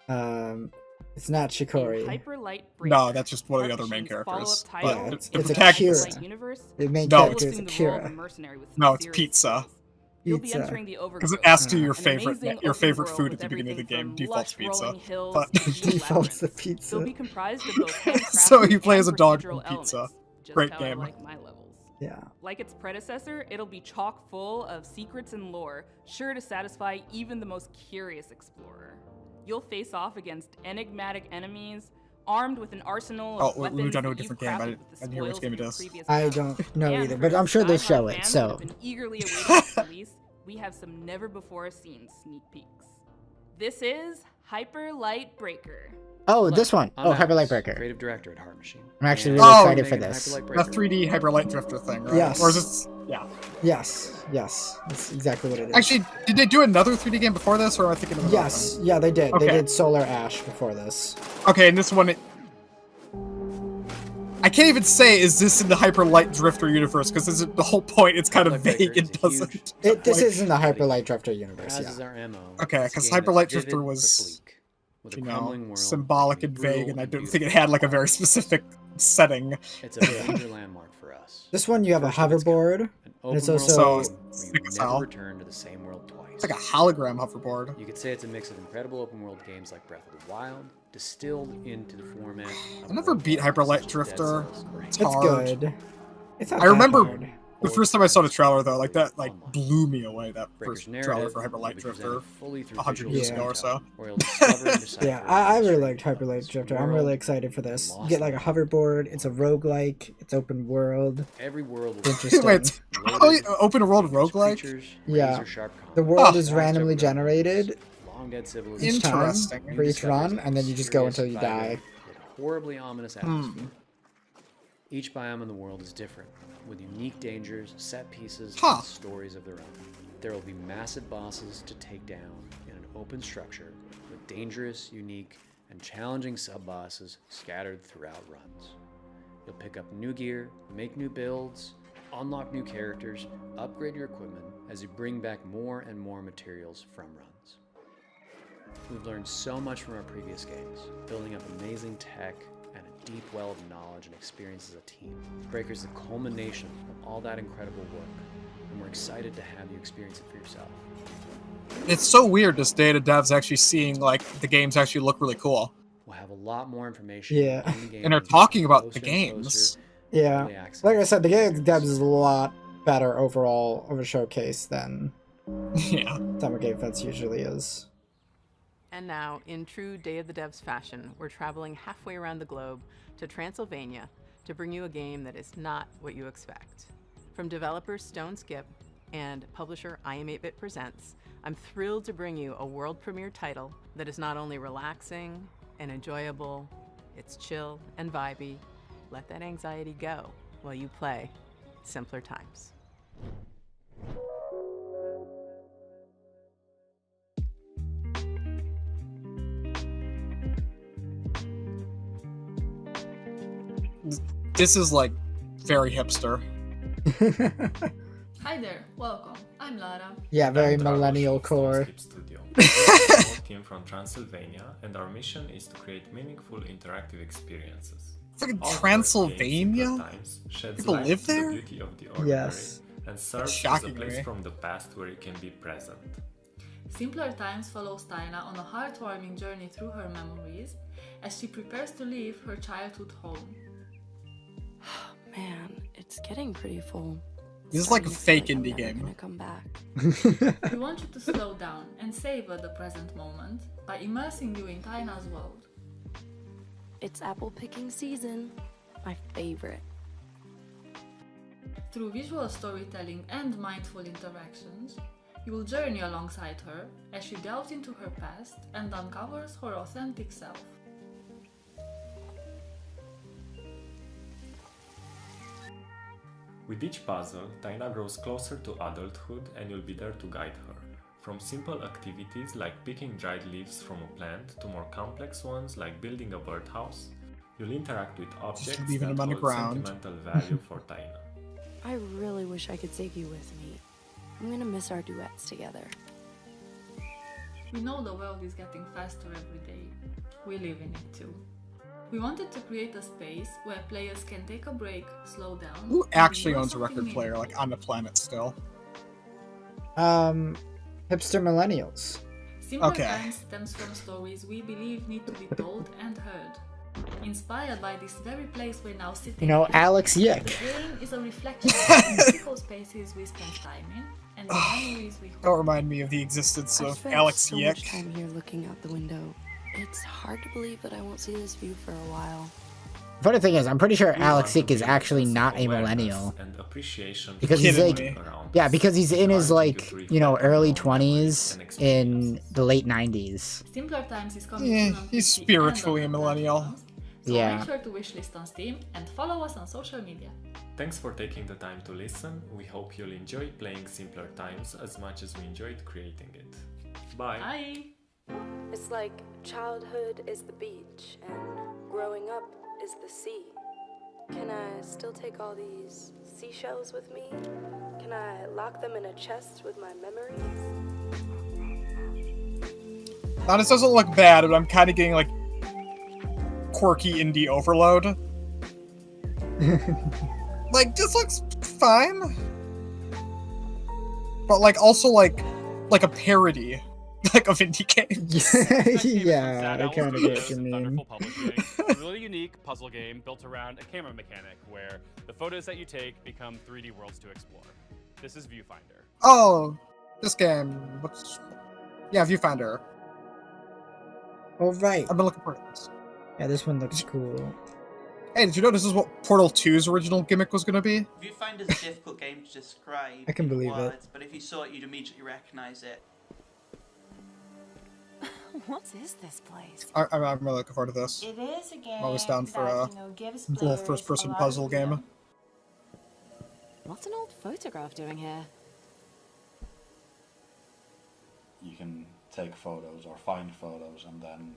It's not Chikori. Hyperlight No, that's just one of the other main characters. But Yeah, the it's protagonist. Akira. The main No, character is Akira. No, it's pizza. You'll be entering the overgrowth. Because it asks you your an favorite amazing your open favorite world food with at the beginning of the everything game. from Default's lush pizza. rolling hills But to deep Default's the labyrinths. pizza. They'll be comprised of both handcrafted So you play and as a dog procedural from Pizza. elements, just Great how game. I like my levels. Yeah. Like its predecessor, it'll be chock full of secrets and lore, sure to satisfy even the most curious explorer. You'll face off against enigmatic enemies, armed with an arsenal of Oh, we weapons moved on to a that you've different game. I crafted didn't with the hear which spoils game of it your is. previous I battles. don't know And either, for but I'm sure they'll die-hard show it, fans so. that have been eagerly awaiting its release, we have some never-before-seen sneak peeks. This is Hyper Light Breaker. Oh, this one. I'm Oh, Alex, Hyper Light Breaker. creative director at Heart Machine. I'm actually And really Oh, excited for making this. Hyper Light The Breaker. 3D Hyper Light Drifter thing, right? Yes. Or is this... Yeah. Yes, yes. That's exactly what it is. Actually, did they do another 3D game before this, or am I thinking of another Yes, one? yeah, they did. Okay. They did Solar Ash before this. Okay, and this one... I can't even say, is this in the Hyper Light Drifter universe, because the whole point, it's kind of vague and doesn't... This is in the Hyper Light Drifter universe, As is yeah. our MO. Okay, It's a because game Hyper that's Light vivid Drifter but was, sleek, with a you crumbling know, world symbolic that can and be vague, brutal and I don't beautiful. think it had like a very specific setting. It's a major landmark for us. This one, you have a hoverboard, and it's Open also... world game So, where you as never hell. return to the same world twice. It's like a hologram hoverboard. You could say it's a mix of incredible open world games like Breath of the Wild, distilled into the format of I never beat Hyper Light Drifter. It's It's hard. good. It's not I remember that hard. the first time I saw the trailer though, like that blew me away. That first Breaker's trailer narrative for Hyper Light will be presented Drifter, fully through 100 visual years ago or so. storytelling, where you'll discover and decipher Yeah, I really mystery liked Hyper Light this Drifter. I'm world really excited for this. You lost get like a in hoverboard, it's a roguelike, it's open world. Every world It's will interesting. Wait, it's probably open world roguelike? Yeah. sharp The world Oh. is randomly generated long dead civilization. each time Interesting. for each run, and then you just go until you die. Horribly ominous atmosphere. Each biome in the world is different, with unique dangers, set pieces, Huh. and stories of their own. There will be massive bosses to take down in an open structure, with dangerous, unique, and challenging sub-bosses scattered throughout runs. You'll pick up new gear, make new builds, unlock new characters, upgrade your equipment as you bring back more and more materials from runs. We've learned so much from our previous games, building up amazing tech and a deep well of knowledge and experience as a team. Breaker's the culmination of all that incredible work, and we're excited to have you experience it for yourself. It's so weird this day to devs actually seeing like the games actually look really cool. We'll have a lot more information. Yeah. on the game And they're as we talking get about closer the and games. closer Yeah. early access. Like I said, the game devs is a lot better overall of a showcase than Yeah. Summer Game Fest usually is. And now, in true Day of the Devs fashion, we're traveling halfway around the globe to Transylvania to bring you a game that is not what you expect. From developers Stone Skip and publisher IM8bit Presents, I'm thrilled to bring you a world premiere title that is not only relaxing and enjoyable, it's chill and vibey. Let that anxiety go while you play Simpler Times. This is like very hipster. Hi there, welcome. I'm Lara. Yeah, very I'm Dragoș millennial from core. Skip Studio. We're a small team from Transylvania, and our mission is to create meaningful interactive experiences. Freaking Our first Transylvania? game, Simpler Times, sheds People light live to the there? beauty of the ordinary Yes. and serves as a Shockingly. place from the past where you can be present. Simpler Times follows Tyna on a heartwarming journey through her memories as she prepares to leave her childhood home. Man, it's getting pretty full. This is like a fake indie game. Gonna come back. We want you to slow down and savor the present moment by immersing you in Tyna's world. It's apple picking season. My favorite. Through visual storytelling and mindful interactions, you will journey alongside her as she delves into her past and uncovers her authentic self. With each puzzle, Taina grows closer to adulthood and you'll be there to guide her. From simple activities like picking dried leaves from a plant to more complex ones like building a birdhouse, You'll interact with objects leaving that them on the hold ground. sentimental value for Taina. I really wish I could take you with me. I'm gonna miss our duets together. We know the world is getting faster every day. We live in it too. We wanted to create a space where players can take a break, slow down. Who and actually enjoy owns a record something player, meaningful. like, on the planet still? Hipster millennials. Simpler Okay. Times stems from stories we believe need to be told and heard. Inspired by this very place we're now sitting You know, in, Alex the Yick. game is a reflection of the physical spaces we spend time in and the memories we hold. Don't remind me of the existence I've of spent Alex so Yick. much time here looking out the window. It's hard to believe that I won't see this view for a while. Funny thing is, I'm pretty sure We Alex want Yick to is build actually sense not of a awareness millennial. and appreciation Because for he's the like, world around yeah, us. because he's in his Encouraging like, you to you know, reflect on early your own memories 20s and in experiences. the late 90s. Simpler Times is coming Yeah, soon on he's PC and spiritually a other millennial. platforms, so Yeah. make sure to wishlist on Steam and follow us on social media. Thanks for taking the time to listen. We hope you'll enjoy playing Simpler Times as much as we enjoyed creating it. Bye! Bye! It's like childhood is the beach and growing up is the sea. Can I still take all these seashells with me? Can I lock them in a chest with my memories? Now, this doesn't look bad, but I'm kind of getting, like, quirky indie overload. Like, this looks fine. But, like, also, like a parody, like, of indie games. Yeah, I kind of get what you mean. Thunderful Publishing, a really unique puzzle game built around a camera mechanic where the photos that you take become 3D worlds to explore. This is Viewfinder. Oh, this game. Yeah, Viewfinder. Oh, right. I've been looking for this. Yeah, this one looks cool. Hey, did you know this is what Portal 2's original gimmick was going to be? Viewfinder's a difficult game to describe I can believe in it. words, but if you saw it, you'd immediately recognize it. What is this place? I'm really looking forward to this. It is a game I'm always down for that, a gives little players first-person a lot puzzle of game. freedom. What's an old photograph doing here? You can take photos or find photos and then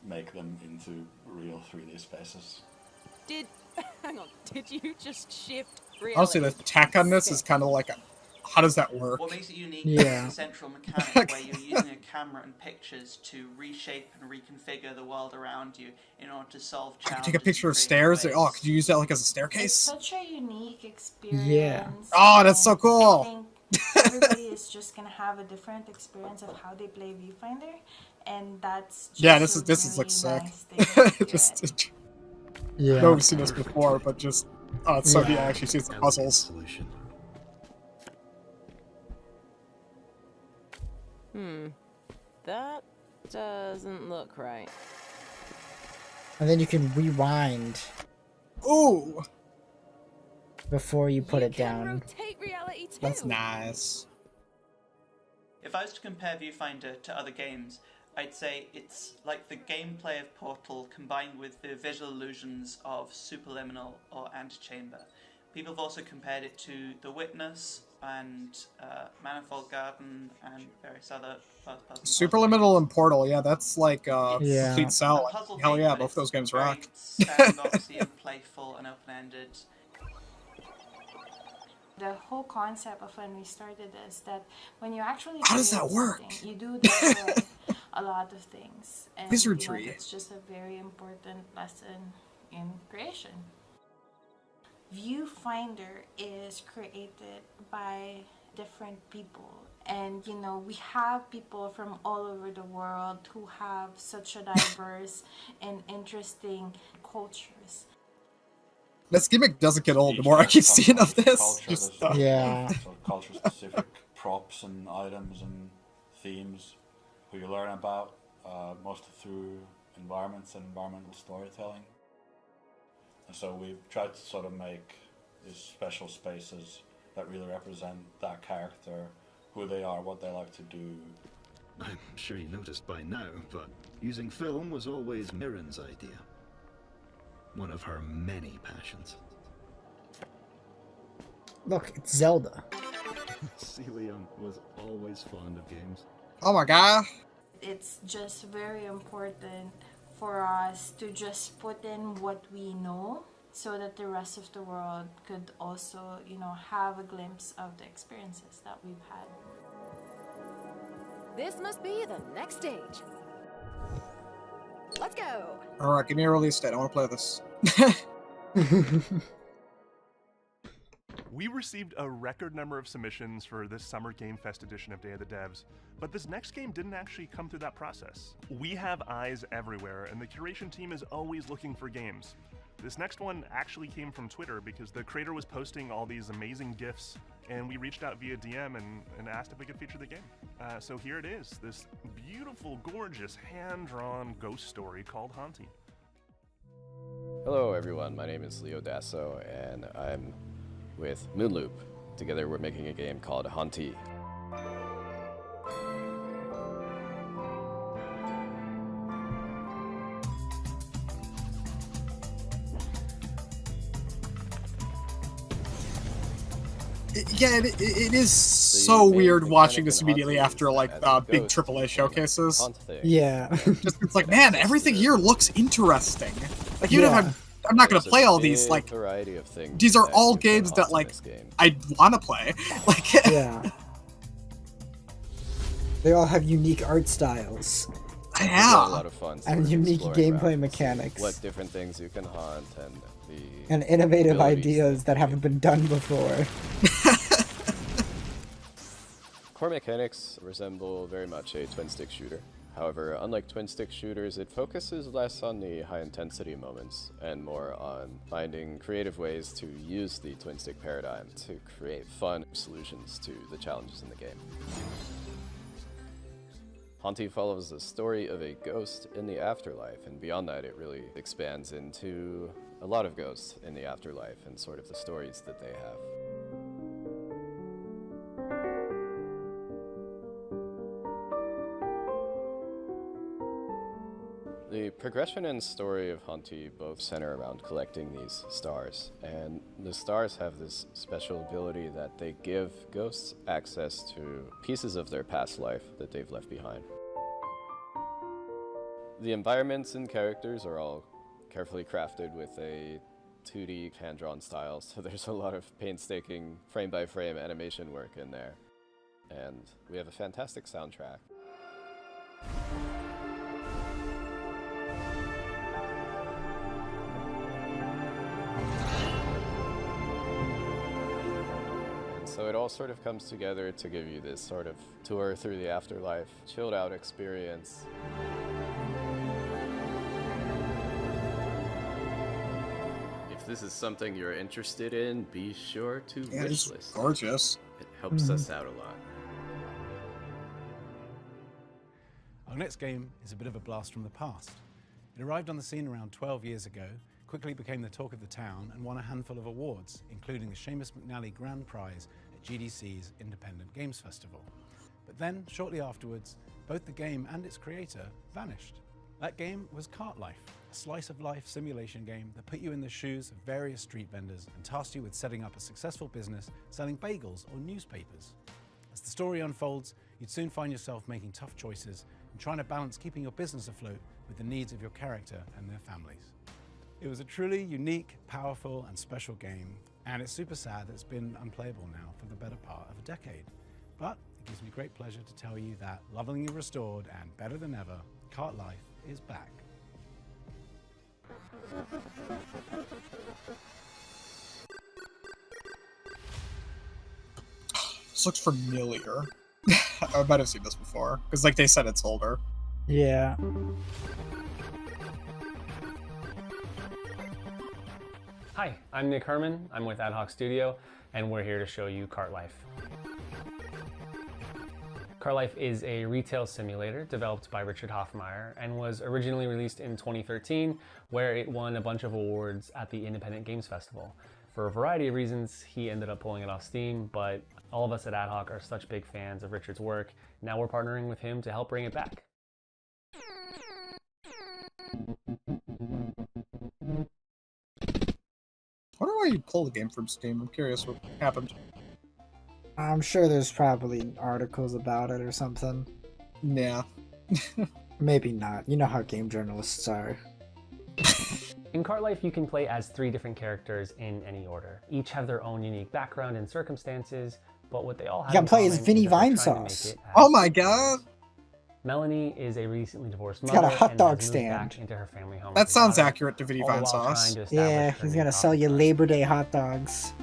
make them into real 3D spaces. Hang on, did you just shift reality? Honestly, the tech on this is kind of like, how does that work? What makes it unique Yeah. is the central mechanic where you're using a camera and pictures to reshape and reconfigure the world around you in order to solve I could challenges. take a picture in of creative stairs. ways. Oh, could you use that like as a It's staircase? such a unique experience. Yeah. Oh, that's so and cool. I think everybody is just gonna have a different experience of how they play Viewfinder, and that's just Yeah, a this really looks sick. nice thing to Just, Yeah. I know we've seen this before, but just, oh, it's so Yeah. neat. I actually see the puzzles. Solution. That doesn't look right. And then you can rewind Ooh, before you put it down. rotate reality too. that's nice. If I was to compare Viewfinder to other games, I'd say it's like the gameplay of Portal combined with the visual illusions of Superliminal or Antechamber. People have also compared it to The Witness and Manifold Garden and various other puzzle Superliminal and Portal, yeah, that's like Yeah. complete sell. puzzle Hell game, yeah, but both those it's games very rock. sandboxy and playful and open-ended. The whole concept of when we started is that when you actually How does create that work? something, you do destroy a lot of things, and Wizardry. it's just a very important lesson in creation. Viewfinder is created by different people, and we have people from all over the world who have such a diverse and interesting cultures. This gimmick doesn't get old the more I keep seeing of this. Just, Yeah. So culture-specific props and items and themes who you learn about, mostly through environments and environmental storytelling. And so we've tried to sort of make these special spaces that really represent that character, who they are, what they like to do. I'm sure you noticed by now, but using film was always Mirren's idea. One of her many passions. Look, it's Zelda. Celia was always fond of games. oh my god. It's just very important for us to just put in what we know so that the rest of the world could also, you know, have a glimpse of the experiences that we've had. This must be the next stage. Let's go. Alright, give me a release date. I want to play this. We received a record number of submissions for this Summer Game Fest edition of Day of the Devs, but this next game didn't actually come through that process. We have eyes everywhere, and the curation team is always looking for games. This next one actually came from Twitter because the creator was posting all these amazing GIFs, and we reached out via DM and asked if we could feature the game. So here it is, this beautiful, gorgeous, hand-drawn ghost story called Haunty. Hello everyone, my name is Leo Dasso, and I'm with Moonloop. Together we're making a game called Haunty. It is so weird watching this immediately after like big AAA showcases. Yeah. Just, it's like, man, everything here looks interesting. Like even if I'm not gonna play all these, like these are all games that like I wanna play. Like yeah. They all have unique art styles. Yeah. A lot of fun. And unique gameplay mechanics. What different things you can haunt and And innovative ideas that haven't been done before. Core mechanics resemble very much a twin-stick shooter. However, unlike twin-stick shooters, it focuses less on the high-intensity moments and more on finding creative ways to use the twin-stick paradigm to create fun solutions to the challenges in the game. Haunty follows the story of a ghost in the afterlife, and beyond that it really expands into a lot of ghosts in the afterlife and sort of the stories that they have. The progression and story of Haunty both center around collecting these stars, and the stars have this special ability that they give ghosts access to pieces of their past life that they've left behind. The environments and characters are all carefully crafted with a 2D hand-drawn style, so there's a lot of painstaking frame-by-frame animation work in there. And we have a fantastic soundtrack. And so it all sort of comes together to give you this sort of tour through the afterlife, chilled out experience. If this is something you're interested in, be sure to it's wishlist. gorgeous. It helps us out a lot. Our next game is a bit of a blast from the past. It arrived on the scene around 12 years ago, quickly became the talk of the town, and won a handful of awards, including the Seamus McNally Grand Prize at GDC's Independent Games Festival. But then, shortly afterwards, both the game and its creator vanished. That game was Cart Life, a slice-of-life simulation game that put you in the shoes of various street vendors and tasked you with setting up a successful business selling bagels or newspapers. As the story unfolds, you'd soon find yourself making tough choices and trying to balance keeping your business afloat with the needs of your character and their families. It was a truly unique, powerful, and special game, and it's super sad that it's been unplayable now for the better part of a decade. But it gives me great pleasure to tell you that, lovingly restored and better than ever, Cart Life is back. This looks familiar. I might have seen this before, because like they said it's older. Yeah. Hi, I'm Nick Herman. I'm with Ad Hoc Studio, and we're here to show you Cart Life. Cart Life is a retail simulator developed by Richard Hoffmeyer and was originally released in 2013, where it won a bunch of awards at the Independent Games Festival. For a variety of reasons, he ended up pulling it off Steam, but all of us at Ad Hoc are such big fans of Richard's work. Now we're partnering with him to help bring it back. I wonder why you pull the game from Steam. I'm curious what happened. I'm sure there's probably articles about it or something. Yeah. Maybe not. You know how game journalists are. In Kart Life, you can play as 3 different characters in any order. Each have their own unique background and circumstances, but what they all have You can play as in Vinny common is that they're trying to Vinesauce. make it as Oh my god! Melanie is a recently divorced He's mother got a hot and dog has moved stand. back into her family home. That with her sounds daughter, accurate to Vinny all the while trying Vinesauce. to establish Yeah, her he's new gonna coffee sell you shop. Labor Day hot dogs.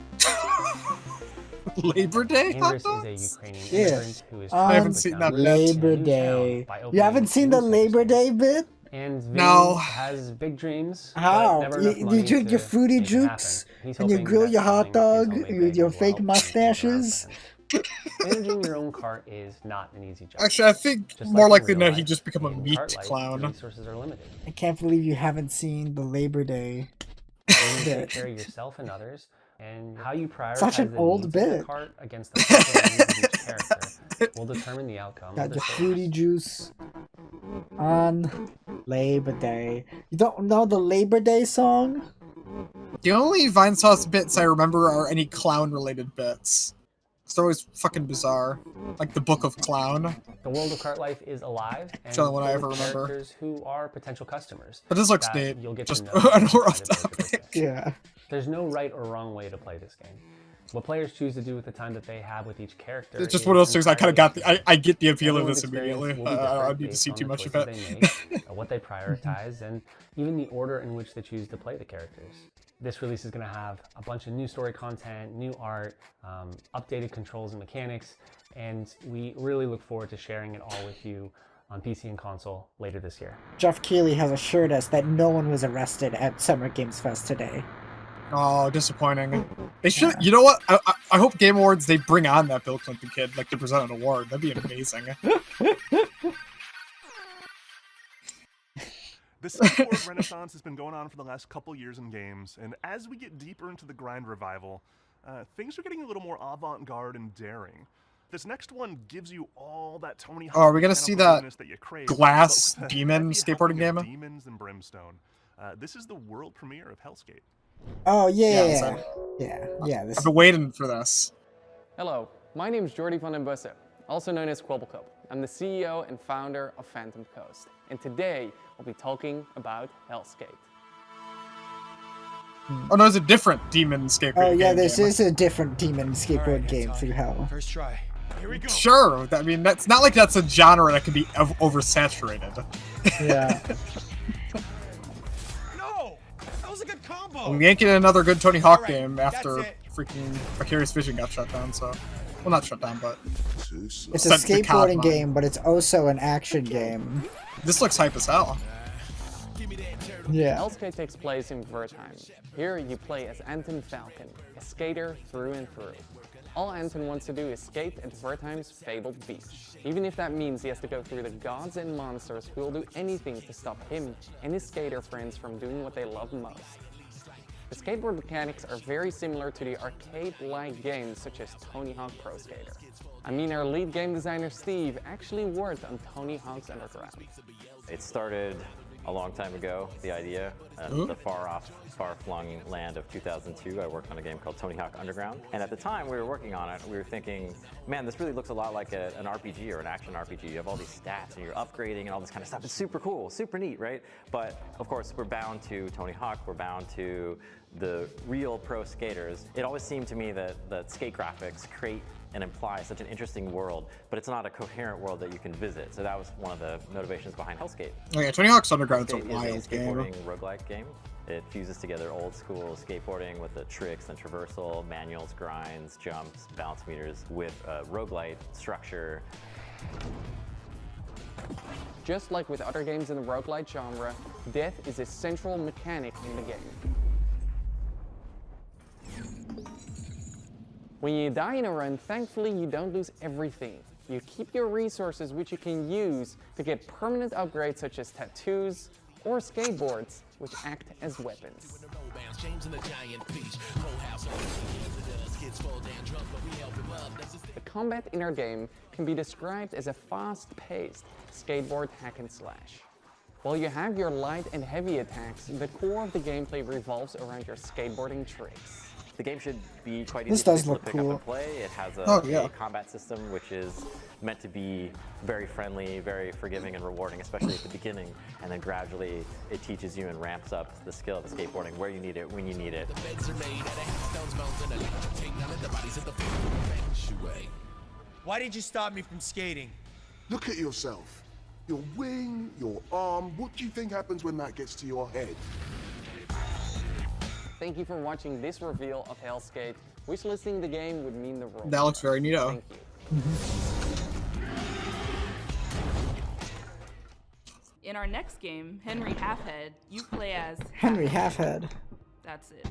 Labor Day hot Andres dogs? is a Ukrainian Yeah. immigrant who is I trying haven't to seen put that down bit. roots in a Labor new Day. town by You opening haven't seen a the new Labor circus Day bit? And Vinny No. has big dreams, How? but never enough You money drink your to fruity make it happen. jukes He's and you hoping grill that your hot selling his dog homemade with your bagels will fake help him change her mustaches. husband. Managing your own cart is not an easy job. Actually, I think Just more like in likely real than not life, he'd just become a in meat Kart Life, clown. your resources are limited. I can't believe you haven't seen the Labor Day You need to take bit. care of yourself and others, and how you prioritize Such an the old needs of your bit. cart against the personal needs of each character will determine the outcome of Got the your story. fruity juice on Labor Day. You don't know the Labor Day song? The only Vinesauce bits I remember are any clown-related bits. They're always fucking bizarre. Like the Book of Clown. The world of Kart Life is alive and It's the only one I full ever of remember. characters who are potential customers. But this looks that neat. You'll get Just to know an as you off try to play the topic. business. Yeah. There's no right or wrong way to play this game. What players choose to do with the time that they have with each character It's just is one of those things I kind of got. entirely I get the appeal of Everyone's this experience immediately. will be I different don't need to based see on too the much of choices it. they make, what they prioritize, and even the order in which they choose to play the characters. This release is going to have a bunch of new story content, new art, updated controls and mechanics, and we really look forward to sharing it all with you on PC and console later this year. Jeff Keighley has assured us that no one was arrested at Summer Games Fest today. Oh, disappointing. They should. You know what? I hope Game Awards they bring on that Bill Clinton kid, like to present an award. That'd be amazing. This skateboard renaissance has been going on for the last couple years in games, and as we get deeper into the grind revival, things are getting a little more avant-garde and daring. This next one gives you all that Tony Hawk. Oh, are we gonna see that you crave, glass but with a demon heavy skateboarding helping of game? Demons and Brimstone. This is the world premiere of Hellskate. Oh, Yeah, yeah. so- Yeah, this I've been waiting for this. Hello, my name is Jordi van den Bussen, also known as Kwobbelkop. I'm the CEO and founder of Phantom Coast, and today we'll be talking about Hellskate. Oh no, it's a different demon skateboard. Oh, yeah, game. this is a different demon skateboard game through hell. First try. Here we go. Sure. I mean, that's not like that's a genre that can be oversaturated. Yeah. No! That was a good combo! I'm yanking another good Tony Hawk Alright, game after that's it. freaking Vicarious Vision got shut down, so... Well, not shut down, but... It's a sent to skateboarding COD game, but it's also an action game. This looks hype as hell. Yeah. Hellskate takes place in Wertheim. Here you play as Anton Falcon, a skater through and through. All Anton wants to do is skate at Wertheim's fabled beach. Even if that means he has to go through the gods and monsters who will do anything to stop him and his skater friends from doing what they love most. The skateboard mechanics are very similar to the arcade-like games such as Tony Hawk Pro Skater. I mean, our lead game designer Steve actually worked on Tony Hawk's Underground. It started a long time ago, the idea, the far-off, far-flung land of 2002. I worked on a game called Tony Hawk Underground. And at the time we were working on it, we were thinking, man, this really looks a lot like an RPG or an action RPG. You have all these stats and you're upgrading and all this kind of stuff. It's super cool, super neat, right? But of course, we're bound to Tony Hawk, we're bound to the real pro skaters. It always seemed to me that skate graphics create and imply such an interesting world, but it's not a coherent world that you can visit. So that was one of the motivations behind Hellskate. Oh yeah, Tony Hawk's Underground's a Hellskate wild is a game. skateboarding roguelike game. It fuses together old school skateboarding with the tricks and traversal, manuals, grinds, jumps, balance meters with a roguelite structure. Just like with other games in the roguelite genre, death is a central mechanic in the game. When you die in a run, thankfully you don't lose everything. You keep your resources which you can use to get permanent upgrades such as tattoos or skateboards, which act as weapons. The combat in our game can be described as a fast-paced skateboard hack and slash. While you have your light and heavy attacks, the core of the gameplay revolves around your skateboarding tricks. The game should be quite This easy does to look pick cool. up and play. It has Oh, a combat system which is meant to be very friendly, very forgiving and rewarding, especially at the beginning. And then gradually it teaches you and ramps up the skill of the skateboarding where you need it, when you need it. Why did you stop me from skating? Look at yourself. Your wing, your arm. What do you think happens when that gets to your head? Thank you for watching this reveal of Hellskate. Wishlisting the game would mean the world. That looks very neato. Thank you. In our next game, Henry Halfhead, you play as Henry Halfhead. That's it.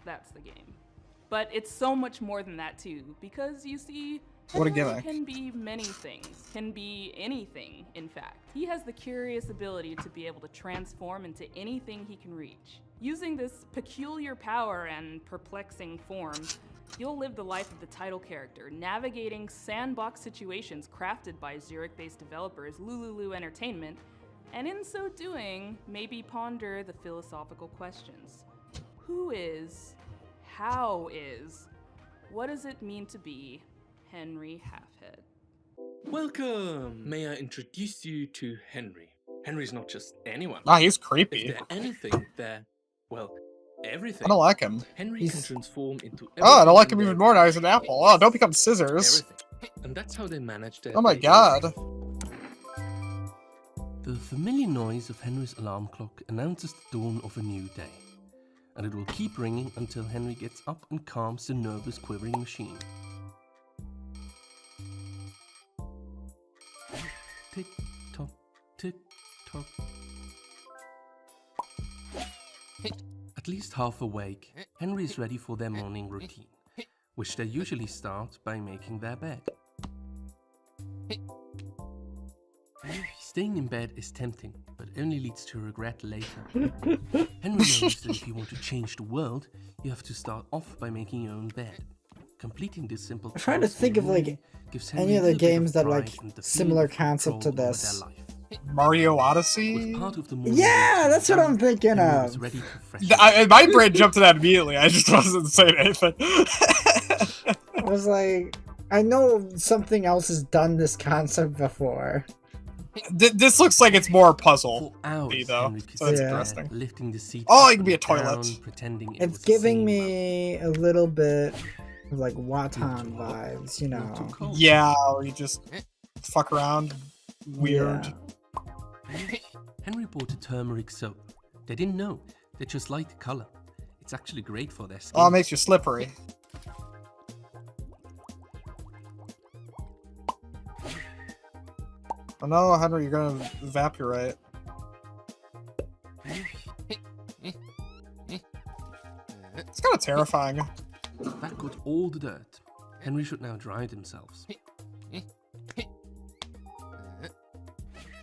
That's the game. But it's so much more than that too, because you see, What a Henry gimmick. can be many things, can be anything, in fact. He has the curious ability to be able to transform into anything he can reach. Using this peculiar power and perplexing form, you'll live the life of the title character, navigating sandbox situations crafted by Zurich-based developers Lululu Entertainment, and in so doing, maybe ponder the philosophical questions. Who is? How is? What does it mean to be Henry Halfhead? Welcome! May I introduce you to Henry? Henry's not just anyone. Ah, he's creepy. If they're anything, they're, well, everything. I don't like him. Henry can transform into Oh, I don't like everything him in even their more now. He's an apple. Oh, don't become scissors. everything. And that's how they manage their Oh my day-to-day god. life. The familiar noise of Henry's alarm clock announces the dawn of a new day. And it will keep ringing until Henry gets up and calms the nervous, quivering machine. Tick tock, tick tock. At least half awake, Henry is ready for their morning routine, which they usually start by making their bed. Staying in bed is tempting, but only leads to regret later. Henry knows that if you want to change the world, you have to start off by making your own bed. Completing this simple I'm trying to task think in of the like morning gives Henry any a other little bit of games that pride like and the feeling similar of concept to control over this. their life. Mario Odyssey? Part of the morning Yeah, that's what I'm thinking Henry of. was ready to freshen My brain jumped to that immediately. I just wasn't saying anything. I was like, I know something else has done this concept before. This looks like it's more puzzle hours, though, Henry could so that's sit there, interesting. lifting the seat Oh, up it could be a and down, toilet. pretending it It's was a giving scene. me a little bit of like Watan vibes, you know. Yeah, or you just fuck around. Weird. Yeah. Henry bought a turmeric soap. They didn't know. They just liked the color. It's actually great for their skin. Oh, it makes you slippery. Oh no, Henry, you're gonna evaporate. It's kind of terrifying. That got all the dirt. Henry should now dry themselves.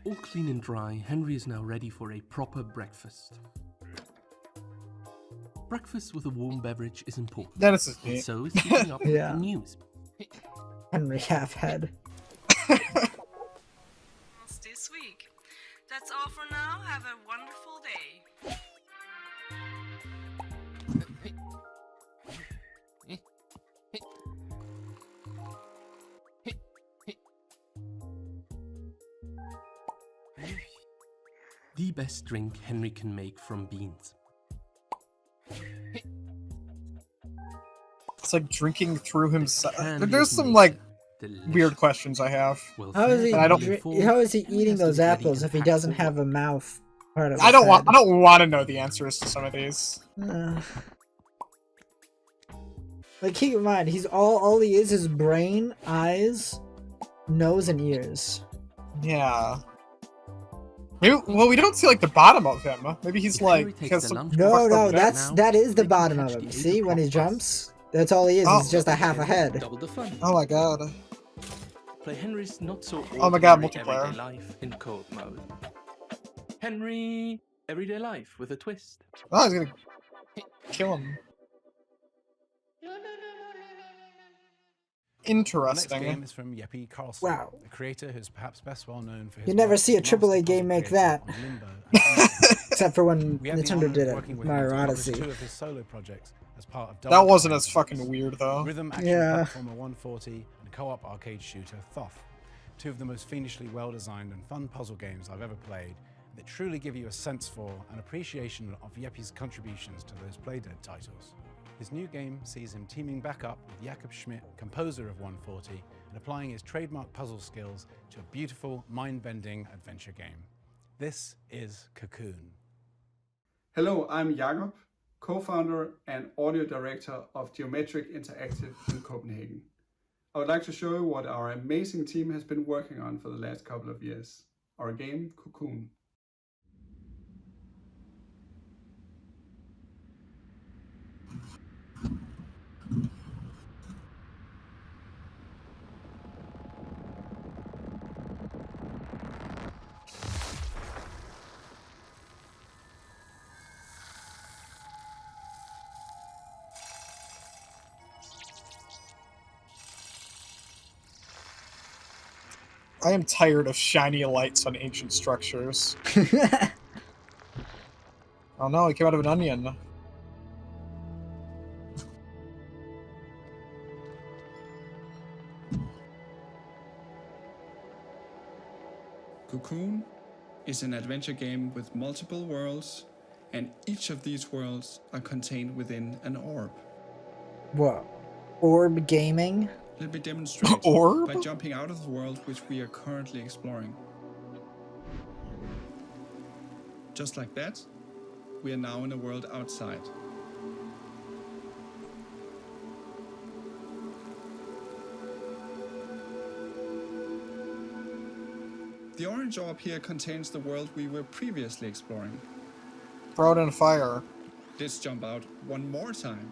All clean and dry, Henry is now ready for a proper breakfast. Breakfast with a warm beverage is important. That is and neat. so is keeping up with Yeah. the news. Henry Halfhead. This week. That's all for now. Have a wonderful day. The best drink Henry can make from beans. It's like drinking through himself. Candy There's is some nature. like Delicious. weird questions I have. How is he? And I don't. How is he eating those apples if he doesn't have a mouth? Part of I his don't want. head? I don't want to know the answers to some of these. Like keep in mind, he's all he is brain, eyes, nose, and ears. Yeah. Maybe, well, we don't see like the bottom of him. Maybe he's like has some No, fucked up neck. that is the bottom of him. See when he jumps, that's all he is. Oh. He's just a half a head. Double the fun. Oh my god. Play Henry's not so Oh my god, ordinary multiplayer. everyday life in co-op mode. Henry, everyday life with a twist. Oh, he's gonna kill him. The next Interesting. game is from Jeppe Karlsson, Wow. a creator who's perhaps best well known for his You never work see a as master AAA game puzzle make creator that. on Limbo and except for when We had the Nintendo honor of did working it, with him Mario to publish Odyssey. 2 of his solo projects as part of That wasn't as fucking weird though. Rhythm action platformer 140 and co-op arcade shooter Thoth. 2 of the most fiendishly well-designed and fun puzzle games I've ever played that truly give you a sense for and appreciation of Yeppy's contributions to those Playdead titles. His new game sees him teaming back up with Jakob Schmidt, composer of 140, and applying his trademark puzzle skills to a beautiful, mind-bending adventure game. This is Cocoon. Hello, I'm Jakob, co-founder and audio director of Geometric Interactive in Copenhagen. I would like to show you what our amazing team has been working on for the last couple of years. Our game, Cocoon. I am tired of shiny lights on ancient structures. Oh no, it came out of an onion. Cocoon is an adventure game with multiple worlds, and each of these worlds are contained within an orb. What? Orb gaming? Let me demonstrate Orb? by jumping out of the world which we are currently exploring. Just like that, we are now in a world outside. The orange orb here contains the world we were previously exploring. Throw it in fire. Let's jump out one more time.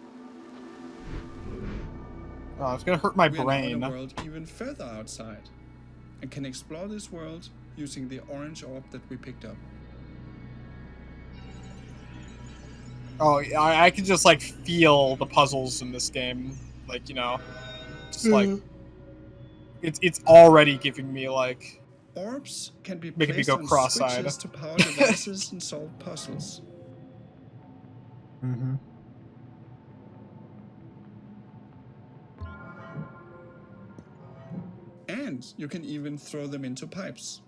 Oh, it's gonna hurt my We are now brain. in a world even further outside, and can explore this world using the orange orb that we picked up. Oh, I can just like feel the puzzles in this game, like, you know, just like it's already giving me like Orbs can be making me placed go on cross-eyed. switches to power devices and solve puzzles. Mm-hmm. And you can even throw them into pipes.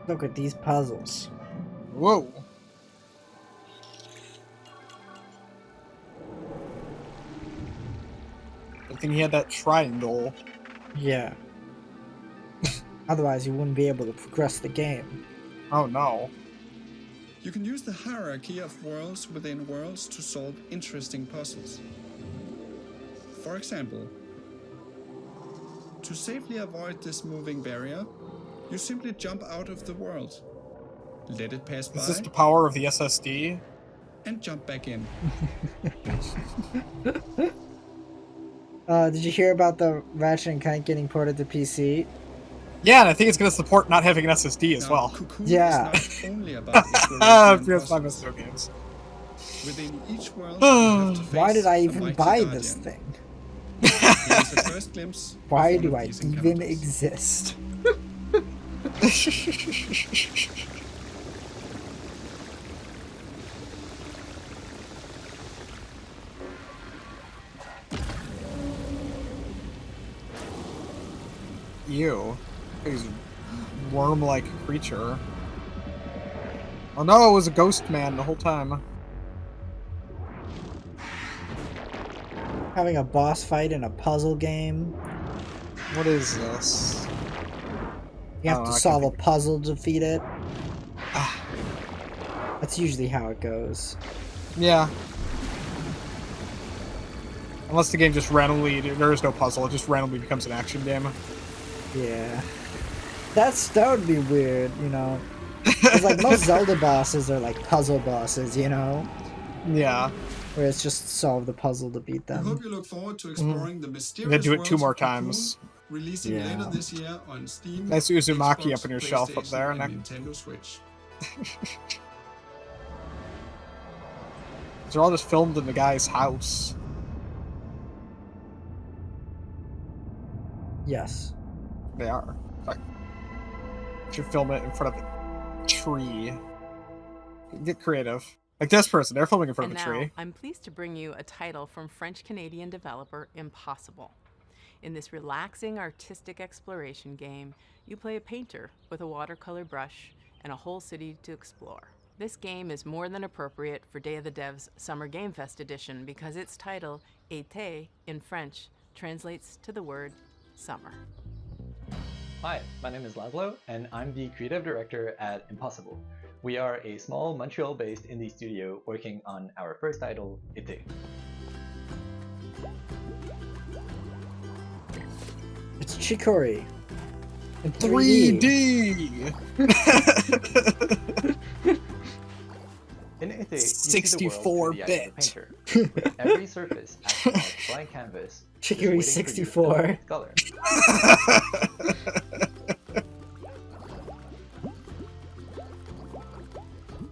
Look at these puzzles. Whoa. I think he had that triangle. Yeah. Otherwise, you wouldn't be able to progress the game. Oh no. You can use the hierarchy of worlds within worlds to solve interesting puzzles. For example, to safely avoid this moving barrier, you simply jump out of the world, let it pass by, Is this the power of the SSD? and jump back in. Did you hear about the Ratchet & Clank getting ported to PC? Yeah, and I think it's going to support not having an SSD as well. Yeah. It's not only about exploration and PS5 puzzles. video games. Within each world, you have to Why face did I a even mighty buy guardian. this thing? Here's a first glimpse of Why one do of I these even encounters. exist? Ew. He's a worm-like creature. Oh no, it was a ghost man the whole time. Having a boss fight in a puzzle game. What is this? You have Oh, to I can't solve a think- puzzle to defeat it. That's usually how it goes. Yeah. Unless the game just randomly, there is no puzzle, it just randomly becomes an action game. Yeah. That would be weird, you know. 'Cause like most Zelda bosses are like puzzle bosses, you know? Yeah. Where it's just solve the puzzle to beat I them. hope you look forward to exploring the mysterious They do it 2 worlds more of Cocoon, times. releasing Yeah. later this year on Steam, Nice Uzumaki Xbox, up on your shelf up PlayStation, there, and Nick. Nintendo Switch. They're all just filmed in the guy's house. Yes. They are. Like, you should film it in front of a tree. Get creative. Like this person, they're filming in front And of a now, tree. I'm pleased to bring you a title from French-Canadian developer Impossible. In this relaxing artistic exploration game, you play a painter with a watercolor brush and a whole city to explore. This game is more than appropriate for Day of the Devs Summer Game Fest edition because its title, Été, in French, translates to the word summer. Hi, my name is Laszlo, and I'm the creative director at Impossible. We are a small Montreal-based indie studio working on our first title, Été. It's Chicory. In 3D! In Été, you see the world through the eyes of a painter, with every surface acting like a blank canvas. Chicory 64. Color.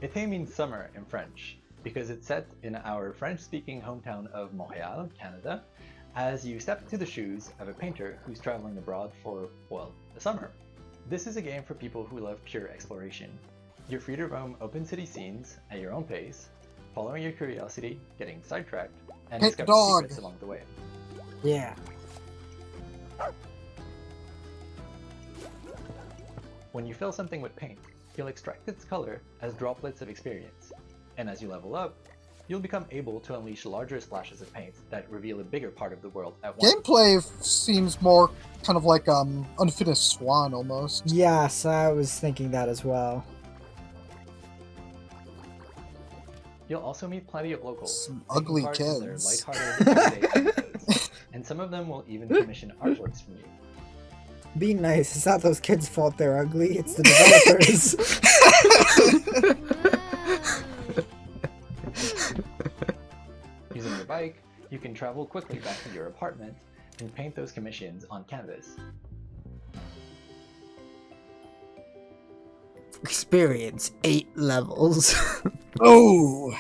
Été means summer in French because it's set in our French-speaking hometown of Montreal, Canada, as you step into the shoes of a painter who's traveling abroad for, well, the summer. This is a game for people who love pure exploration. You're free to roam open city scenes at your own pace, following your curiosity, getting sidetracked, and Hit the discovering dog. secrets along the way. Yeah. When you fill something with paint, you'll extract its color as droplets of experience, and as you level up, you'll become able to unleash larger splashes of paint that reveal a bigger part of the world at once. Gameplay seems more kind of like Unfinished Swan almost. Yes, I was thinking that as well. You'll also meet plenty of locals, Some taking ugly part in their kids. lighthearted everyday episodes, and some of them will even commission artworks from you. Be nice. It's not those kids' fault they're ugly. It's the developers. Using your bike, you can travel quickly back to your apartment and paint those commissions on canvas. Experience 8 levels. Oh!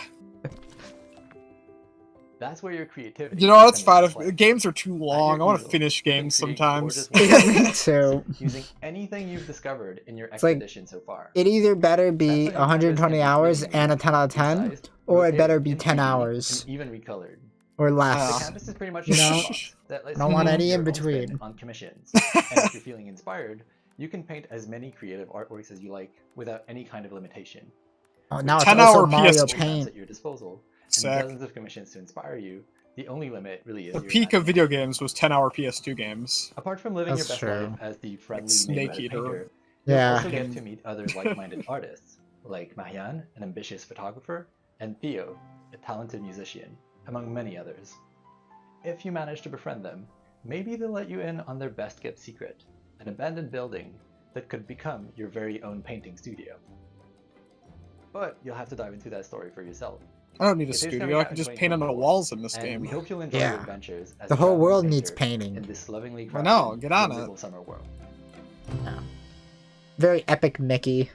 That's where your creativity. You know, that's comes into fine. play. If games are too long, I want to easel, finish you can games create sometimes. gorgeous Me too. using anything you've discovered in your It's like, expedition so far. It either better be That's why canvas 120 can be hours 3D and a 10 out of 10, resized, or it rotated better be in 10 3D, hours. and even recolored. Or The less. canvas is pretty much You a know? sandbox that lets I don't you want put any your in own spin between. on commissions. And if you're feeling inspired, you can paint as many creative artworks as you like without any kind of limitation. Oh, now it's 10-hour also Mario PS2. Paint. At your disposal, and Sick. dozens of commissions to inspire you. The only limit really is The your peak of video games was 10-hour PS2 games. Apart from living That's your best true. life as the friendly Snake neighborhood Eater. painter, Yeah. you'll also get to meet other like-minded artists, like Marianne, an ambitious photographer, and Theo, a talented musician, among many others. If you manage to befriend them, maybe they'll let you in on their best-kept secret, an abandoned building that could become your very own painting studio. But you'll have to dive into that story for yourself. I don't need a It is coming studio, I out can in just paint on the 2024, walls in this and game. we hope you'll enjoy Yeah. your adventures as The a whole traveling world needs painter painting. in this lovingly I know, crafted, get on whimsical it. summer world. Very epic Mickey.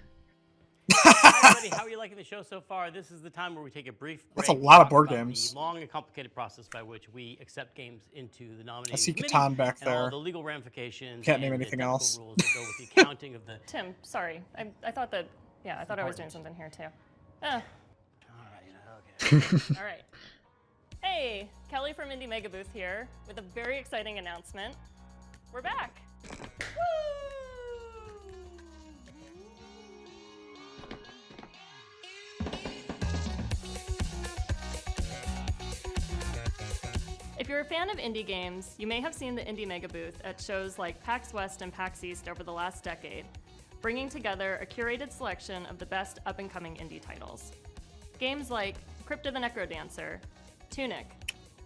Hi, everybody. How are you liking the show so far? This is the time where we take a brief break. That's a lot to of talk board about games. The long and complicated process by which we accept games into the nominating I see committee Catan back and all there. the legal ramifications. Can't name and anything the technical else. rules that go with the accounting of the. Tim, sorry. I thought that, yeah, I thought I was doing something here too. All right. Okay. All right. Hey, Kelly from Indie Mega Booth here with a very exciting announcement. We're back. If you're a fan of indie games, you may have seen the Indie Mega Booth at shows like PAX West and PAX East over the last decade, bringing together a curated selection of the best up-and-coming indie titles. Games like Crypt of the Necrodancer, Tunic,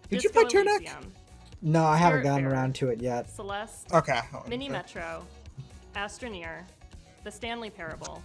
Did you Disco play Tunic? Elysium, No, I haven't gotten Spiritfarer, around to it yet. Celeste, Okay. Mini Metro, Astroneer, The Stanley Parable,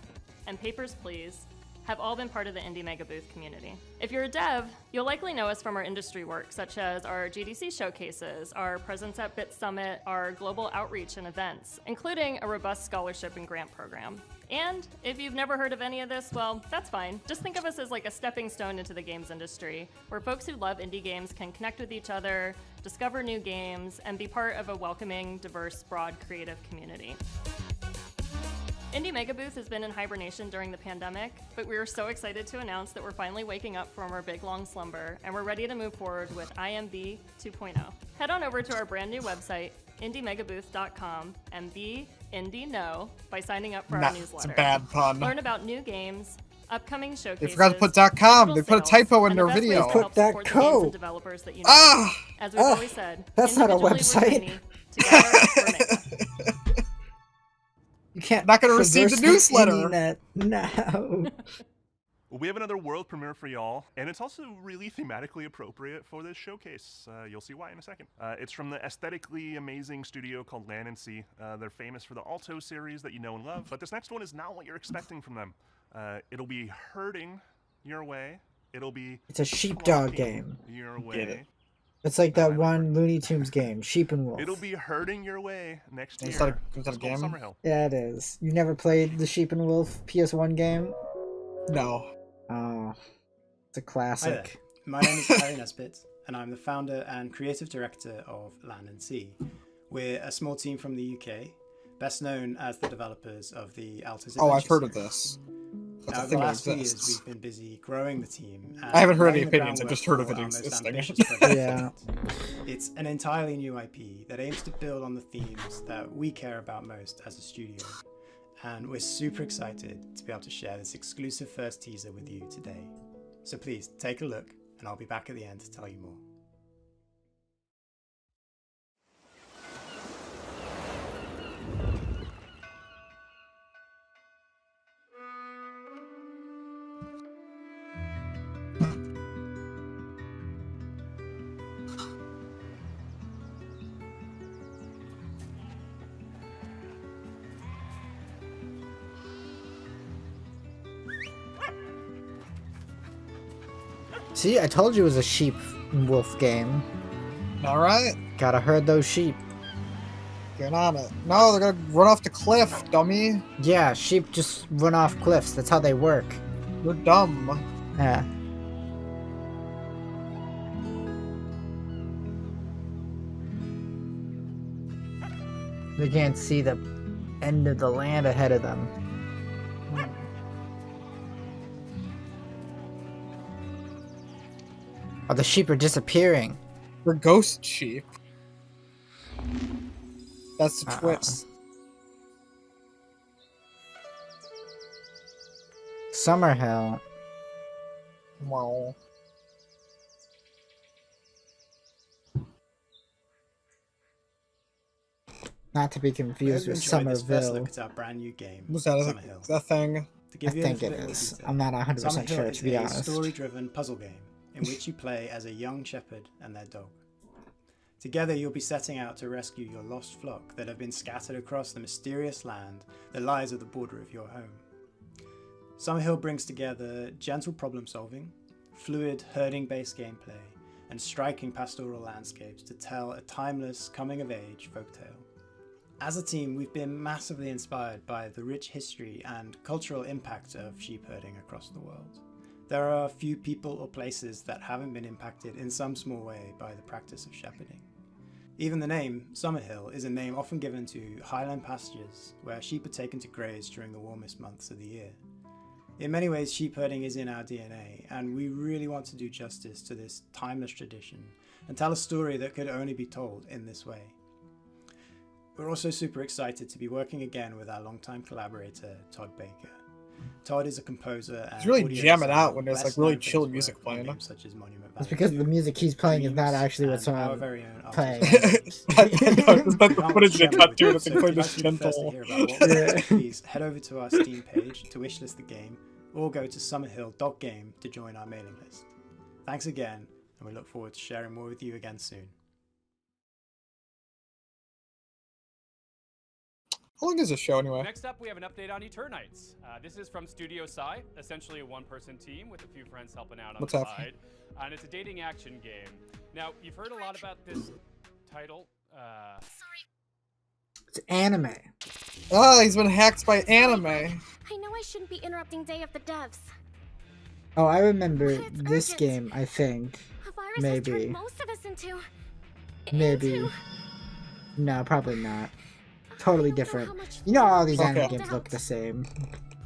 and Papers, Please have all been part of the Indie Mega Booth community. If you're a dev, you'll likely know us from our industry work, such as our GDC showcases, our presence at Bit Summit, our global outreach and events, including a robust scholarship and grant program. And if you've never heard of any of this, well, that's fine. Just think of us as like a stepping stone into the games industry, where folks who love indie games can connect with each other, discover new games, and be part of a welcoming, diverse, broad, creative community. Indie Mega Booth has been in hibernation during the pandemic, but we are so excited to announce that we're finally waking up from our big long slumber, and we're ready to move forward with IMB 2.0. Head on over to our brand new website, indiemegabooth.com, and be Indie Know by signing up for our newsletter. It's a bad pun. Learn about new games, upcoming showcases. They forgot to put .com. They put a typo in their video. Put .co. Developers that you know. As we've always said, that's not a website. You can't. Not going to receive the newsletter. No. We have another world premiere for y'all, and it's also really thematically appropriate for this showcase. You'll see why in a second. It's from the aesthetically amazing studio called Land and Sea. They're famous for the Alto series that you know and love, but this next one is not what you're expecting from them. It'll be herding your way. It'll be It's a sheepdog game. Your way. It's like that one Looney Tunes game, Sheep and Wolf. It'll be herding your way next year. Is that a It's called game? Summerhill. Yeah, it is. You never played the Sheep and Wolf PS1 game? No. Oh, it's a Hi there. classic. My name is Harry Nesbitt, and I'm the founder and creative director of Land and Sea. We're a small team from the UK, best known as the developers of the Alto's Oh, I've Adventure heard of series. this. Now, over the last few years, we've been busy growing the team. I haven't heard any laying the opinions, I've groundwork just heard of for it our most existing. ambitious project Yeah. It's an entirely new IP that aims to build on the themes that we care about most as a studio. And we're super excited to be able to share this exclusive first teaser with you today. So please take a look, and I'll be back at the end to tell you more. See, I told you it was a sheep and wolf game. All right. Gotta herd those sheep. Get on it. No, they're gonna run off the cliff, dummy. Yeah, sheep just run off cliffs. That's how they work. You're dumb. Yeah. They can't see the end of the land ahead of them. Oh, the sheep are disappearing. We're ghost sheep. That's the twist. Summerhill. Wow. Not to be confused with Somerville. Look at our brand new game, Was that Summerhill. that thing? To give I you think a it bit more is. detail, I'm not 100% Summerhill sure, is to be a honest. story-driven puzzle game in which you play as a young shepherd and their dog. Together, you'll be setting out to rescue your lost flock that have been scattered across the mysterious land that lies at the border of your home. Summerhill brings together gentle problem-solving, fluid herding-based gameplay, and striking pastoral landscapes to tell a timeless coming-of-age folktale. As a team, we've been massively inspired by the rich history and cultural impact of sheep herding across the world. There are few people or places that haven't been impacted in some small way by the practice of shepherding. Even the name, Summerhill, is a name often given to highland pastures where sheep are taken to graze during the warmest months of the year. In many ways, sheep herding is in our DNA, and we really want to do justice to this timeless tradition and tell a story that could only be told in this way. We're also super excited to be working again with our longtime collaborator, Todd Baker. Todd is a composer and He's really audio jamming out designer when there's like best really known for chill his music work on playing. games such as Monument It's Valley because 2, the music he's playing is not actually what and our I'm very own playing. artist. That's what it's cut to. So They if play you'd this like to be the first to gentle. hear about what we're doing, please head over to our Steam page to wishlist the game, or go to summerhill.game to join our mailing list. Thanks again, and we look forward to sharing more with you again soon. How long is this show anyway? Next up, we have an update on Eternites. This is from Studio Psy, essentially a one-person team with a few friends helping out on What's the up? side. And it's a dating action game. Now, you've heard a lot about this title. It's anime. Oh, he's been hacked by anime. I know I shouldn't be interrupting Day of the Devs. Oh, I remember this game, I think. A virus has turned Maybe. most of us into... Maybe. No, probably not. Totally different. You know all these anime Okay. games look the same.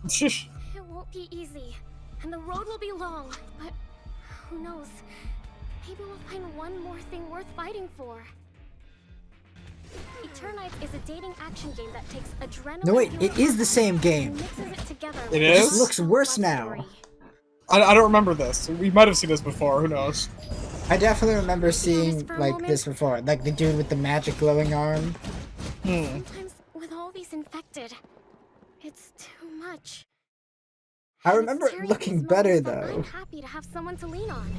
It won't be easy, and the road will be long, but who knows? Maybe we'll find one more thing worth fighting for. Eternites is a dating action game that takes adrenaline. No, wait, it is the same game. and mixes it together It with It is? just looks worse now. I don't remember this. We might have seen this before. Who knows? I definitely remember seeing like this before, like the dude with the magic glowing arm. Sometimes with all these infected, it's too much. I remember it looking better though. I'm happy to have someone to lean on.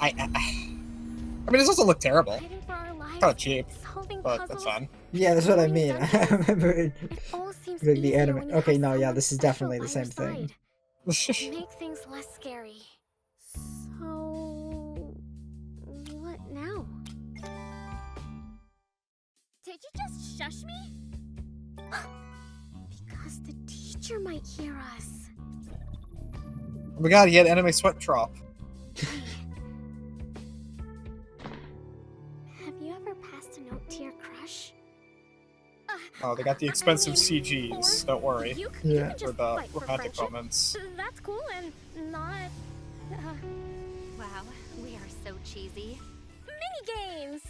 I mean, this doesn't look terrible. Fighting for our lives, Kind of cheap, solving but puzzles. that's fine. Yeah, that's what I mean. I remember it. All seems Like the easier anime. when you Okay, have no, yeah, someone this is special definitely the by same your thing. side. Make things less scary. So, what now? Did you just shush me? Because the teacher might hear us. Oh my god, he had anime sweat drop. Have you ever passed a note to your crush? Oh, they got the expensive CGs. Don't worry. You Yeah. can For just the fight for romantic friendship. moments. That's cool and not... Wow, we are so cheesy. Mini-games!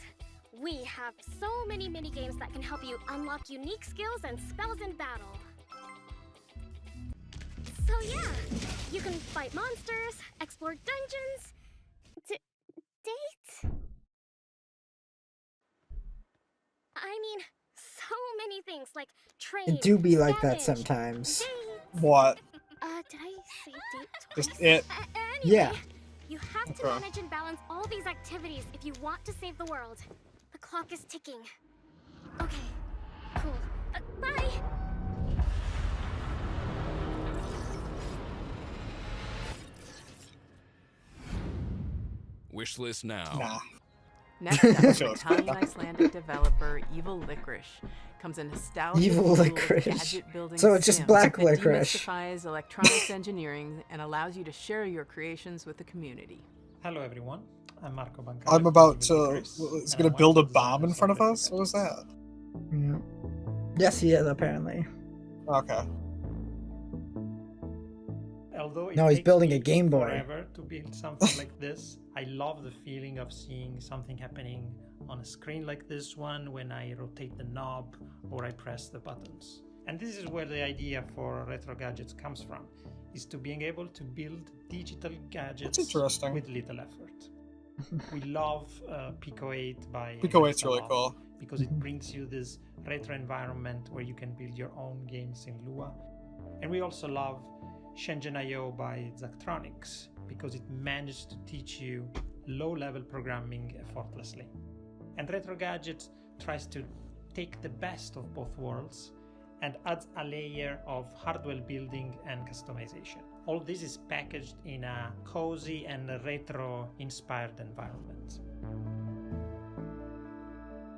We have so many mini-games that can help you unlock unique skills and spells in battle. So yeah, you can fight monsters, explore dungeons, date? I mean, so many things like train, It do be like that Spanish, sometimes. What? did I say date Just twice? it. Anyway, Yeah. you have to Okay. manage and balance all these activities if you want to save the world. The clock is ticking. Okay, cool. Bye! Wishlist now. Next up, Sure, from let's Italian go. Icelandic developer Evil Licorice comes a nostalgic Evil fueled Licorice. gadget-building So it's just sim black that licorice. demystifies electronics engineering and allows you to share your creations with the community. Hello everyone, I'm Marco Bancari. I'm about to. Is gonna build a bomb in front of us? What was that? Yeah. Yes, he is apparently. Okay. Although it No, he's takes building me a Game Boy. forever to build something like this, I love the feeling of seeing something happening on a screen like this one when I rotate the knob or I press the buttons. And this is where the idea for Retro Gadgets comes from, is to being able to build digital gadgets That's interesting. with little effort. We love Pico 8 by Pico 8's really Microsoft cool. because it brings you this retro environment where you can build your own games in Lua. And we also love Shenzhen.io by Zachtronics because it managed to teach you low-level programming effortlessly. And Retro Gadgets tries to take the best of both worlds and adds a layer of hardware building and customization. All this is packaged in a cozy and retro-inspired environment.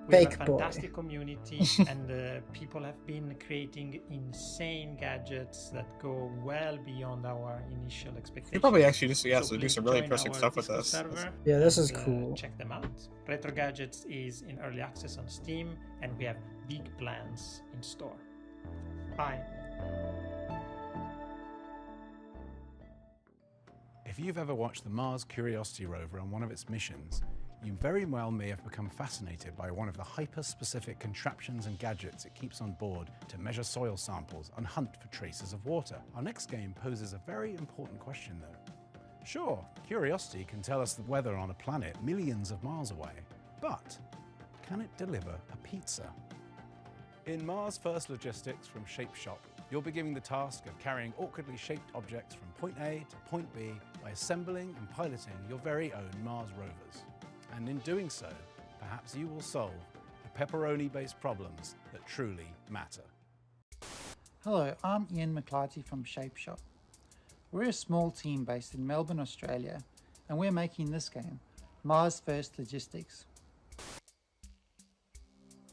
We have Fake a boy. fantastic community and people have been creating insane gadgets that go well beyond our initial expectations. You probably actually just do please some really join interesting our stuff with Discord this. server Yeah, this is and, cool. Check them out. Retro Gadgets is in early access on Steam and we have big plans in store. Bye. If you've ever watched the Mars Curiosity rover on one of its missions, you very well may have become fascinated by one of the hyper-specific contraptions and gadgets it keeps on board to measure soil samples and hunt for traces of water. Our next game poses a very important question though. Sure, Curiosity can tell us the weather on a planet millions of miles away, but can it deliver a pizza? In Mars First Logistics from Shape Shop, you'll be given the task of carrying awkwardly shaped objects from point A to point B by assembling and piloting your very own Mars rovers. And in doing so, perhaps you will solve the pepperoni-based problems that truly matter. Hello, I'm Ian McClarty from Shape Shop. We're a small team based in Melbourne, Australia, and we're making this game, Mars First Logistics.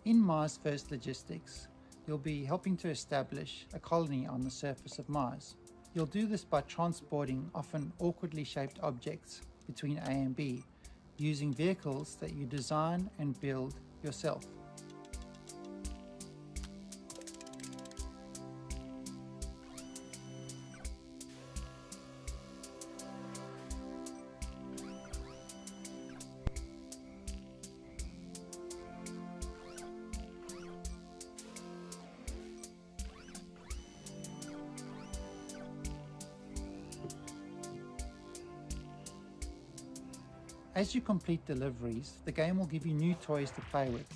In Mars First Logistics, you'll be helping to establish a colony on the surface of Mars. You'll do this by transporting often awkwardly shaped objects between A and B, using vehicles that you design and build yourself. As you complete deliveries, the game will give you new toys to play with.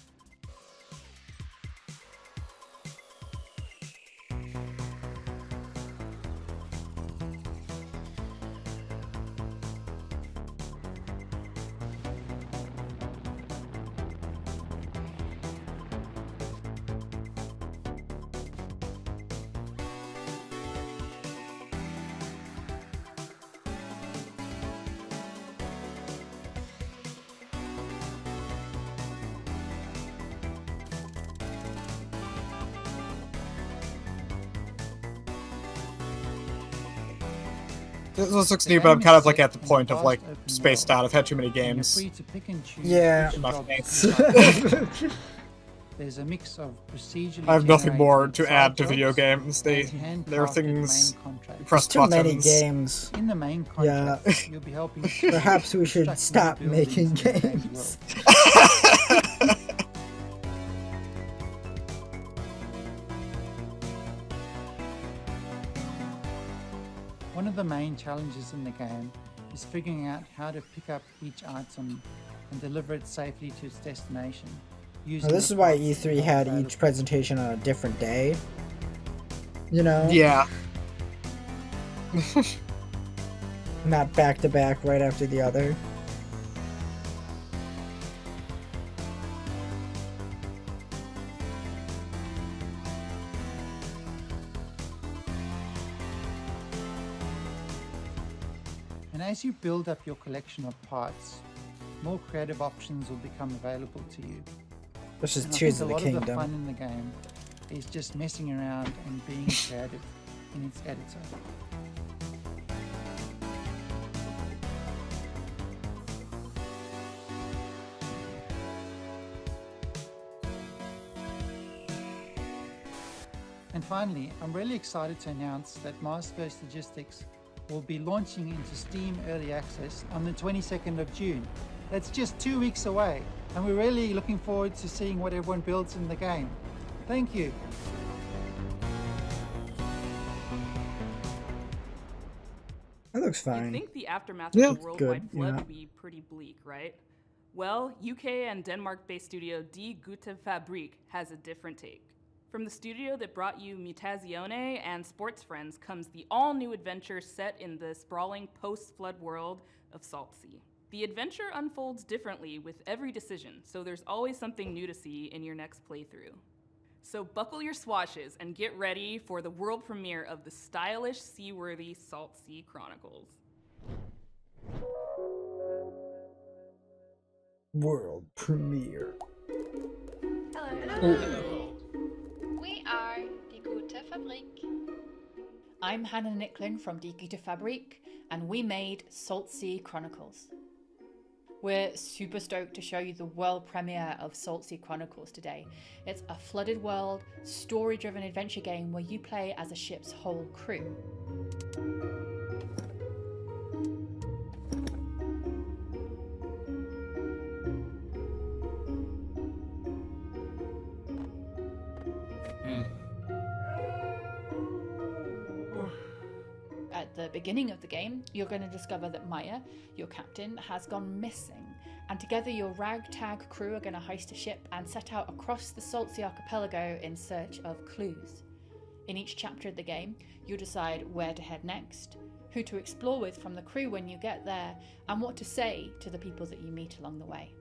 This looks neat, but I'm kind of like at the point of like spaced out. I've had too many games. Yeah. There's a mix of procedurally I have nothing more generated to add to side video jobs games. and There are handcrafted things. main contracts. You press Too buttons. many games. In the main Yeah. contract, you'll be helping Perhaps we should construct stop new buildings making in the game's games. world. One of the main challenges in the game is figuring out how to pick up each item and deliver it safely to its destination. Well, this is why E3 had each presentation on a different day. You know? Yeah. Not back to back right after the other. And as you build up your collection of parts, more creative options will become available to you. This is And I Tears think of the a lot of the Kingdom. fun in the game is just messing around and being creative in its editor. And finally, I'm really excited to announce that Mars First Logistics will be launching into Steam Early Access on the 22nd of June. That's just 2 weeks away, and we're really looking forward to seeing what everyone builds in the game. Thank you. That looks You'd fine. think the aftermath Yeah. of the worldwide Good, flood yeah. would be pretty bleak, right? Well, UK and Denmark-based studio Die Gute Fabrik has a different take. From the studio that brought you Mutazione and Sports Friends comes the all-new adventure set in the sprawling post-flood world of Saltsea. The adventure unfolds differently with every decision, so there's always something new to see in your next playthrough. So buckle your swashes and get ready for the world premiere of the stylish, seaworthy Saltsea Chronicles. World premiere. Hello. We are Die Gute Fabrik. I'm Hannah Nicklin from Die Gute Fabrik, and we made Saltsea Chronicles. We're super stoked to show you the world premiere of Saltsea Chronicles today. It's a flooded world, story-driven adventure game where you play as a ship's whole crew. At the beginning of the game, you're going to discover that Maya, your captain, has gone missing, and together your ragtag crew are going to heist a ship and set out across the Saltsea archipelago in search of clues. In each chapter of the game, you'll decide where to head next, who to explore with from the crew when you get there, and what to say to the people that you meet along the way.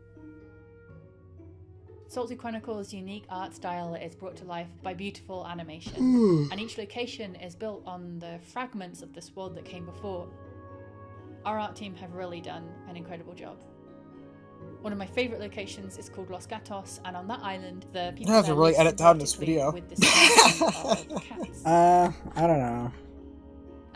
Salty Chronicles' unique art style is brought to life by beautiful animation, and each location is built on the fragments of this world that came before. Our art team have really done an incredible job. One of my favourite locations is called Los Gatos, and on that island, the people I have to there really live edit down this symbiotically video. with the species of cats. I don't know.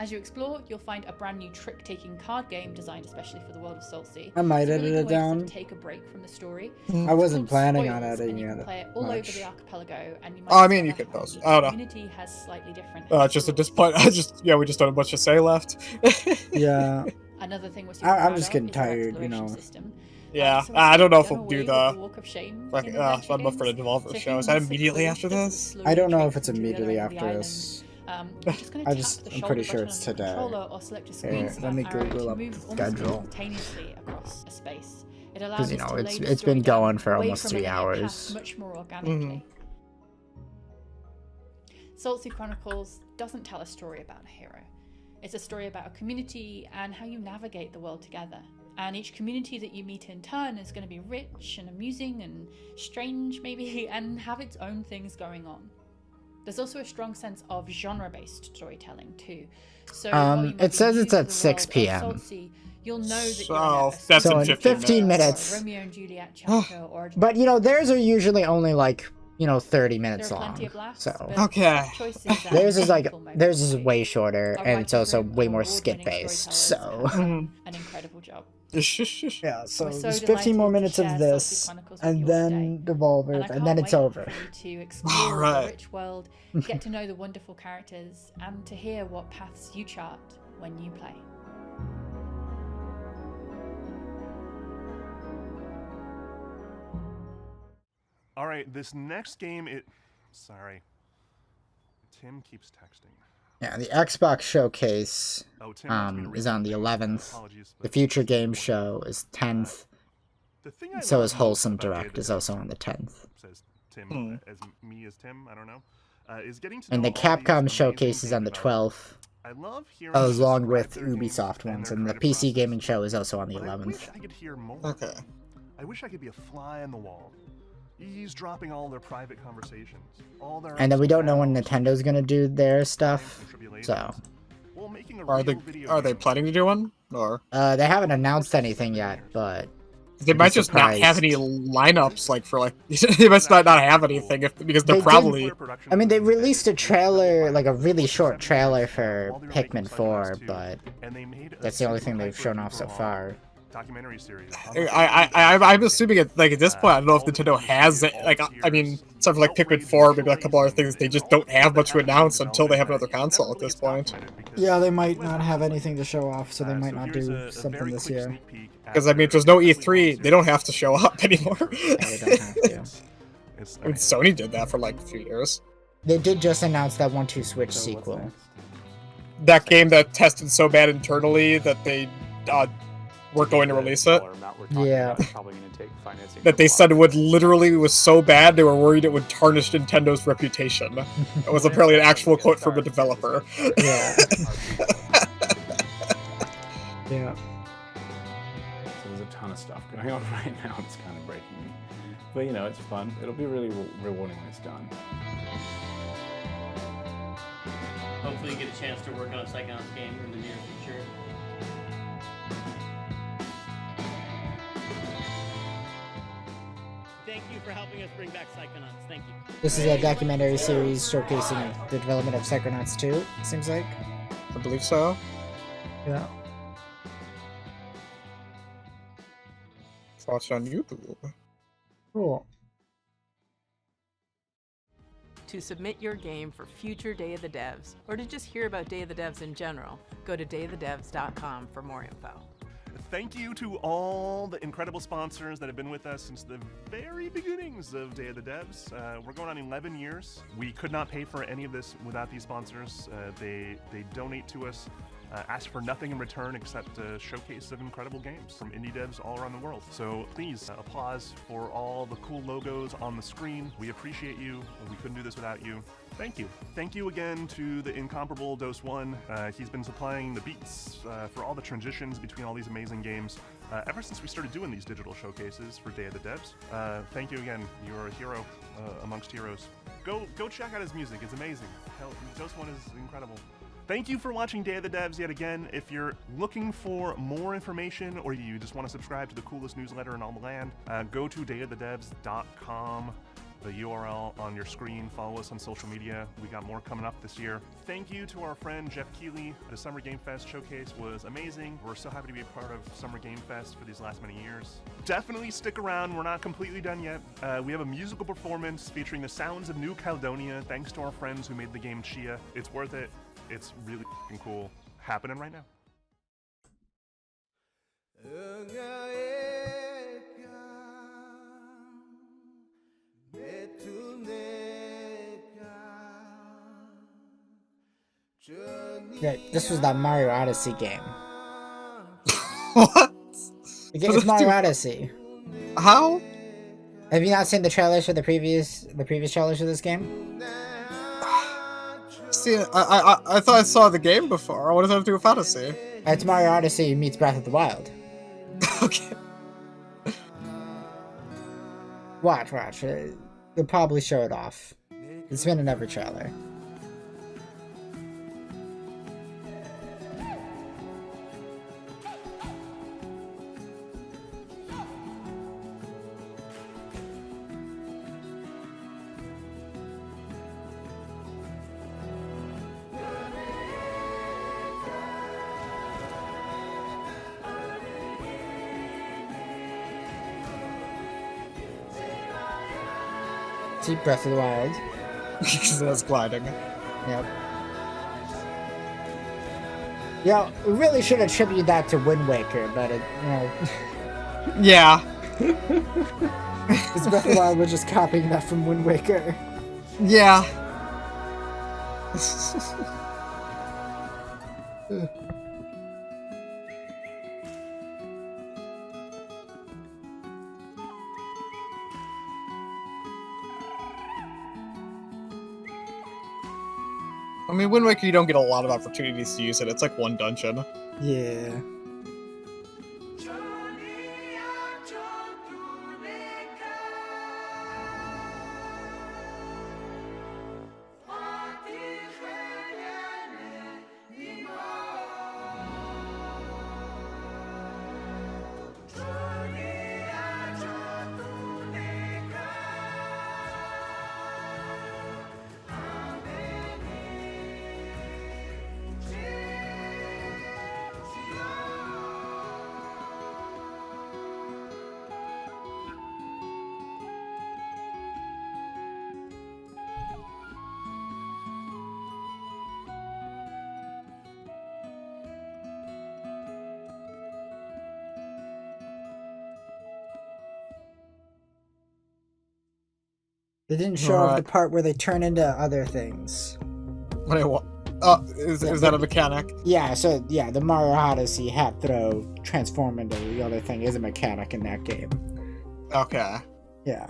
As you explore, you'll find a brand new trick-taking card game designed especially for the world of Saltsea. I might It's a edit really it good way to sort of down. take a break from the story. I wasn't It's called planning on Spoils, editing and you it can play it all over much. the archipelago, and you might Oh, I mean, you discover could how post it. each I don't know. community has slightly different Just at this point, we just don't have much to say left. Yeah. Another thing was I'm just getting tired, you know. Yeah, so I don't know if done we'll do away with the. the Walk of Shame Fucking, in adventure I'm up for the games. Devolver So if show. you Is that miss a immediately clue, after doesn't this? slowly I don't know trace if it's them to the other immediately end of the after island. this. You're just gonna tap the I'm shoulder pretty sure button it's on your today. controller or select a screen Here, span let me arrow Google to up move the almost schedule. instantaneously across a space. It allows Because, you us know, to lay the it's story been down going for away almost from 3 linear hours. paths much more organically. Saltsea Chronicles doesn't tell a story about a hero. It's a story about a community and how you navigate the world together. And each community that you meet in turn is going to be rich and amusing and strange, maybe, and have its own things going on. There's also a strong sense of genre-based storytelling too. So while you might it be says new it's to at the 6 world of p.m. Saltsea, you'll know that So, you're in a that's So in in 15 15 minutes. or Romeo and Juliet chapter or But, you know, theirs are usually only like, 30 minits there are plenty long. of laughs, So but Okay. choices and theirs is like meaningful moments theirs is too. way shorter, Our and it's writers' also room way of more award-winning skit based. storytellers So have done an incredible job. yeah, so We're so there's 15 more delighted to minutes share of Salty this, Chronicles with and you all then Devolver, I and can't then it's wait over. for you to explore Alright. the rich world, get to know the wonderful characters, and to hear what paths you chart when you play. All right, this next game, sorry. Tim keeps texting. Yeah, the Xbox showcase Oh, Tim wants me to read is on the something. 11th. Apologies, The but Future Game Show is 10th. the thing I So love is most Wholesome about Day of Direct the is Dead, also on the 10th. says Tim, as me as Tim, I don't know, is getting to And know the all these Capcom amazing showcase is game on the developers. 12th. I love hearing them Along describe with their games Ubisoft and ones, their and the creative PC process. gaming show is also on the But I wish 11th. I could hear more. Okay. I wish I could be a fly on the wall, eavesdropping all their private conversations, all their And then we ups don't know when downs, Nintendo's gonna do their stuff, tribulations, so while making a Are real video they game. planning to do one, or they haven't announced anything yet, but they might just not have surprised. any lineups? Like for they must not have anything because they're They did- probably. I mean, they released a trailer, like a really short trailer for Pikmin 4, but that's the only thing they've shown off so far. Documentary series. I'm assuming it like at this point. I don't know if Nintendo has it. Like I mean, something like Pikmin 4, maybe a couple other things. They just don't have much to announce until they have another console at this point. Yeah, they might not have anything to show off, so they might not do something this year. Because I mean, if there's no E3, they don't have to show up anymore. They don't have to. I mean, Sony did that for like a few years. They did just announce that 1-2 Switch sequel. That game that tested so bad internally that they weren't going to release it. Yeah. That they said it would literally was so bad they were worried it would tarnish Nintendo's reputation. It was apparently an actual quote from a developer. Yeah. Yeah. So there's a ton of stuff going on right now. It's kind of breaking me. But you know, it's fun. It'll be really rewarding when it's done. Hopefully you get a chance to work on a Psychonauts game in the near future. Thank you for helping us bring back Psychonauts. Thank you. This is a documentary series showcasing the development of Psychonauts 2, seems like. I believe so. Yeah. Watch on YouTube. Cool. To submit your game for future Day of the Devs, or to just hear about Day of the Devs in general, go to dayofthedevs.com for more info. Thank you to all the incredible sponsors that have been with us since the very beginnings of Day of the Devs. We're going on 11 years. We could not pay for any of this without these sponsors. They donate to us, ask for nothing in return except a showcase of incredible games from indie devs all around the world. So please, applause for all the cool logos on the screen. We appreciate you. We couldn't do this without you. Thank you. Thank you again to the incomparable Dose One. He's been supplying the beats for all the transitions between all these amazing games. ever since we started doing these digital showcases for Day of the Devs. Thank you again. You are a hero amongst heroes. Go check out his music. It's amazing. Hell, Dose 1 is incredible. Thank you for watching Day of the Devs yet again. If you're looking for more information or you just want to subscribe to the coolest newsletter in all the land, go to dayofthedevs.com. The URL on your screen. Follow us on social media. We got more coming up this year. Thank you to our friend Jeff Keighley. The Summer Game Fest showcase was amazing. We're so happy to be a part of Summer Game Fest for these last many years. Definitely stick around. We're not completely done yet. We have a musical performance featuring the sounds of New Caledonia, thanks to our friends who made the game Chia. It's worth it. It's really cool. Happening right now. Right, this was that Mario Odyssey game. What? It's Mario Odyssey. How? Have you not seen the trailers for the previous trailers for this game? See, I thought I saw the game before. What does that have to do with Odyssey? It's Mario Odyssey meets Breath of the Wild. Okay. Watch. They'll probably show it off. It's been in every trailer. See Breath of the Wild. Because that's gliding. Yep. Yeah, we really should attribute that to Wind Waker, but it, you know. Yeah. Because Breath of the Wild was just copying that from Wind Waker. Yeah. I mean, Wind Waker, you don't get a lot of opportunities to use it. It's like one dungeon. Yeah. They didn't show off the part where they turn into other things. Wait, what? Oh, is that a mechanic? Yeah, so, yeah, the Mario Odyssey hat throw transform into the other thing is a mechanic in that game. Okay. Yeah.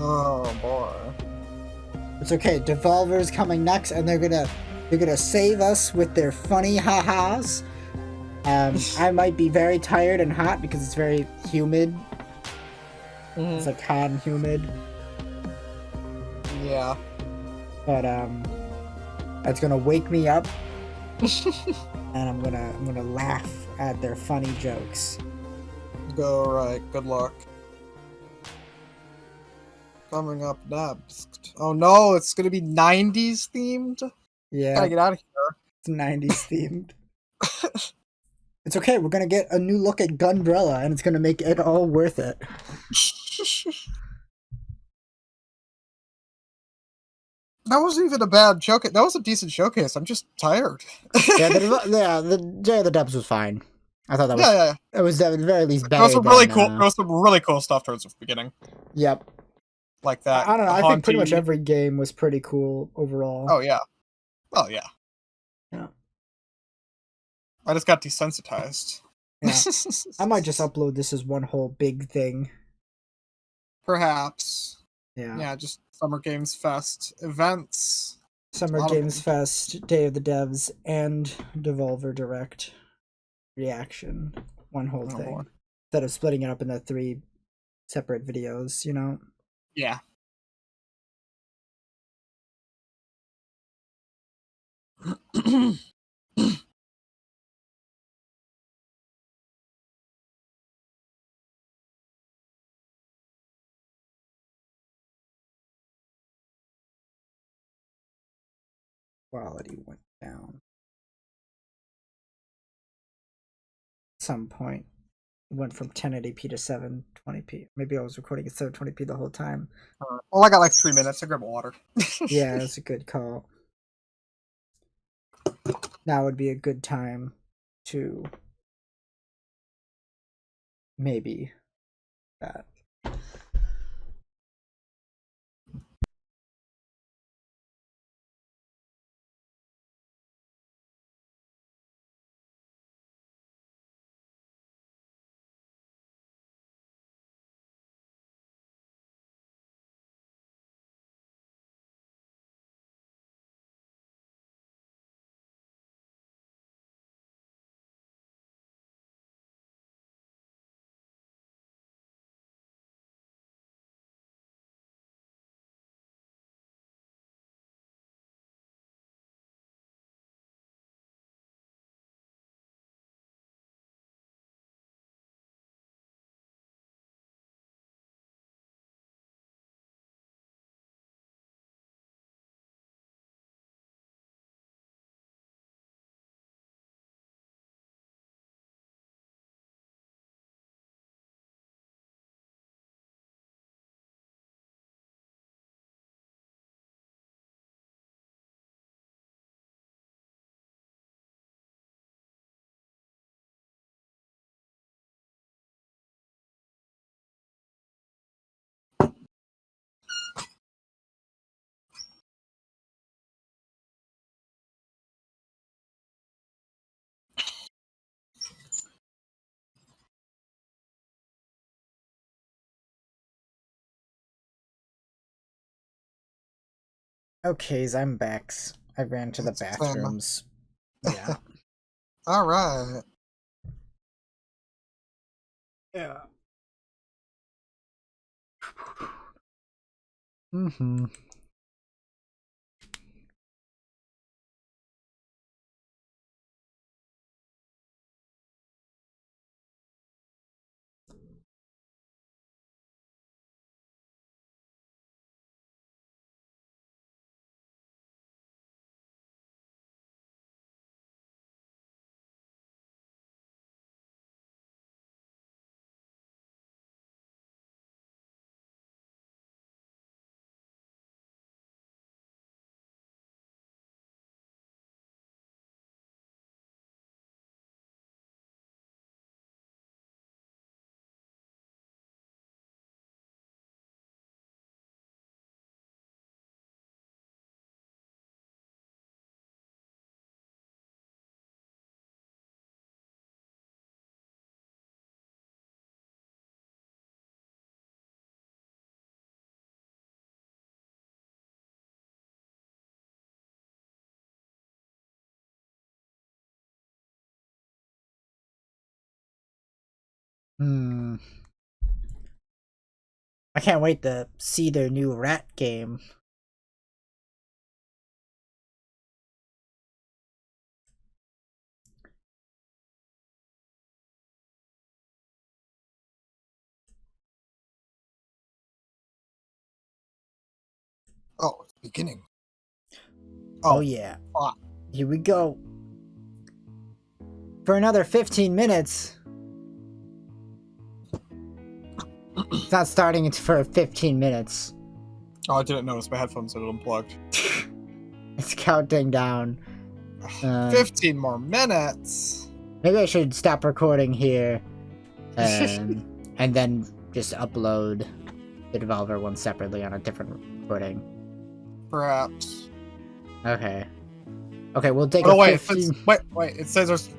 Oh boy. It's okay. Devolver's coming next, and they're gonna save us with their funny ha-has. I might be very tired and hot because it's very humid. It's like hot and humid. Yeah. But that's gonna wake me up, and I'm gonna laugh at their funny jokes. Go right. Good luck. Coming up next. Oh no, it's gonna be 90s themed? Yeah. Gotta get out of here. It's 90s themed. It's okay, we're gonna get a new look at Gunbrella, and it's gonna make it all worth it. That wasn't even a bad showcase. That was a decent showcase. I'm just tired. the Day of the Devs was fine. I thought that was. Yeah. It was at the very least better. There was some really cool. There was some really cool stuff towards the beginning. Yep. Like that. I don't know. I think pretty much every game was pretty cool overall. Oh yeah. Oh yeah. Yeah. I just got desensitized. Yeah. I might just upload this as one whole big thing. Perhaps. Yeah. Yeah, just Summer Games Fest events. Summer Games Fest, Day of the Devs, and Devolver Direct reaction. One whole thing. Boy. Instead of splitting it up into 3 separate videos, you know? Yeah. Quality went down. At some point, it went from 1080p to 720p. Maybe I was recording at 720p the whole time. Well, I got like 3 minutes. I grab water. Yeah, that's a good call. Now would be a good time to maybe that. Okay, I'm back. I ran to the bathrooms. Yeah. All right. Yeah. Mm-hmm. I can't wait to see their new rat game. Oh, it's beginning. Oh yeah. Here we go. For another 15 minutes. It's not starting for 15 minutes. Oh, I didn't notice my headphones had unplugged. It's counting down. 15 more minutes. Maybe I should stop recording here. And then just upload the Devolver one separately on a different recording. Perhaps. Okay. Okay, we'll take oh, a wait, 15... wait, it says there's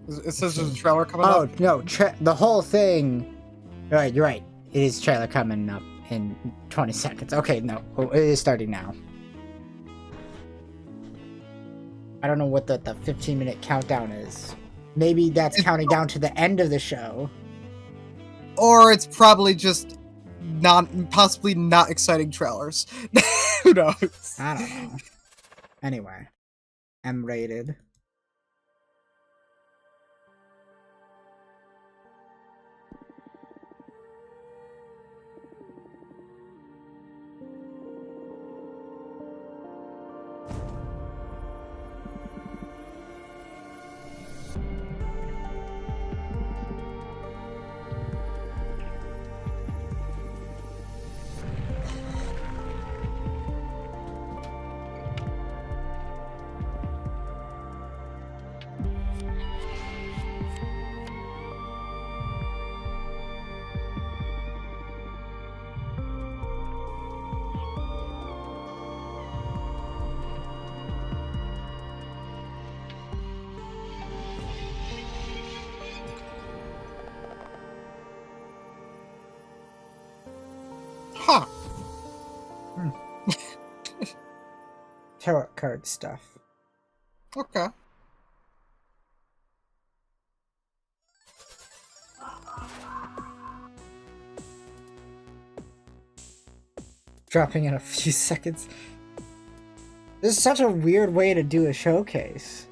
It says there's a trailer coming Oh, up. no, the whole thing. You're right. It is trailer coming up in 20 seconds. Okay, no. Oh, it is starting now. I don't know what the 15-minute countdown is. Maybe that's counting down to the end of the show. Or it's probably just possibly not exciting trailers. Who knows? I don't know. Anyway, M-rated. Huh. Tarot card stuff. Okay. Dropping in a few seconds. This is such a weird way to do a showcase.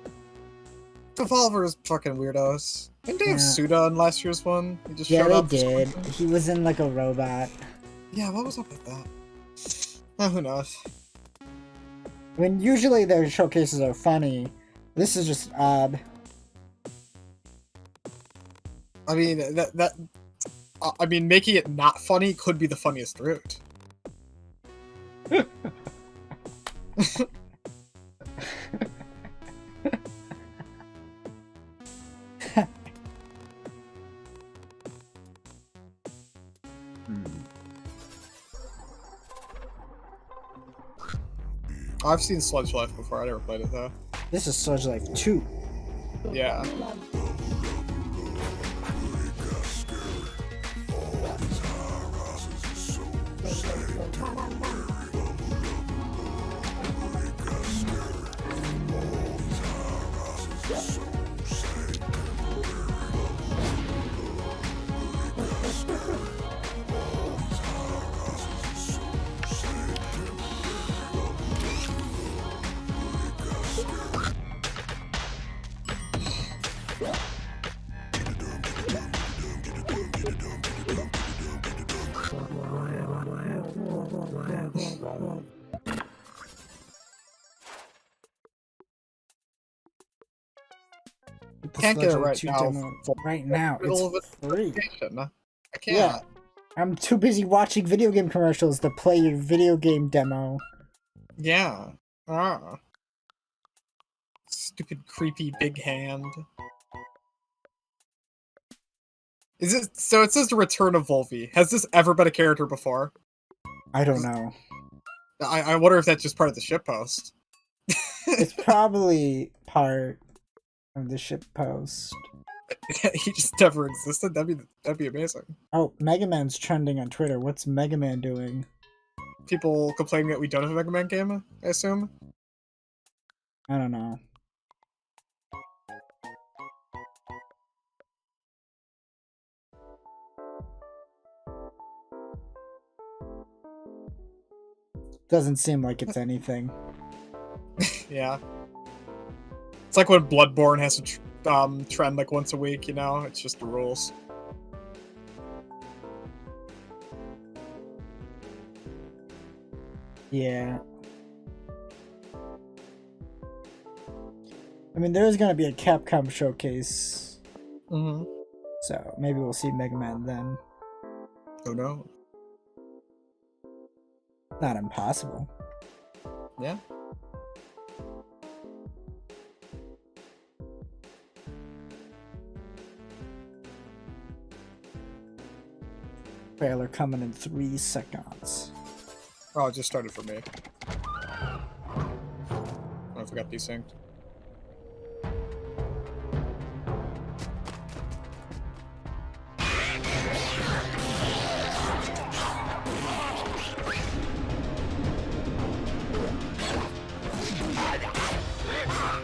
Devolver is fucking weirdos. Didn't they have Yeah. Suda in last year's one? He just Yeah, showed they up. did. He was in like a robot. Yeah, what was up with that? Oh, who knows? I mean, usually their showcases are funny. This is just odd. I mean, I mean, making it not funny could be the funniest route. I've seen Sludge Life before. I never played it though. This is Sludge Life 2. Yeah. Can't get it right now. Right now, it's free. I can't. Yeah, I'm too busy watching video game commercials to play your video game demo. Yeah. Ah. Stupid, creepy, big hand. Is it so? It says the return of Volvi. Has this ever been a character before? I don't know. I wonder if that's just part of the shitpost. It's probably part of the shitpost. He just never existed. That'd be amazing. Oh, Mega Man's trending on Twitter. What's Mega Man doing? People complaining that we don't have a Mega Man game, I assume? I don't know. Doesn't seem like it's anything. Yeah. It's like when Bloodborne has to trend like once a week, you know? It's just the rules. Yeah. I mean, there is going to be a Capcom showcase. Mm-hmm. So maybe we'll see Mega Man then. Oh no. Not impossible. Yeah. Trailer coming in 3 seconds. Oh, it just started for me. I forgot desynced.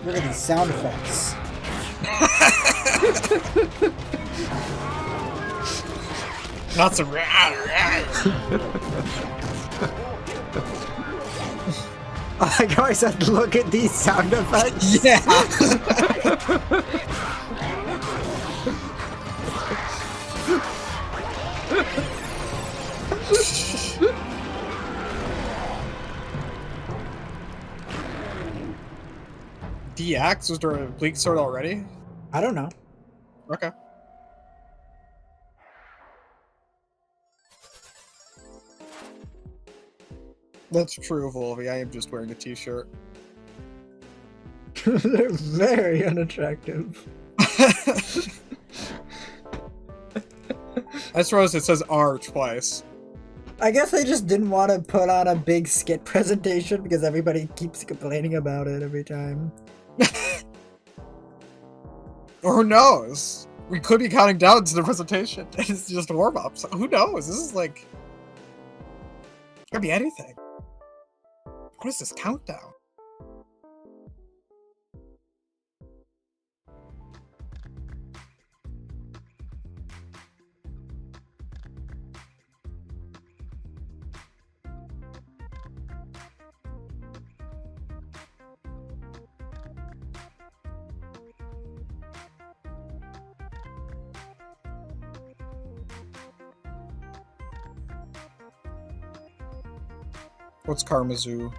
Look at these sound effects. Not so I like how I said, look at these sound effects. Yeah. DX? Was there a Bleak Sword already? I don't know. Okay. That's true, Volvi. I am just wearing a t-shirt. They're very unattractive. I suppose it says R twice. I guess they just didn't want to put on a big skit presentation because everybody keeps complaining about it every time. Or who knows? We could be counting down to the presentation. It's just warm-ups. Who knows? This is like... It could be anything. What is this countdown? What's Karmazu?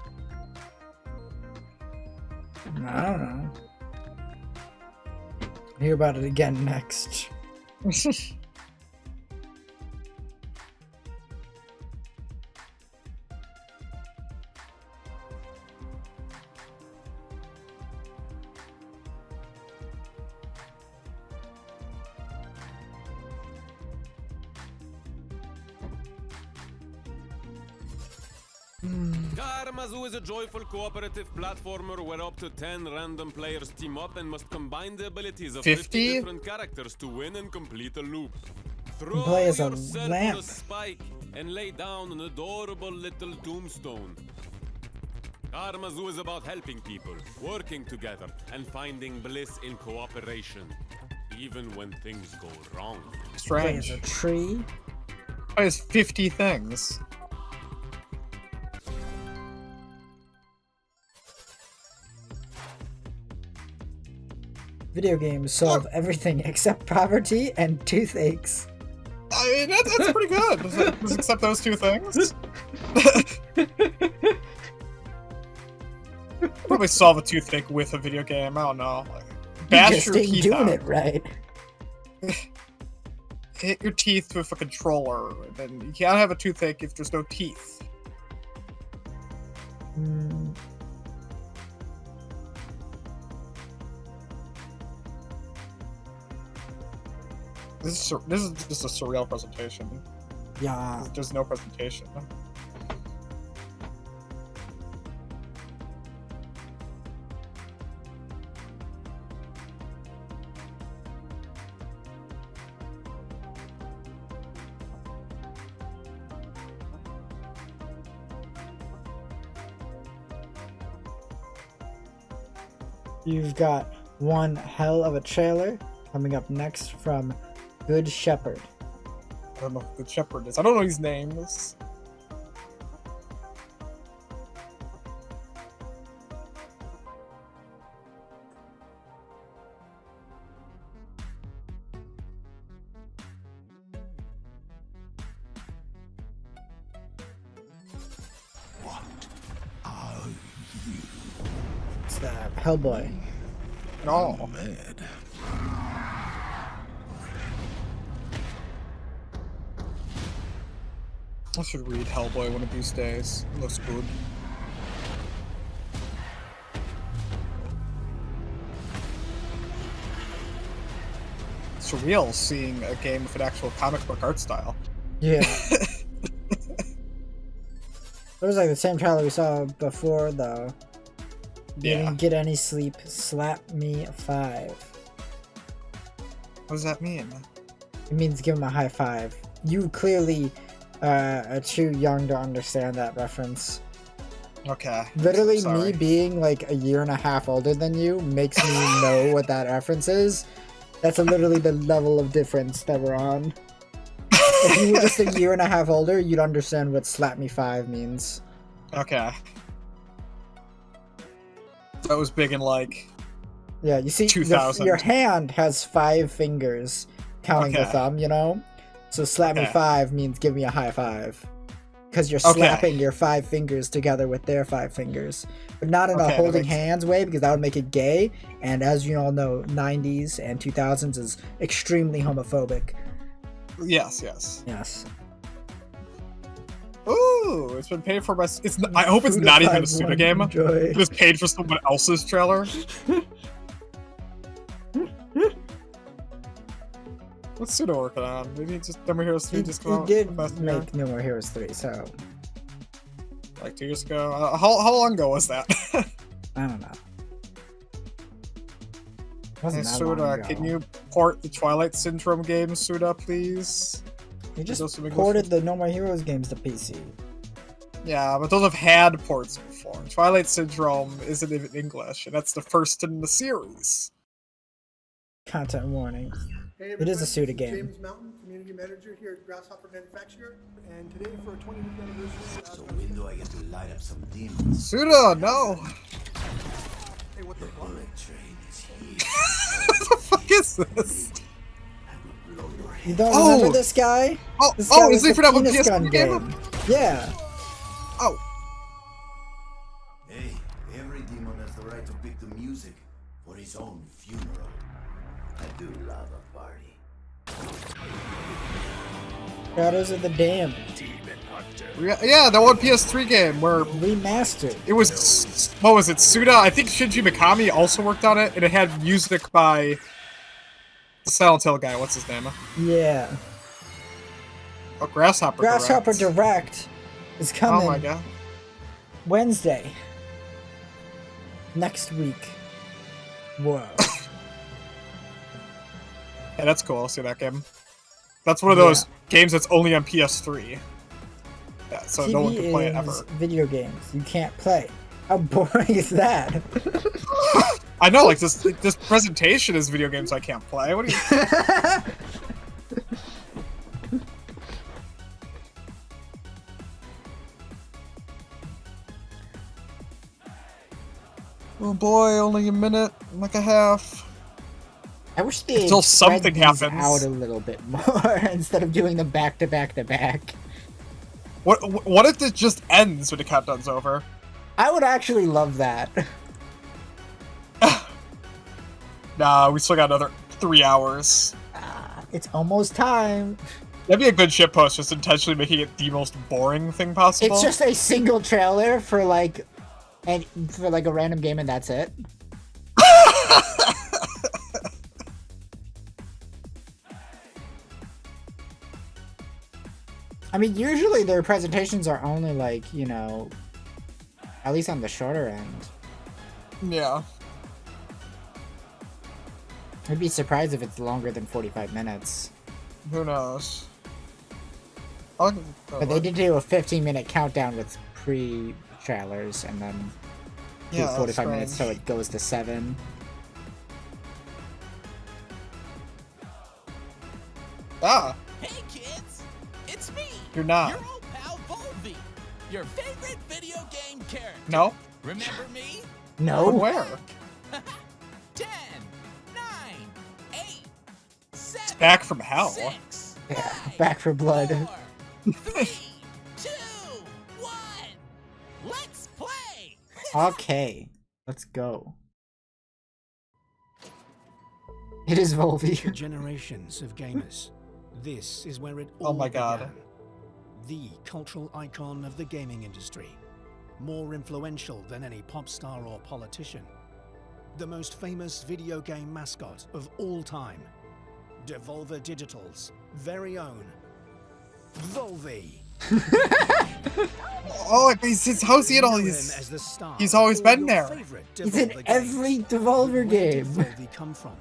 I don't know. Hear about it again next. Karmazu is a joyful cooperative platformer where up to 10 random players team up and must combine the abilities of 50 different characters to win and complete a loop. Throw play as a yourself lamp. on a spike and lay down an adorable little tombstone. Karmazu is about helping people, working together, and finding bliss in cooperation, even when things go wrong. Strange. There's a tree. It has 50 things. Video games solve everything except poverty and toothaches. I mean, that's pretty good. Does it accept those two things? Probably solve a toothache with a video game. I don't know. Bash Just your ain't teeth doing out. it right. Hit your teeth with a controller. And then you can't have a toothache if there's no teeth. Mm. This is just a surreal presentation. Yeah. There's no presentation. You've got one hell of a trailer coming up next from Good Shepherd. I don't know who Good Shepherd is. I don't know his names. It's the Hellboy. No. I should read Hellboy one of these days. It looks good. It's surreal seeing a game with an actual comic book art style. Yeah. It was like the same trailer we saw before, though. Didn't get any sleep. Slap me 5. What does that mean? It means give him a high five. You clearly are too young to understand that reference. Okay. Literally, Sorry. me being like a year and a half older than you makes me know what that reference is. That's literally the level of difference that we're on. If you were just a year and a half older, you'd understand what Slap Me 5 means. Okay. That was big in like. Yeah, you see, 2000. your hand has 5 fingers, counting the Okay. thumb, you know? So Slap Me Okay. 5 means give me a high five. Because you're slapping your 5 fingers together with their 5 fingers. But not in a Okay, that holding makes- hands way, because that would make it gay. And as you all know, 90s and 2000s is extremely homophobic. Yes, yes. Yes. Ooh, it's been paid for by. It's. I hope it's not even a Suda game. Enjoy. It was paid for someone else's trailer. What's Suda working on? Maybe just No More Heroes 3 just He came out did last year? make No More Heroes 3, so Like 2 years ago. How long ago was that? I don't know. Hey, Wasn't that long Suda, ago. can you port the Twilight Syndrome game, Suda, please? He just Those some English ported ones? the No More Heroes games to PC. Yeah, but those have had ports before. Twilight Syndrome isn't even English, and that's the first in the series. Content warning. Hey It is a everybody, Suda this game. James Mountain, community manager here at Grasshopper Manufacturer, and today for our 25th anniversary. So when do I get to light up some demons? Suda, no! Hey, what the fuck? What the fuck is this? You don't Oh! remember this guy? Oh, This guy oh, was is he the for that one penis gun PS3 game? Yeah. Oh. Hey, every demon has the right to pick the music for his own funeral. I do love a party. Shadows of the Damned. Yeah, that one PS3 game where remastered. It was what was it? Suda. I think Shinji Mikami also worked on it, and it had music by the Silent Hill guy. What's his name? Yeah. Oh, Grasshopper. Grasshopper Direct. Direct is coming. Oh my god. Wednesday. Next week. Whoa. Yeah, that's cool. I'll see that game. That's one of those games that's only on PS3. Yeah, so no one can play it ever. Video games you can't play. How boring is that? I know, like this presentation is video games I can't play. What do you? Oh boy, only a minute, like a half. I wish they Until spread something these happens. out a little bit more instead of doing them back to back to back. What if it just ends when the countdown's over? I would actually love that. Nah, we still got another 3 hours. It's almost time. That'd be a good shitpost, just intentionally making it the most boring thing possible. It's just a single trailer for like a random game and that's it. I mean, usually their presentations are only like, you know, at least on the shorter end. Yeah. I'd be surprised if it's longer than 45 minutes. Who knows? But they did do a 15-minute countdown with pre-trailers and then do Yeah, that's 45 minutes, so strange. it goes to 7. Ah, Hey kids, it's me. you're not. Your old pal Volvi, your favorite video game character. No? Remember me? No. From where? 10, 9, 8, 7, Back from hell. 6, Yeah, Back for Blood. 3, 2, 1. Let's play. Okay, let's go. It is Volvi. Generations of gamers. This is where it all Oh my god. began. The cultural icon of the gaming industry. More influential than any pop star or politician. The most famous video game mascot of all time. Devolver Digital's very own Volvi. Oh, how's he in all these? He's always been there. He's in every Devolver game. Volvi come from?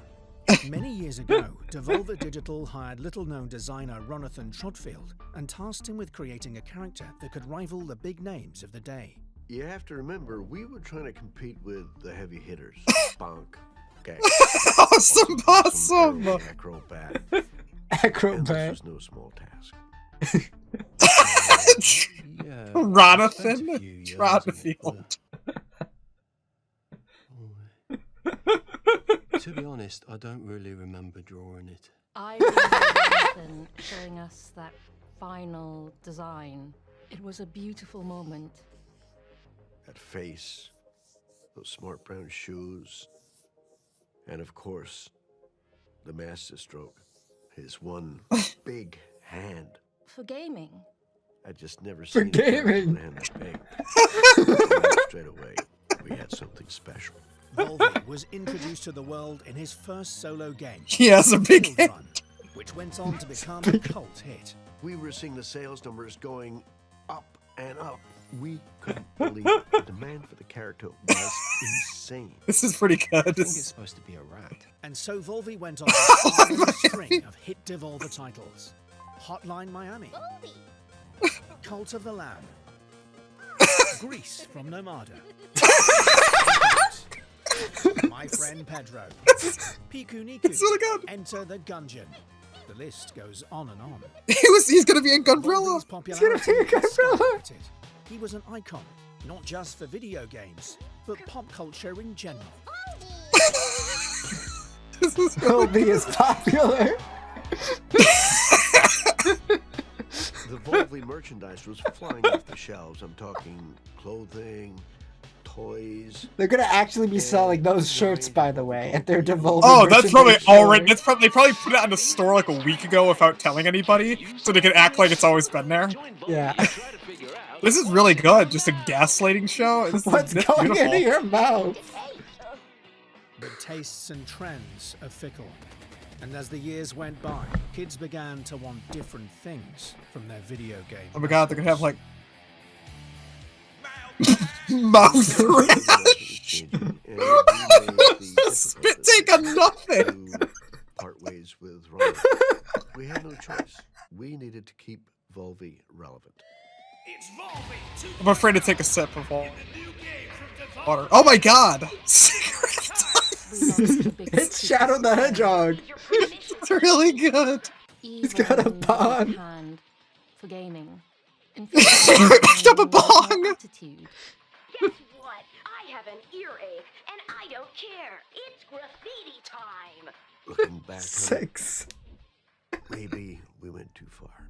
Many years ago, Devolver Digital hired little-known designer Ronathan Trotfield and tasked him with creating a character that could rival the big names of the day. You have to remember, we were trying to compete with the heavy hitters. Bonk. Okay. Awesome. Acrobat. Acrobat. And this was no small task. Ronathan. Trotfield. To be honest, I don't really remember drawing it. I remember Jonathan showing us that final design. It was a beautiful moment. That face, those smart brown shoes, and of course, the masterstroke. His one big hand. For gaming. I just never For seen a gaming. hand that big. Straight away, we had something special. Volvi was introduced to the world in his first solo game. He has a big Field hand. Run, which went on to become a cult hit. We were seeing the sales numbers going up and up. We couldn't believe it. The demand for the character was insane. This is pretty good. I think it's supposed to be a rat. And so Volvi went on to a string of hit Devolver titles. Hotline Miami. Cult of the Lamb. Grease from Nomada. My Friend Pedro. Piku Niku. really good. Enter the Gungeon. The list goes on and on. He's gonna be in Gunbrella. Volvi's popularity skyrocketed. He was an icon, not just for video games, but pop culture in general. Volvi is popular. The Volvi merchandise was flying off the shelves. I'm talking clothing, toys. They're gonna actually be selling those shirts, by the way, at their Devolver. Oh, that's probably merchandise already. store. They probably put it on the store like a week ago without telling anybody, so they can act like it's always been there. Yeah. This is really good. Just a gaslighting show. What's going beautiful. into your mouth? But tastes and trends are fickle. And as the years went by, kids began to want different things from their video game. Oh my god, they're gonna have like mouth rash. Spit take on nothing. Part ways with Ron. We had no choice. We needed to keep Volvi relevant. I'm afraid to take a sip of water. Oh my god! It's Shadow the Hedgehog. It's really good. He's got a bong. Hand for gaming. Picked up a bong. Attitude. Guess what? I have an earache, and I don't care. It's graffiti time. Looking back, Six. Maybe we went too far.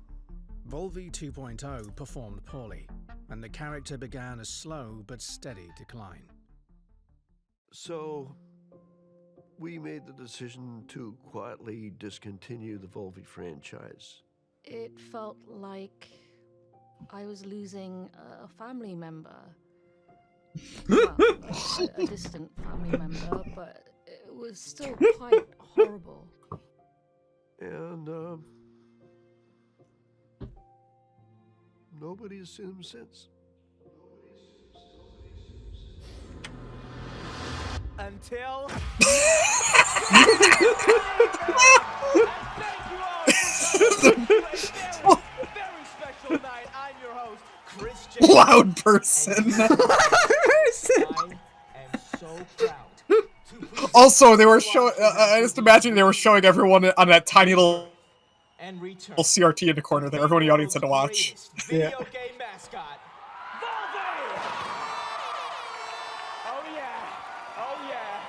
Volvi 2.0 performed poorly, and the character began a slow but steady decline. So, we made the decision to quietly discontinue the Volvi franchise. It felt like I was losing a family member. Well, a distant family member, but it was still quite horrible. And, nobody's seen him since. Until... Loud person. Also, they were showing. I just imagine they were showing everyone on that tiny little CRT in the corner there. Everyone in the audience had to watch. Video game mascot, Volvi! Oh yeah, oh yeah.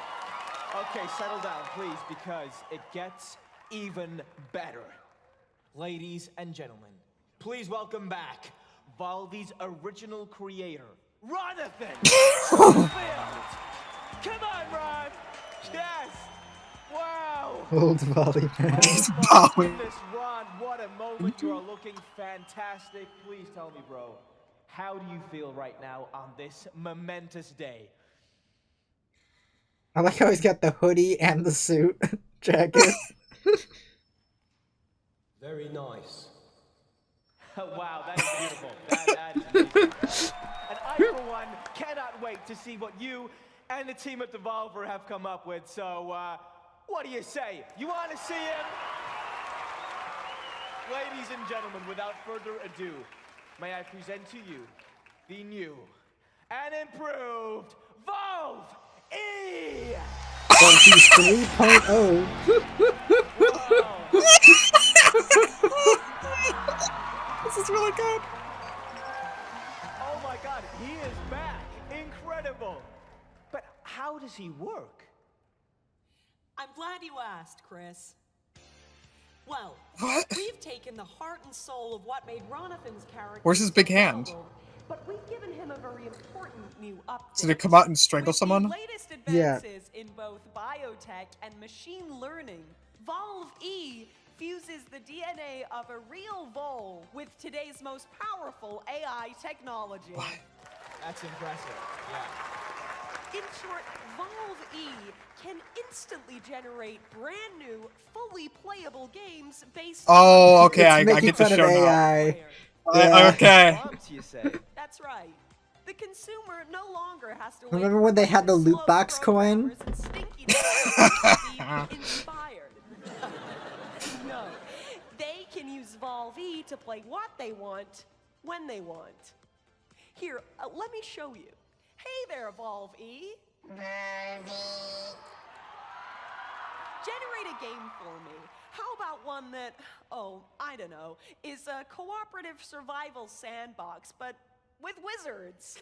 Okay, settle down, please, because it gets even better. Ladies and gentlemen, please welcome back Volvi's original creator, Ronathan! Come on, Ron! Yes! Wow! Old Volvi man. Oh my goodness, Ron, what a moment. You are looking fantastic. Please tell me, bro, how do you feel right now on this momentous day? I like how he's got the hoodie and the suit jacket. Very nice. Wow, that is beautiful. That is amazing. And I, for one, cannot wait to see what you and the team at Devolver have come up with. So, what do you say? You want to see him? Ladies and gentlemen, without further ado, may I present to you the new and improved Volve E! Well, he's 3.0. This is really good. Oh my god, he is back! Incredible! But how does he work? I'm glad you asked, Chris. Well, What? we've taken the heart and soul of what made Ronathan's character. Where's his big hand? so but we've given him a very important new update. Did it come out and strangle With someone? the latest advances in both biotech and machine learning, Volve E fuses the DNA of a real vole with today's most powerful AI technology. What? That's impressive, yeah. In short, Volve E can instantly generate brand new, fully playable games based Oh, okay, It's I making get the fun of show now. AI. Yeah. Okay. You say. That's right. The consumer no longer has to Remember wait when they for had the slow loot box coin? programmers and stinky developers to be inspired. No, they can use Volve E to play what they want, when they want. Here, let me show you. Hey there, Volve E. Generate a game for me. How about one that, oh, I don't know, is a cooperative survival sandbox, but with wizards?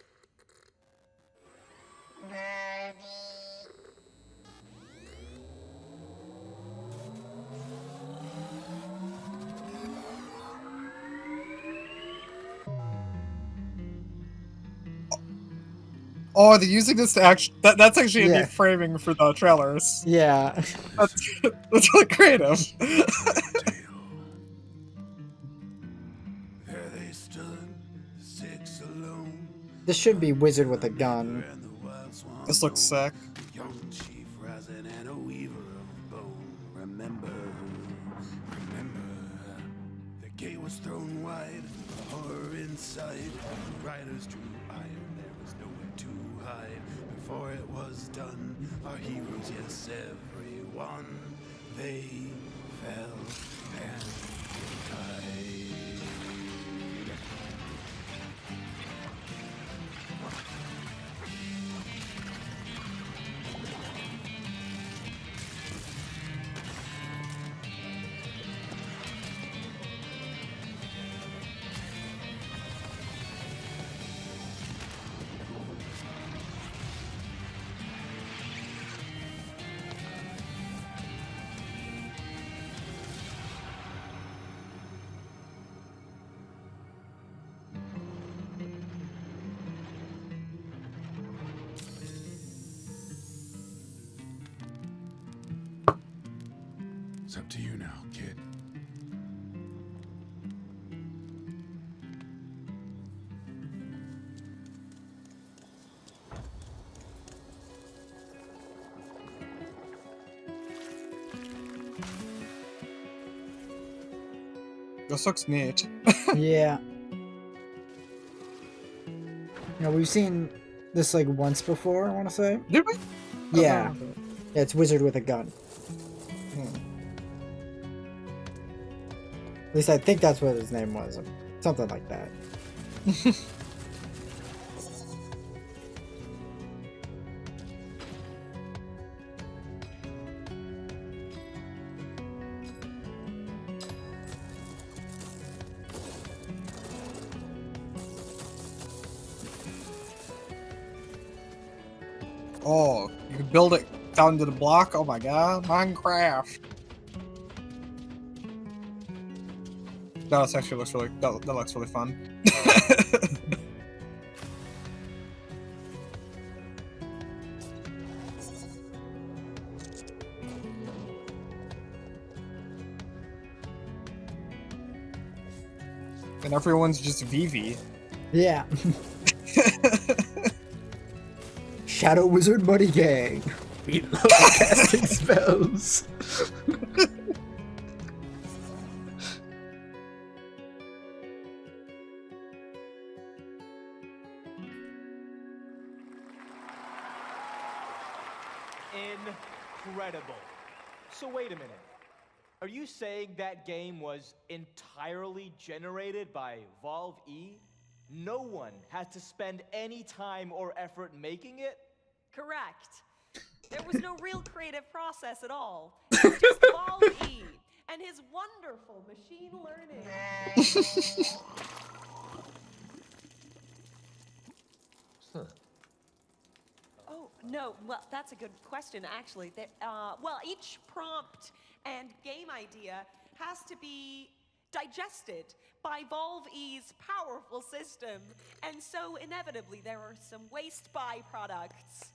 Oh, they're using this to actually. That's actually a Yeah. neat framing for the trailers. Yeah. That's really creative. There they stood, six alone. This should be wizard with a gun. This looks sick. Young chief rising and a weaver of bone. Remember, the gate was thrown wide, the horror inside. The riders drew iron, there was nowhere to hide. Before it was done, our heroes, yes, everyone, they fell and died. It's up to you now, kid. This looks neat. Yeah. No, we've seen this like once before, I want to say. Did we? Yeah. Yeah, it's wizard with a gun. At least I think that's what his name was. Something like that. Oh, you can build it down to the block? Oh my god, Minecraft. That actually looks really, that looks really fun. And everyone's just Vivi. Yeah. Shadow Wizard Money Gang. We love casting spells. Incredible. So wait a minute. Are you saying that game was entirely generated by Volve E? no one had to spend any time or effort making it? Correct. There was no real creative process at all. It was just Evolve-E and his wonderful machine learning. Oh, no, well, that's a good question, actually. Well, each prompt and game idea has to be digested by Evolve-E's powerful system, and so inevitably there are some waste byproducts.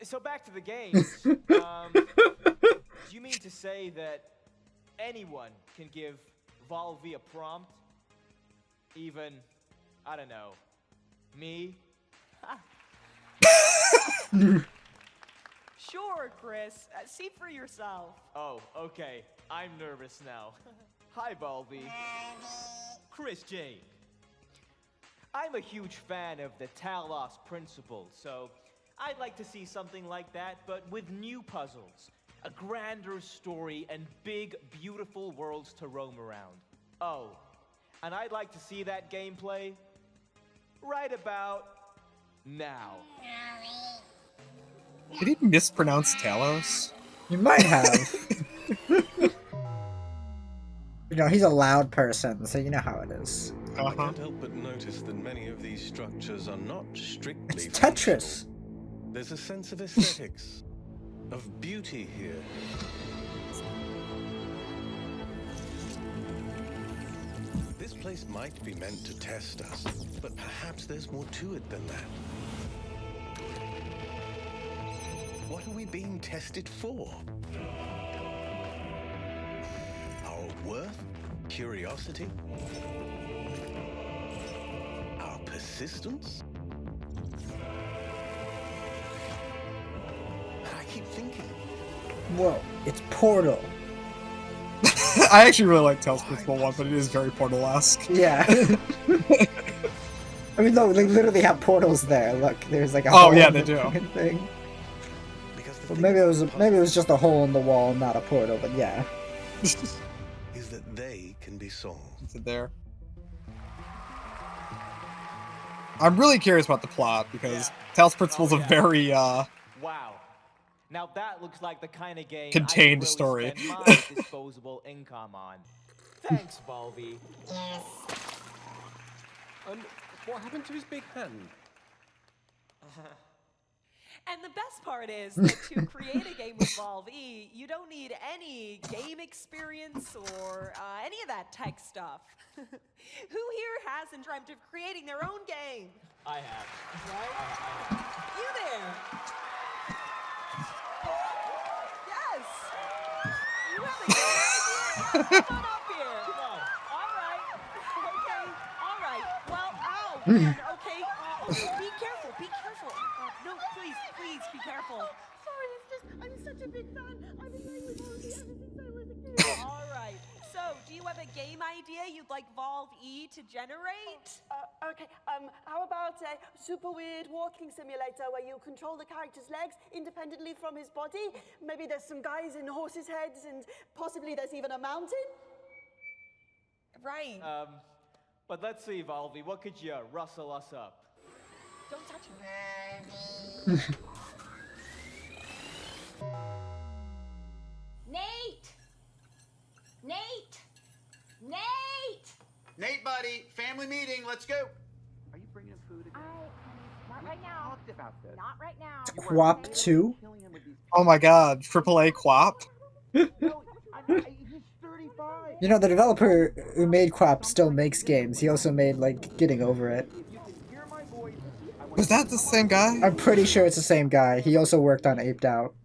So back to the games. Do you mean to say that anyone can give Volv a prompt? Even, I don't know, me? Sure, Chris. See for yourself. Oh, okay. I'm nervous now. Hi, Balby. Chris Jake. I'm a huge fan of the Talos principle, so I'd like to see something like that, but with new puzzles, a grander story, and big, beautiful worlds to roam around. Oh, and I'd like to see that gameplay right about now. Did he mispronounce Talos? You might have. You know, he's a loud person, so you know how it is. I can't help but notice that many of these structures are not strictly It's Tetris. There's a sense of aesthetics, of beauty here. This place might be meant to test us, but perhaps there's more to it than that. What are we being tested for? Our worth? Curiosity? Our persistence? I keep thinking. Whoa, it's Portal. I actually really like Tales Principle 1, but it is very Portal-esque. Yeah. I mean, look, they literally have portals there. Look, there's like a Oh, hole yeah, in they the do. fucking thing. Well, maybe it was just a hole in the wall, not a portal, but yeah. Is that they can be solved. Is it there? I'm really curious about the plot, because Tales Principle is a very, Wow. Now that looks like the kind of game contained I could story. really spend my disposable income on. Thanks, Balby. Yes. What happened to his big hand? And the best part is that to create a game with Evolve-E, you don't need any game experience or any of that tech stuff. Who here hasn't dreamt of creating their own game? I have. Right? You there? Yes! You have a game idea? Come on up here. Come on. All right. Okay. All right. Well, ow. Man, okay. Okay. Be careful. Be careful. No, please, please be careful. Sorry, it's just I'm such a big fan. I've been playing with Volv ever since I was a kid. All right. So, do you have a game idea you'd like Evolve-E to generate? Okay. How about a super weird walking simulator where you control the character's legs independently from his body? Maybe there's some guys in horses' heads, and possibly there's even a mountain. Right. But let's see, Volvy, what could you rustle us up? Don't touch me. Nate! Nate! Nate! Nate, buddy, family meeting, let's go. Are you bringing him food again? Not right now. Talked about this. Not right now. Quap 2? Oh my god, AAA Quap? He's 35. You know, the developer who made Quap still makes games. He also made, like, Getting Over It. Was that the same guy? I'm pretty sure it's the same guy. He also worked on Aped Out.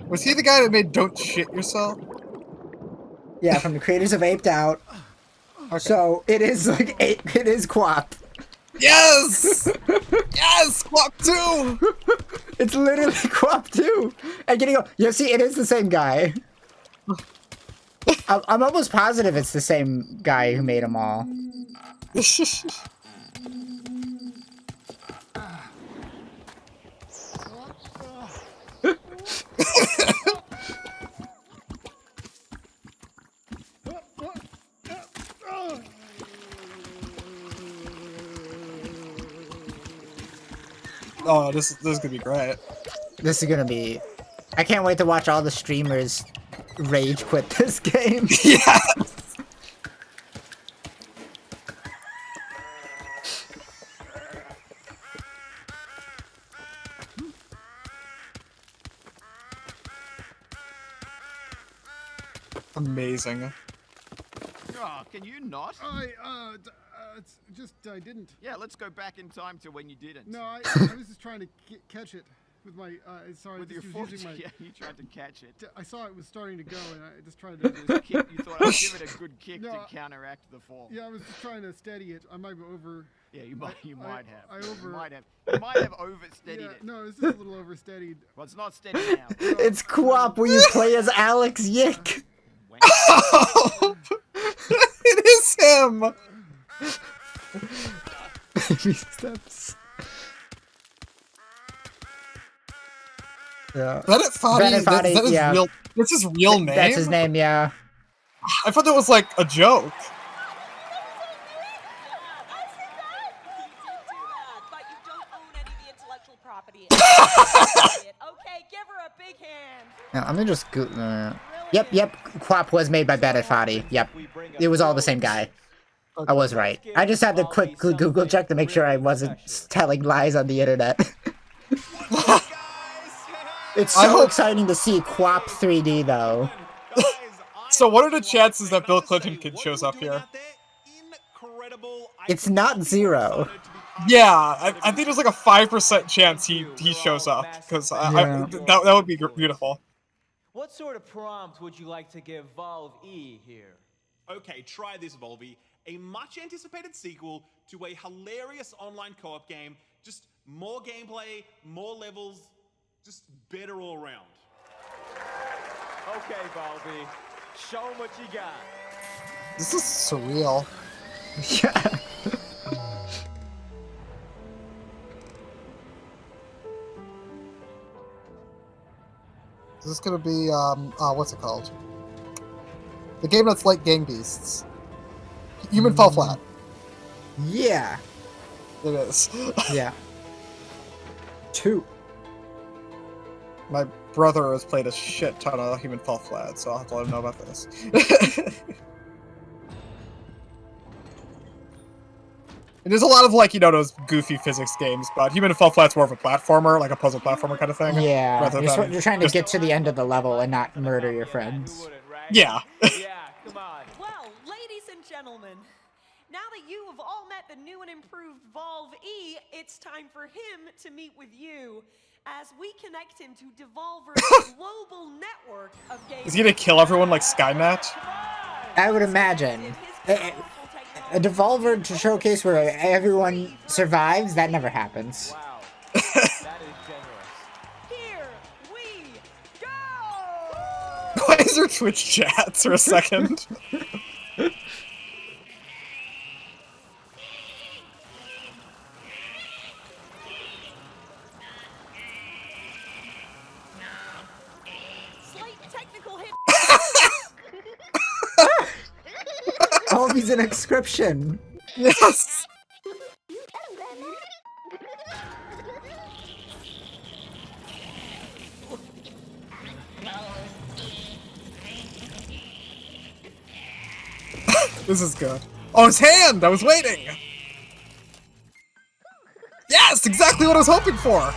Was he the guy that made Don't Shit Yourself? Yeah, from the creators of Aped Out. Okay. So, it is, like, it is Quap. Yes! Yes! Quap 2! It's literally Quap 2! And Getting Over... You see, it is the same guy. I'm almost positive it's the same guy who made them all. Oh, this is gonna be great. This is gonna be... I can't wait to watch all the streamers rage quit this game. Yeah. Amazing. Oh, can you not? It's just I didn't. Yeah, let's go back in time to when you didn't. No, I was just trying to catch it with my. Sorry, With your just foot, using my. yeah, you tried to catch it. I saw it was starting to go, and I just tried to. You thought I'd give it a good kick to counteract the fall. Yeah, I was just trying to steady it. I might be over. Yeah, you might have. You might have oversteadied it. No, it's just a little oversteadied. Well, it's not steady now. It's Co-op where you play as Alex Yick. It is him. Baby steps. Yeah. Bennett Foddy, is yeah. That's his real name? That's his name, yeah. I thought that was like a joke. Okay, give her a big hand. Yeah, I'm gonna just go... Yep, Quap was made by Bennett Foddy. Yep. It was all the same guy. I was right. I just had to quickly Google check to make sure I wasn't telling lies on the internet. It's so exciting to see Quap 3D, though. So what are the chances that Bill Clinton kid shows up here? It's not 0. Yeah, I think there's like a 5% chance he shows up, because that would be beautiful. What sort of prompt would you like to give Valve E here? Okay, try this, Volvi. A much-anticipated sequel to a hilarious online co-op game. Just more gameplay, more levels, just better all around. Okay, Valve, show 'em what you got. This is surreal. Yeah. This is gonna be, what's it called? The game that's like Gang Beasts. Human Fall Flat. Yeah. It is. Yeah. 2. My brother has played a shit ton of Human Fall Flat, so I'll have to let him know about this. And there's a lot of, like, you know, those goofy physics games, but Human Fall Flat's more of a platformer, like a puzzle platformer kind of thing. Yeah, you're trying to get to the end of the level and not murder your friends. Yeah. Come on. Well, ladies and gentlemen, now that you have all met the new and improved Valve E, it's time for him to meet with you as we connect him to Devolver's global network of games. Is he gonna kill everyone like Skynet? I would imagine. A Devolver to showcase where everyone survives, that never happens. Wow. That is generous. Here we go! Why is there Twitch chats for a second? Slight technical hit. Oh, he's an inscription. Yes. This is good. Oh, his hand! I was waiting! Yes! Exactly what I was hoping for!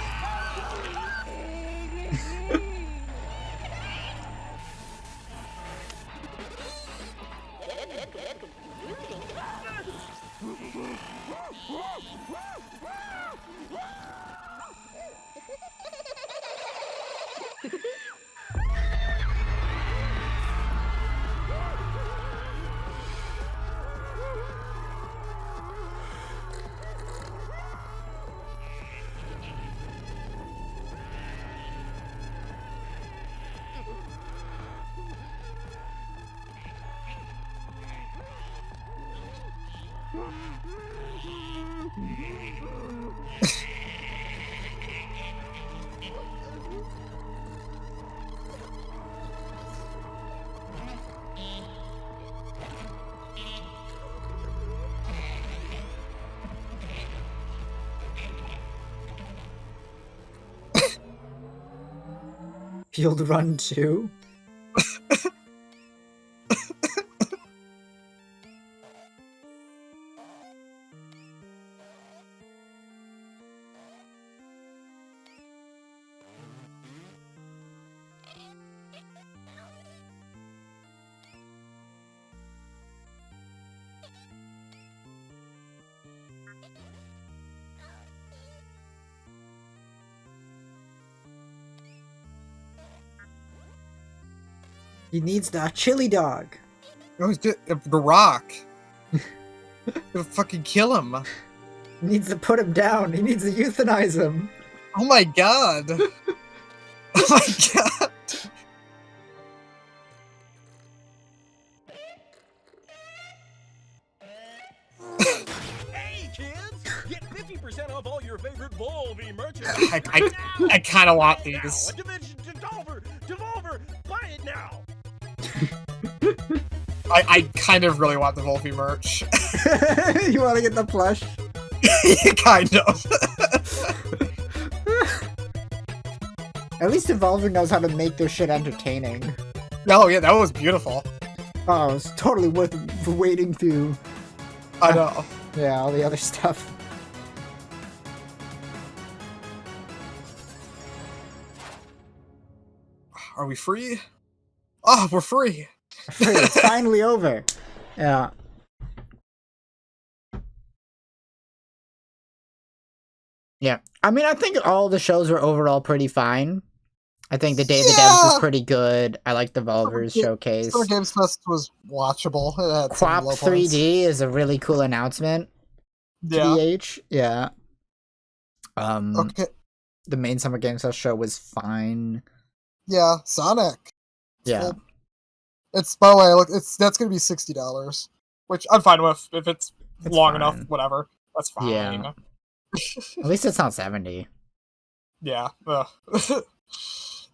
Field Run 2? He needs the chili dog. Oh, the Rock. Gonna fucking kill him. He needs to put him down. He needs to euthanize him. Oh my god. Oh my god. Hey kids, get 50% off all your favorite Volvi merchandise. I kind of want these. Devolver, buy it now. I kind of really want the Volvi merch. You want to get the plush? Kind of. At least Devolver knows how to make their shit entertaining. Oh yeah, that was beautiful. Oh, it's totally worth wading through. I know. Yeah, all the other stuff. Are we free? Oh, we're free. It's finally over. Yeah. Yeah. I mean, I think all the shows were overall pretty fine. I think the Day of the Devs was pretty good. I like the Devolver's showcase. Summer Games Fest was watchable. It had Quap some low points. 3D is a really cool announcement. Yeah. TBH. Yeah. Okay. The main Summer Games Fest show was fine. Yeah, Sonic. Yeah. It's, by the way, look, that's gonna be $60, which I'm fine with. If it's long enough, whatever. That's fine. Yeah. At least it's not 70. Yeah. That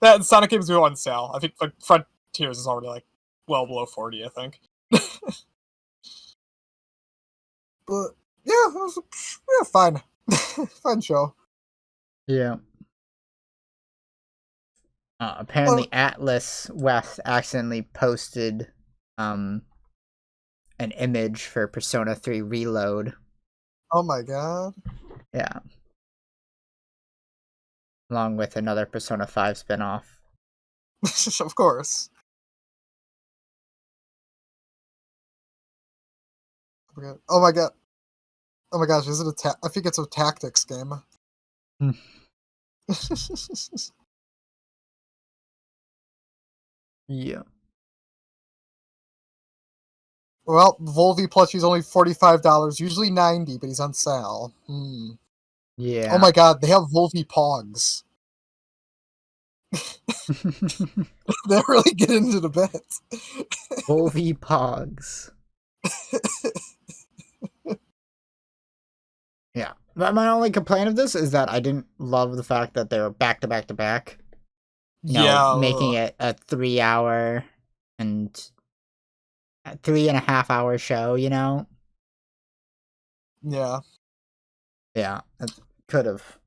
and Sonic games go on sale. I think like Frontiers is already like well below 40, I think. But yeah, it was fine. Fun show. Yeah. Apparently Atlas West accidentally posted an image for Persona 3 Reload. Oh my god. Yeah. Along with another Persona 5 spinoff. Of course. Oh my god. Oh my gosh, is it I think it's a tactics game. Yeah. Well, Volvi plushie's only $45, usually $90, but he's on sale. Yeah. Oh my god, they have Volvi Pogs. They really get into the bits. Volvi Pogs. Yeah. But my only complaint of this is that I didn't love the fact that they were back to back to back. Making it a 3-hour and a 3.5-hour show, you know? Yeah. Yeah, it could have.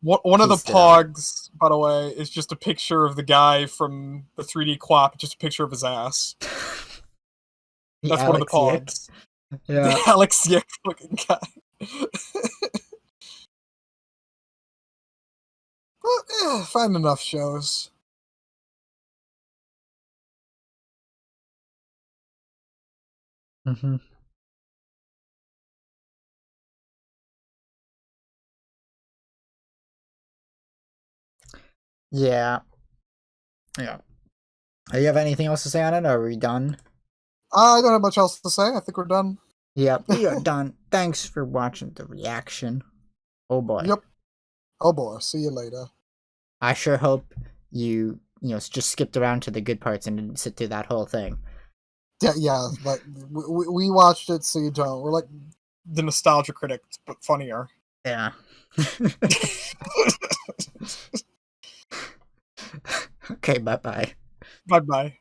One of the Pogs, by the way, is just a picture of the guy from the 3D Quap, just a picture of his ass. That's one of the Pogs. Yeah. The Alex Yick looking guy. But, fine enough shows. Mm-hmm. Yeah. Yeah. Do you have anything else to say on it, or are we done? I don't have much else to say. I think we're done. Yep, we are done. Thanks for watching the reaction. Oh boy. Yep. Oh boy. See you later. I sure hope you just skipped around to the good parts and didn't sit through that whole thing. Yeah, but we watched it, so you don't. We're like the nostalgia critics, but funnier. Yeah. Okay, bye-bye. Bye-bye.